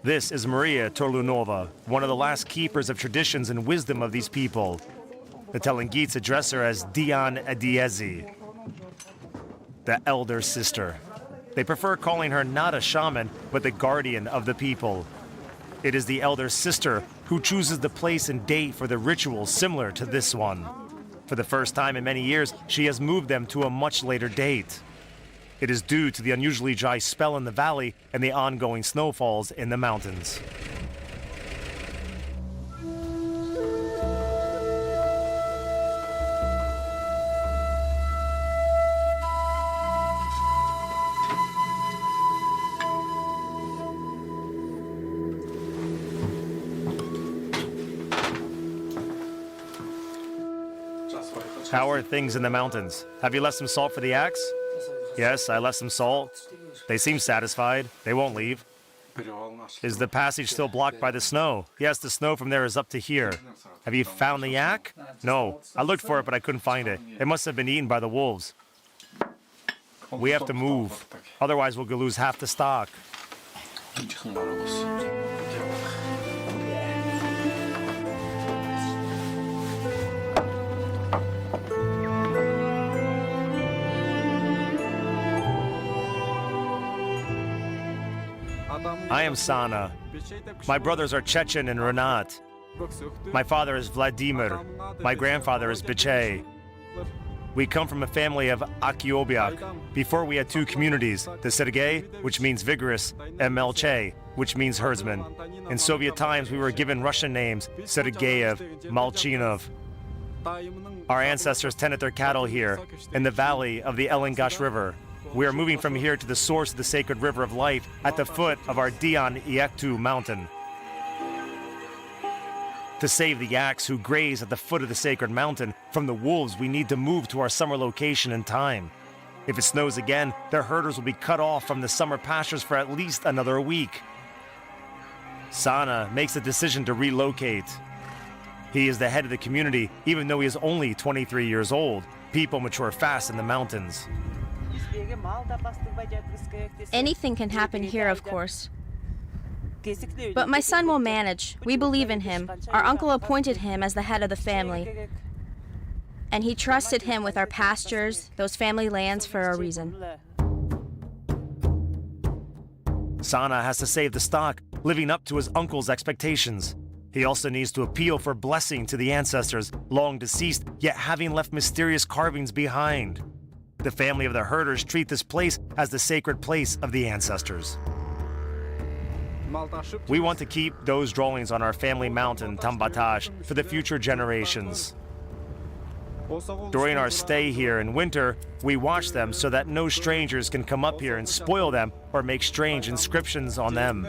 This is Maria Torlunova, one of the last keepers of traditions and wisdom of these people. The Telengits address her as Dian Adiezi, the elder sister. They prefer calling her not a shaman, but the guardian of the people. It is the elder sister who chooses the place and date for the rituals similar to this one. For the first time in many years, she has moved them to a much later date. It is due to the unusually dry spell in the valley and the ongoing snowfalls in the mountains. How are things in the mountains? Have you left some salt for the axe? Yes, I left some salt. They seem satisfied. They won't leave. Is the passage still blocked by the snow? Yes, the snow from there is up to here. Have you found the yak? No. I looked for it, but I couldn't find it. It must have been eaten by the wolves. We have to move. Otherwise, we'll lose half the stock. I am Sana. My brothers are Chechen and Renat. My father is Vladimir. My grandfather is Biche. We come from a family of Akiobiak. Before we had two communities, the Sergei, which means vigorous, and Melche, which means herdsman. In Soviet times, we were given Russian names, Sergeyev, Malchinov. Our ancestors tended their cattle here, in the valley of the Elengash River. We are moving from here to the source of the sacred river of life at the foot of our Dian Iektu mountain. To save the yaks who graze at the foot of the sacred mountain from the wolves, we need to move to our summer location in time. If it snows again, their herders will be cut off from the summer pastures for at least another week. Sana makes the decision to relocate. He is the head of the community, even though he is only 23 years old. People mature fast in the mountains. Anything can happen here, of course. But my son will manage. We believe in him. Our uncle appointed him as the head of the family. And he trusted him with our pastures, those family lands, for a reason. Sana has to save the stock, living up to his uncle's expectations. He also needs to appeal for blessing to the ancestors, long deceased, yet having left mysterious carvings behind. The family of the herders treat this place as the sacred place of the ancestors. We want to keep those drawings on our family mountain, Tambatash, for the future generations. During our stay here in winter, we watch them so that no strangers can come up here and spoil them or make strange inscriptions on them.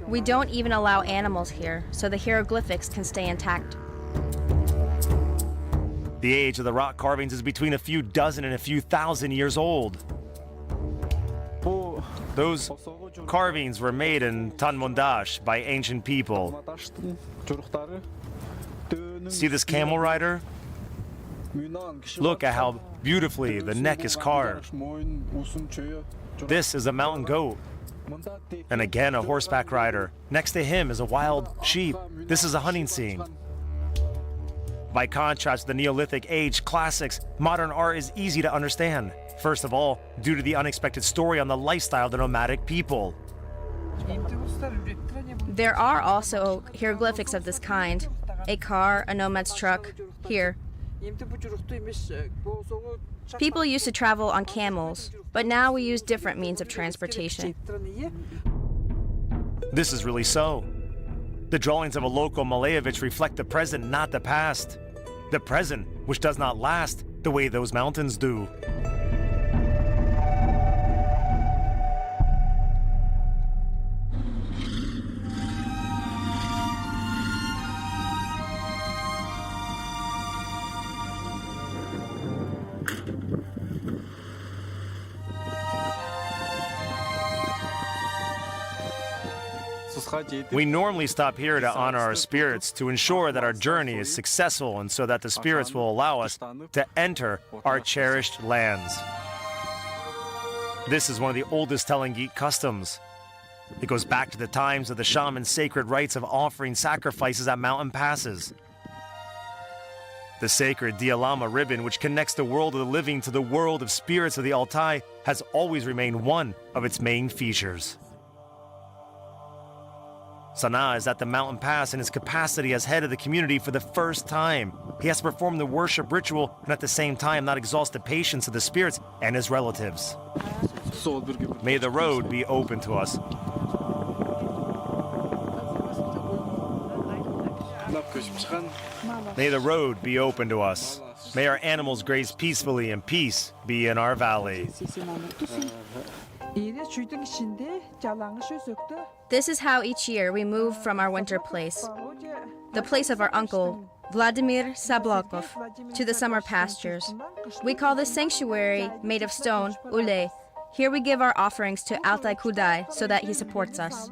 We don't even allow animals here, so the hieroglyphics can stay intact. The age of the rock carvings is between a few dozen and a few thousand years old. Those carvings were made in Tanmundash by ancient people. See this camel rider? Look at how beautifully the neck is carved. This is a mountain goat. And again, a horseback rider. Next to him is a wild sheep. This is a hunting scene. By contrast to the Neolithic age classics, modern art is easy to understand. First of all, due to the unexpected story on the lifestyle of the nomadic people. There are also hieroglyphics of this kind. A car, a nomad's truck, here. People used to travel on camels, but now we use different means of transportation. This is really so. The drawings of a local Malevich reflect the present, not the past. The present, which does not last the way those mountains do. We normally stop here to honor our spirits, to ensure that our journey is successful and so that the spirits will allow us to enter our cherished lands. This is one of the oldest Telengit customs. It goes back to the times of the shaman's sacred rites of offering sacrifices at mountain passes. The sacred Dialama ribbon, which connects the world of the living to the world of spirits of the Altai, has always remained one of its main features. Sana is at the mountain pass in his capacity as head of the community for the first time. He has to perform the worship ritual and at the same time not exhaust the patience of the spirits and his relatives. May the road be open to us. May the road be open to us. May our animals graze peacefully and peace be in our valley. This is how each year we move from our winter place, the place of our uncle, Vladimir Sablokov, to the summer pastures. We call this sanctuary, made of stone, Ule. Here we give our offerings to Altai Kudai so that he supports us.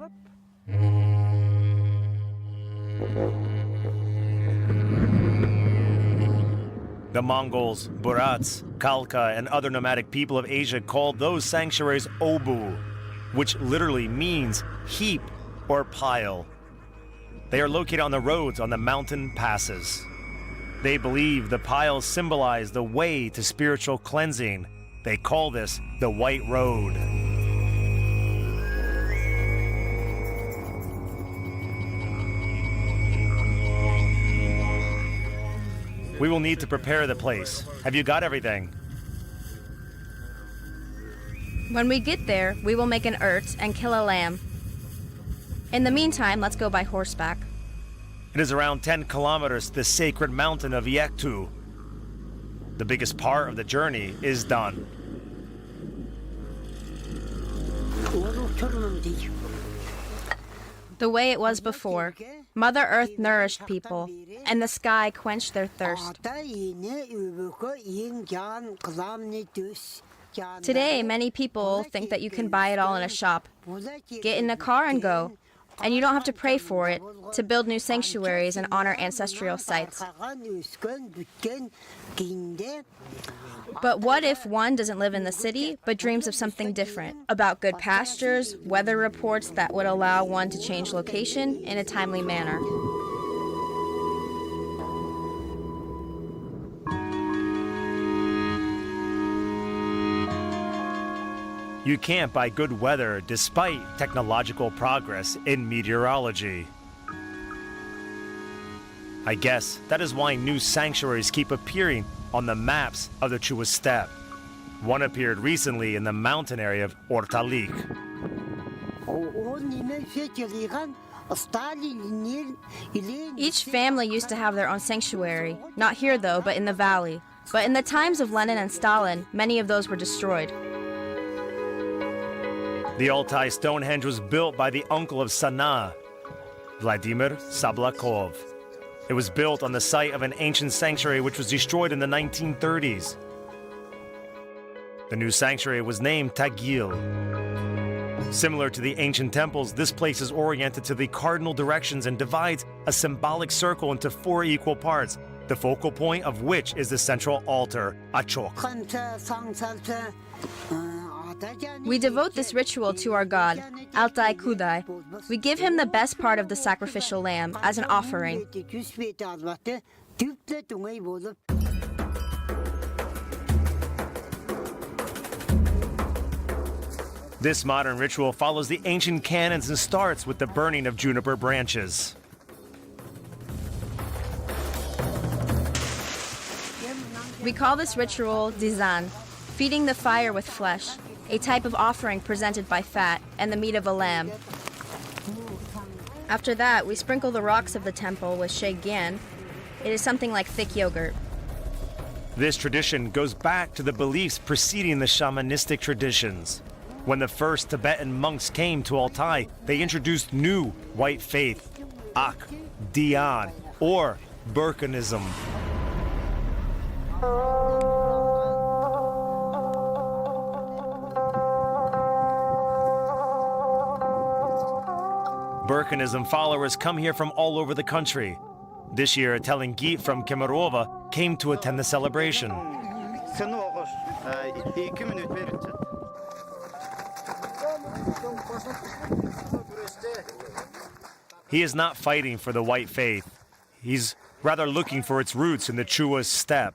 The Mongols, Burats, Khalkha, and other nomadic people of Asia called those sanctuaries Obu, which literally means heap or pile. They are located on the roads on the mountain passes. They believe the piles symbolize the way to spiritual cleansing. They call this the White Road. We will need to prepare the place. Have you got everything? When we get there, we will make an urt and kill a lamb. In the meantime, let's go by horseback. It is around 10 kilometers to the sacred mountain of Yektu. The biggest part of the journey is done. The way it was before, Mother Earth nourished people, and the sky quenched their thirst. Today, many people think that you can buy it all in a shop. Get in a car and go. and you don't have to pray for it to build new sanctuaries and honor ancestral sites. But what if one doesn't live in the city, but dreams of something different, about good pastures, weather reports that would allow one to change location in a timely manner? You can't buy good weather despite technological progress in meteorology. I guess that is why new sanctuaries keep appearing on the maps of the Chuvas Steppe. One appeared recently in the mountain area of Ortalik. Each family used to have their own sanctuary, not here though, but in the valley. But in the times of Lenin and Stalin, many of those were destroyed. The Altai Stonehenge was built by the uncle of Sanaa, Vladimir Sablakov. It was built on the site of an ancient sanctuary which was destroyed in the 1930s. The new sanctuary was named Tagil. Similar to the ancient temples, this place is oriented to the cardinal directions and divides a symbolic circle into 4 equal parts, the focal point of which is the central altar, Achok. We devote this ritual to our god, Altai Kudai. We give him the best part of the sacrificial lamb as an offering. This modern ritual follows the ancient canons and starts with the burning of juniper branches. We call this ritual Dizan, feeding the fire with flesh, a type of offering presented by fat and the meat of a lamb. After that, we sprinkle the rocks of the temple with shegyan. It is something like thick yogurt. This tradition goes back to the beliefs preceding the shamanistic traditions. When the first Tibetan monks came to Altai, they introduced new white faith, Ak, Dian, or Burkanism. Burkanism followers come here from all over the country. This year, a Telengit from Kemerova came to attend the celebration. He is not fighting for the white faith. He's rather looking for its roots in the Chuvas Steppe,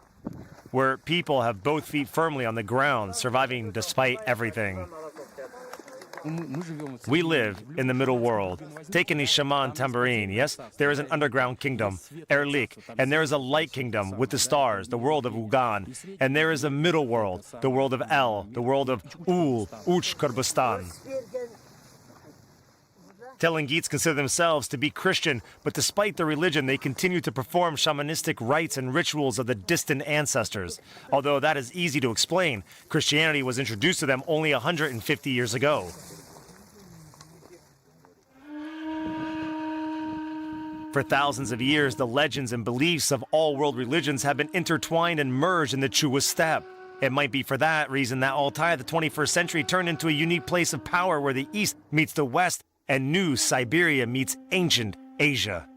where people have both feet firmly on the ground, surviving despite everything. We live in the middle world. Take any shaman tambourine, yes? There is an underground kingdom, Erlik, and there is a light kingdom with the stars, the world of Ugan, and there is a middle world, the world of El, the world of Ulch, Kyrgyzstan. Telengits consider themselves to be Christian, but despite their religion, they continue to perform shamanistic rites and rituals of the distant ancestors. Although that is easy to explain, Christianity was introduced to them only 150 years ago. For thousands of years, the legends and beliefs of all world religions have been intertwined and merged in the Chuvas Steppe. It might be for that reason that Altai of the 21st century turned into a unique place of power where the East meets the West and new Siberia meets ancient Asia.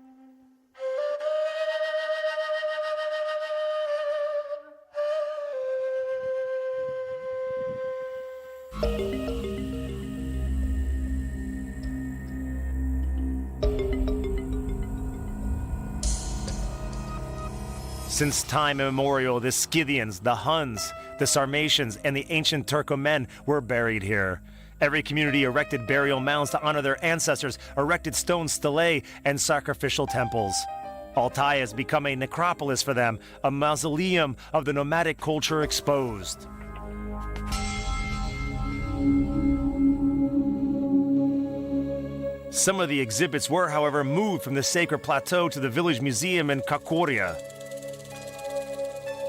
Since time immemorial, the Scythians, the Huns, the Sarmatians, and the ancient Turkomen were buried here. Every community erected burial mounds to honor their ancestors, erected stone stelae, and sacrificial temples. Altai has become a necropolis for them, a mausoleum of the nomadic culture exposed. Some of the exhibits were, however, moved from the sacred plateau to the village museum in Kakoria.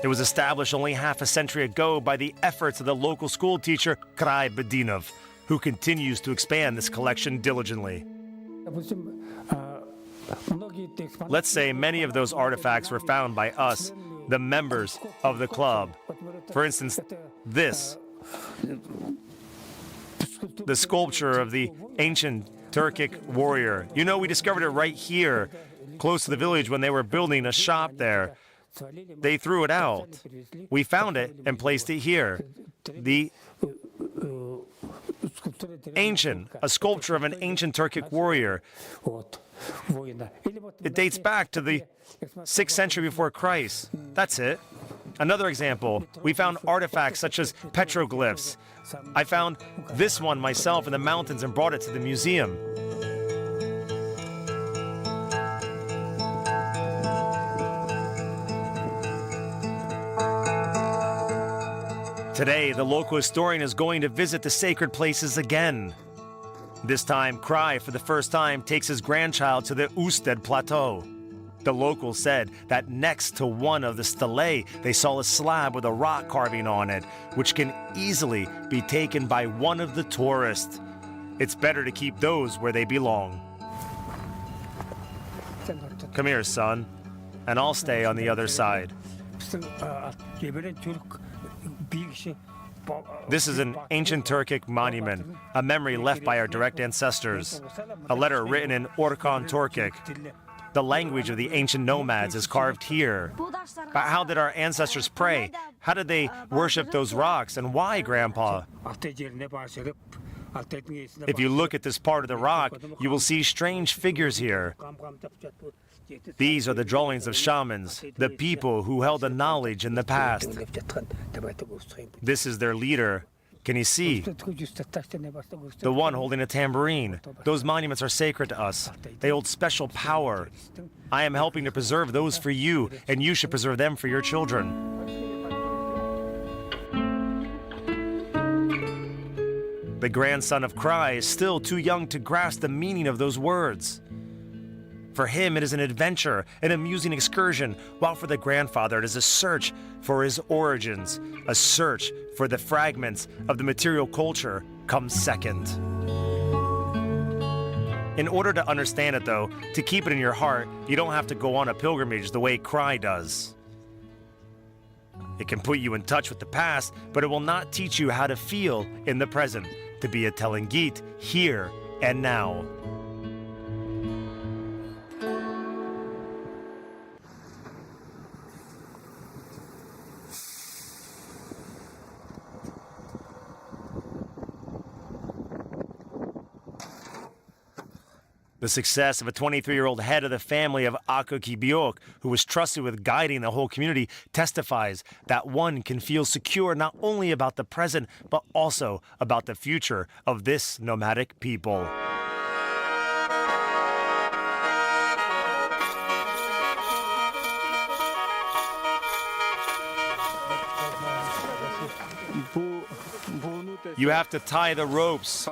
It was established only half a century ago by the efforts of the local school teacher Krai Bedinov, who continues to expand this collection diligently. Let's say many of those artifacts were found by us, the members of the club. For instance, this, the sculpture of the ancient Turkic warrior. You know, we discovered it right here, close to the village when they were building a shop there. They threw it out. We found it and placed it here. The ancient, a sculpture of an ancient Turkic warrior. It dates back to the 6th century before Christ. That's it. Another example, we found artifacts such as petroglyphs. I found this one myself in the mountains and brought it to the museum. Today, the local historian is going to visit the sacred places again. This time, Krai, for the first time, takes his grandchild to the Usted Plateau. The locals said that next to one of the stelae, they saw a slab with a rock carving on it, which can easily be taken by one of the tourists. It's better to keep those where they belong. Come here, son, and I'll stay on the other side. This is an ancient Turkic monument, a memory left by our direct ancestors. A letter written in Orkan Turkic. The language of the ancient nomads is carved here. But how did our ancestors pray? How did they worship those rocks? And why, Grandpa? If you look at this part of the rock, you will see strange figures here. These are the drawings of shamans, the people who held the knowledge in the past. This is their leader. Can you see? The one holding a tambourine. Those monuments are sacred to us. They hold special power. I am helping to preserve those for you, and you should preserve them for your children. The grandson of Krai is still too young to grasp the meaning of those words. For him, it is an adventure, an amusing excursion, while for the grandfather, it is a search for his origins. A search for the fragments of the material culture comes second. In order to understand it, though, to keep it in your heart, you don't have to go on a pilgrimage the way Krai does. It can put you in touch with the past, but it will not teach you how to feel in the present, to be a Telengit here and now. The success of a 23-year-old head of the family of Akakibiok, who was trusted with guiding the whole community, testifies that one can feel secure not only about the present, but also about the future of this nomadic people. You have to tie the ropes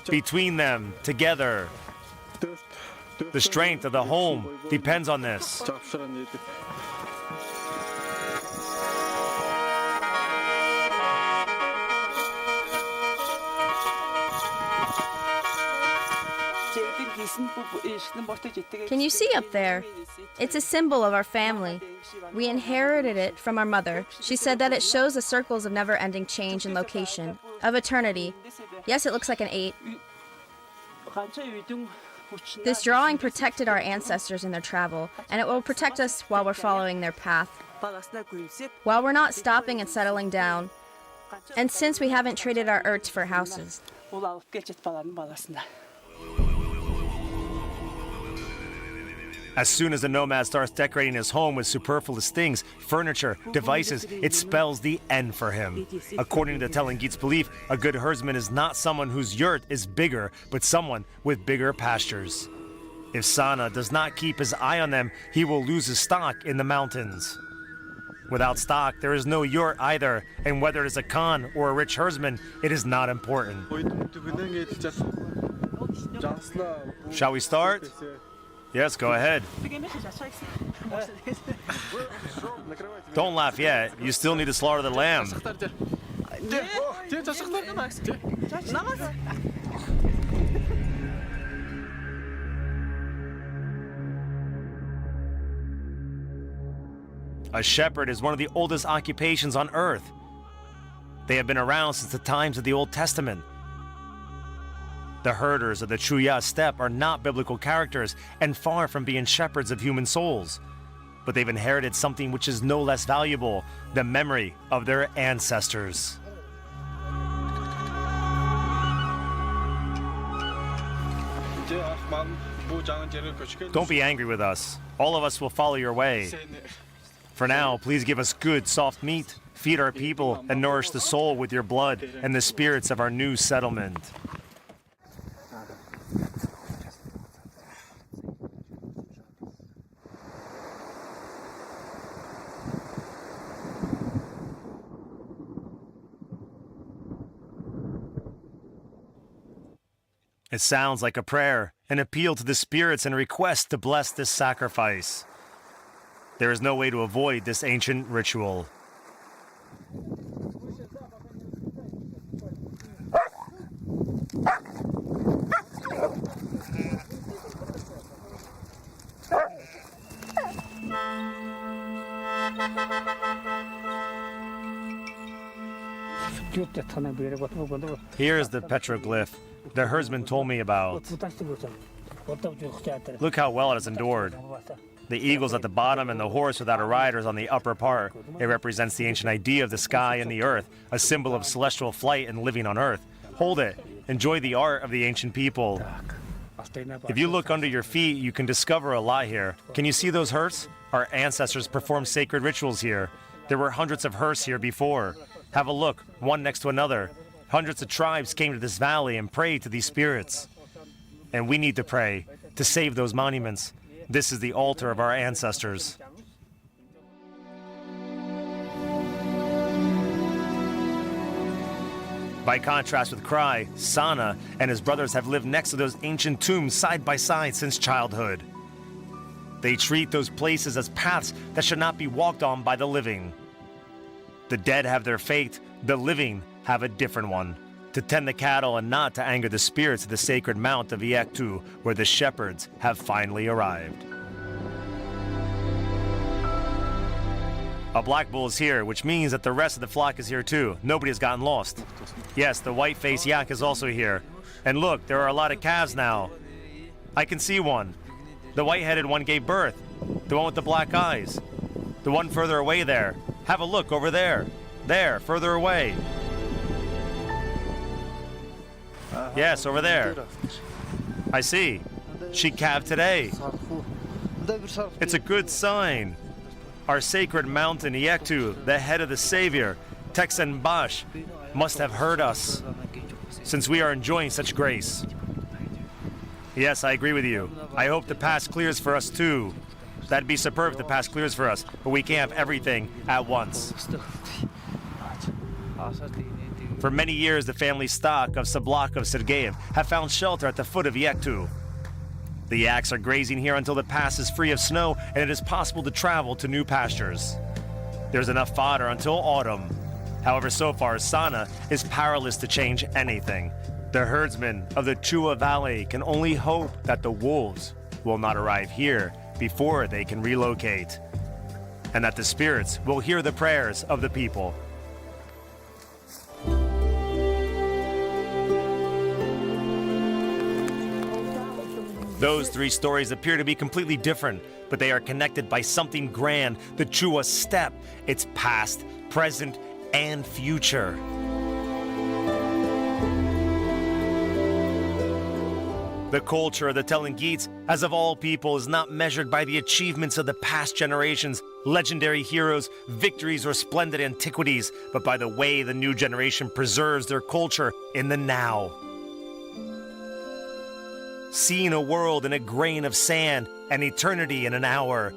between them together. The strength of the home depends on this. Can you see up there? It's a symbol of our family. We inherited it from our mother. She said that it shows the circles of never-ending change and location, of eternity. Yes, it looks like an 8. This drawing protected our ancestors in their travel, and it will protect us while we're following their path. While we're not stopping and settling down, and since we haven't traded our yurts for houses. As soon as the nomad starts decorating his home with superfluous things, furniture, devices, it spells the end for him. According to the Telengits' belief, a good herdsman is not someone whose yurt is bigger, but someone with bigger pastures. If Sana does not keep his eye on them, he will lose his stock in the mountains. Without stock, there is no yurt either, and whether it is a Khan or a rich herdsman, it is not important. Shall we start? Yes, go ahead. Don't laugh yet. You still need to slaughter the lamb. A shepherd is one of the oldest occupations on earth. They have been around since the times of the Old Testament. The herders of the Chuya steppe are not biblical characters and far from being shepherds of human souls. But they've inherited something which is no less valuable, the memory of their ancestors. Don't be angry with us. All of us will follow your way. For now, please give us good, soft meat, feed our people, and nourish the soul with your blood and the spirits of our new settlement. It sounds like a prayer, an appeal to the spirits and a request to bless this sacrifice. There is no way to avoid this ancient ritual. Here is the petroglyph the herdsman told me about. Look how well it has endured. The eagle's at the bottom and the horse without a rider is on the upper part. It represents the ancient idea of the sky and the earth, a symbol of celestial flight and living on earth. Hold it. Enjoy the art of the ancient people. If you look under your feet, you can discover a lot here. Can you see those hearths? Our ancestors performed sacred rituals here. There were hundreds of hearths here before. Have a look, one next to another. Hundreds of tribes came to this valley and prayed to these spirits. And we need to pray to save those monuments. This is the altar of our ancestors. By contrast with Krai, Sana and his brothers have lived next to those ancient tombs side by side since childhood. They treat those places as paths that should not be walked on by the living. The dead have their fate, the living have a different one. To tend the cattle and not to anger the spirits of the sacred mount of Iektu, where the shepherds have finally arrived. A black bull is here, which means that the rest of the flock is here too. Nobody has gotten lost. Yes, the white-faced yak is also here. And look, there are a lot of calves now. I can see one. The white-headed one gave birth. The one with the black eyes. The one further away there. Have a look over there. There, further away. Yes, over there. I see. She calved today. It's a good sign. Our sacred mountain, Iektu, the head of the Savior, Texenbash, must have heard us, since we are enjoying such grace. Yes, I agree with you. I hope the pass clears for us too. That'd be superb if the pass clears for us, but we can't have everything at once. For many years, the family stock of Sablak of Sergeyev have found shelter at the foot of Iektu. The yaks are grazing here until the pass is free of snow and it is possible to travel to new pastures. There's enough fodder until autumn. However, so far, Sana is powerless to change anything. The herdsmen of the Chua Valley can only hope that the wolves will not arrive here before they can relocate, and that the spirits will hear the prayers of the people. Those three stories appear to be completely different, but they are connected by something grand, the Chua steppe, its past, present, and future. The culture of the Telengits, as of all people, is not measured by the achievements of the past generations, legendary heroes, victories, or splendid antiquities, but by the way the new generation preserves their culture in the now. Seeing a world in a grain of sand, an eternity in an hour.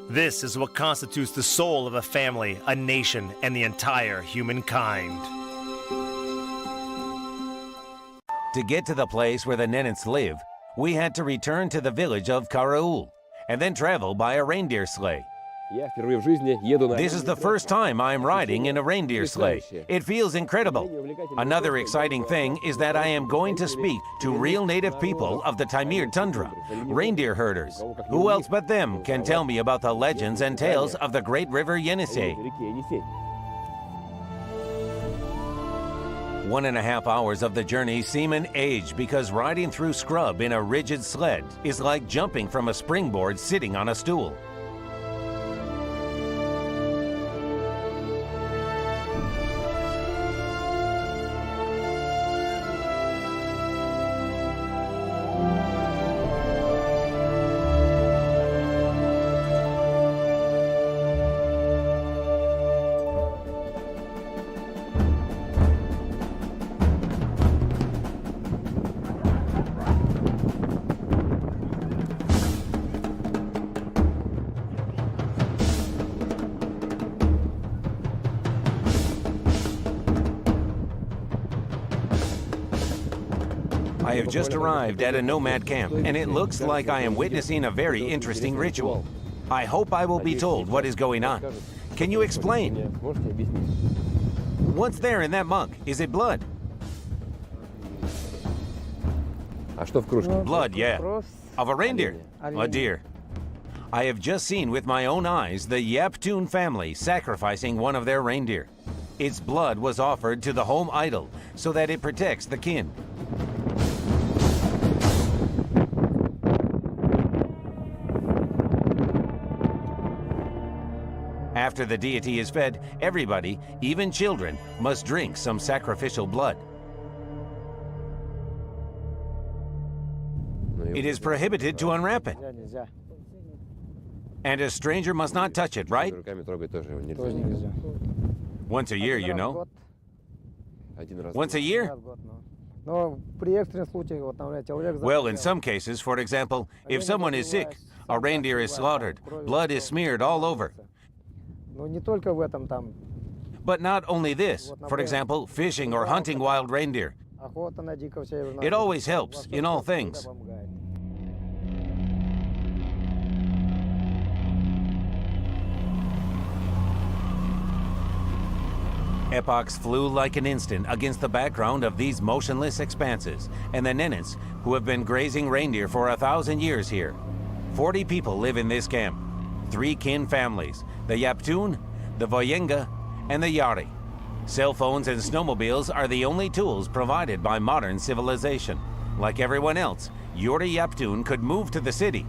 This is what constitutes the soul of a family, a nation, and the entire humankind. To get to the place where the Nenets live, we had to return to the village of Karaul, and then travel by a reindeer sleigh. This is the first time I'm riding in a reindeer sleigh. It feels incredible. Another exciting thing is that I am going to speak to real native people of the Taimyr tundra, reindeer herders. Who else but them can tell me about the legends and tales of the great river Yenisei? 1.5 hours of the journey seem an age because riding through scrub in a rigid sled is like jumping from a springboard sitting on a stool. I have just arrived at a nomad camp, and it looks like I am witnessing a very interesting ritual. I hope I will be told what is going on. Can you explain? What's there in that mug? Is it blood? Blood, yeah. Of a reindeer? A deer. I have just seen with my own eyes the Yaptun family sacrificing one of their reindeer. Its blood was offered to the home idol so that it protects the kin. After the deity is fed, everybody, even children, must drink some sacrificial blood. It is prohibited to unwrap it. And a stranger must not touch it, right? Once a year, you know. Once a year? Well, in some cases, for example, if someone is sick, a reindeer is slaughtered, blood is smeared all over. But not only this, for example, fishing or hunting wild reindeer. It always helps in all things. Epochs flew like an instant against the background of these motionless expanses, and the Nenets, who have been grazing reindeer for 1,000 years here. 40 people live in this camp. 3 kin families, the Yaptun, the Voyenga, and the Yari. Cell phones and snowmobiles are the only tools provided by modern civilization. Like everyone else, Yuri Yaptun could move to the city.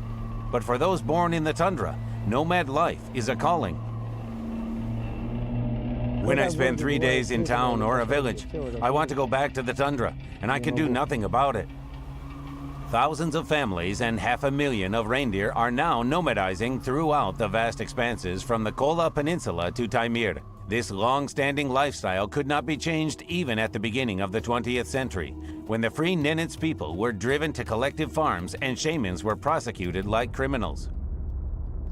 But for those born in the tundra, nomad life is a calling. When I spend 3 days in town or a village, I want to go back to the tundra, and I can do nothing about it. Thousands of families and 500,000 of reindeer are now nomadizing throughout the vast expanses from the Kola Peninsula to Taimyr. This long-standing lifestyle could not be changed even at the beginning of the 20th century, when the free Nenets people were driven to collective farms and shamans were prosecuted like criminals.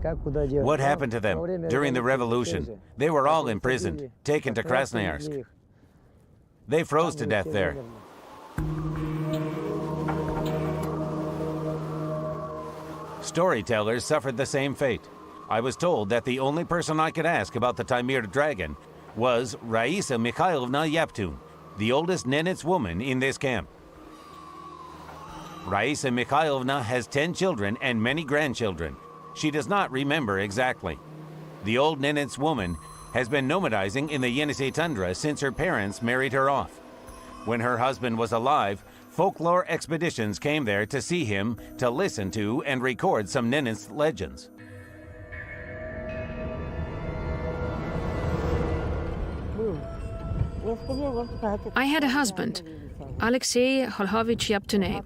What happened to them during the revolution? They were all imprisoned, taken to Krasnoyarsk. They froze to death there. Storytellers suffered the same fate. I was told that the only person I could ask about the Taimyr dragon was Raisa Mikhailovna Yaptun, the oldest Nenets woman in this camp. Raisa Mikhailovna has 10 children and many grandchildren. She does not remember exactly. The old Nenets woman has been nomadizing in the Yenisei tundra since her parents married her off. When her husband was alive, folklore expeditions came there to see him, to listen to and record some Nenets legends. I had a husband, Alexei Holhovich Yaptune.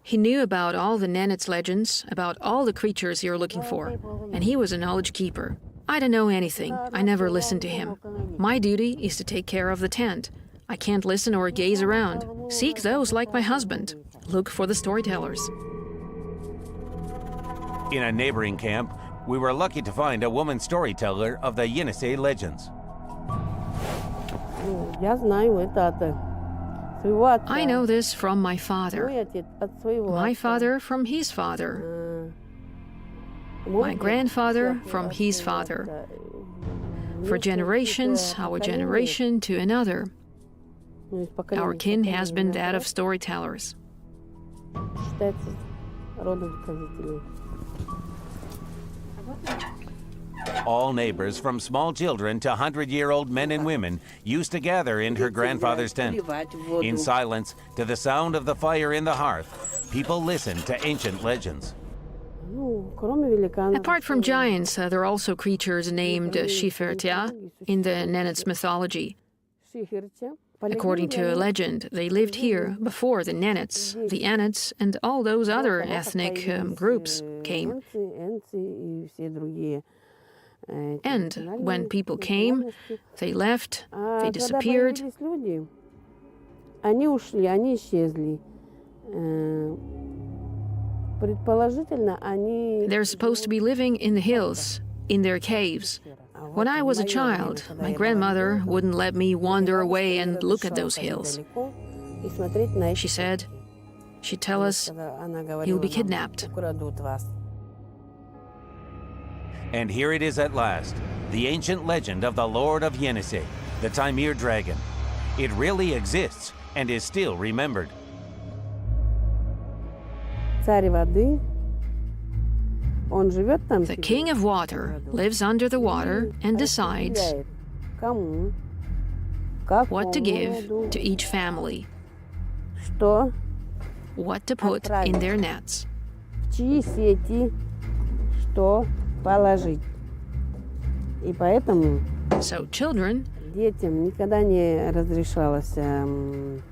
He knew about all the Nenets legends, about all the creatures you're looking for, and he was a knowledge keeper. I don't know anything. I never listened to him. My duty is to take care of the tent. I can't listen or gaze around. Seek those like my husband. Look for the storytellers. In a neighboring camp, we were lucky to find a woman storyteller of the Yenisei legends. I know this from my father. My father from his father. My grandfather from his father. For generations, our generation to another. Our kin has been that of storytellers. All neighbors, from small children to 100-year-old men and women, used to gather in her grandfather's tent. In silence, to the sound of the fire in the hearth, people listened to ancient legends. Apart from giants, there are also creatures named Shifertia in the Nenets mythology. According to a legend, they lived here before the Nenets, the Enets, and all those other ethnic groups came. And when people came, they left, they disappeared. They're supposed to be living in the hills, in their caves. When I was a child, my grandmother wouldn't let me wander away and look at those hills. She said, she'd tell us, you'll be kidnapped. And here it is at last, the ancient legend of the Lord of Yenisei, the Taimyr dragon. It really exists and is still remembered. The king of water lives under the water and decides what to give to each family, what to put in their nets. So children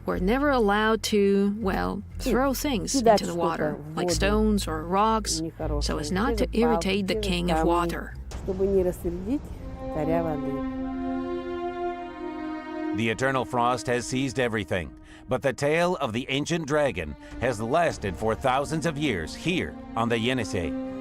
were never allowed to, well, throw things into the water, like stones or rocks, so as not to irritate the king of water. The eternal frost has seized everything, but the tale of the ancient dragon has lasted for thousands of years here on the Yenisei.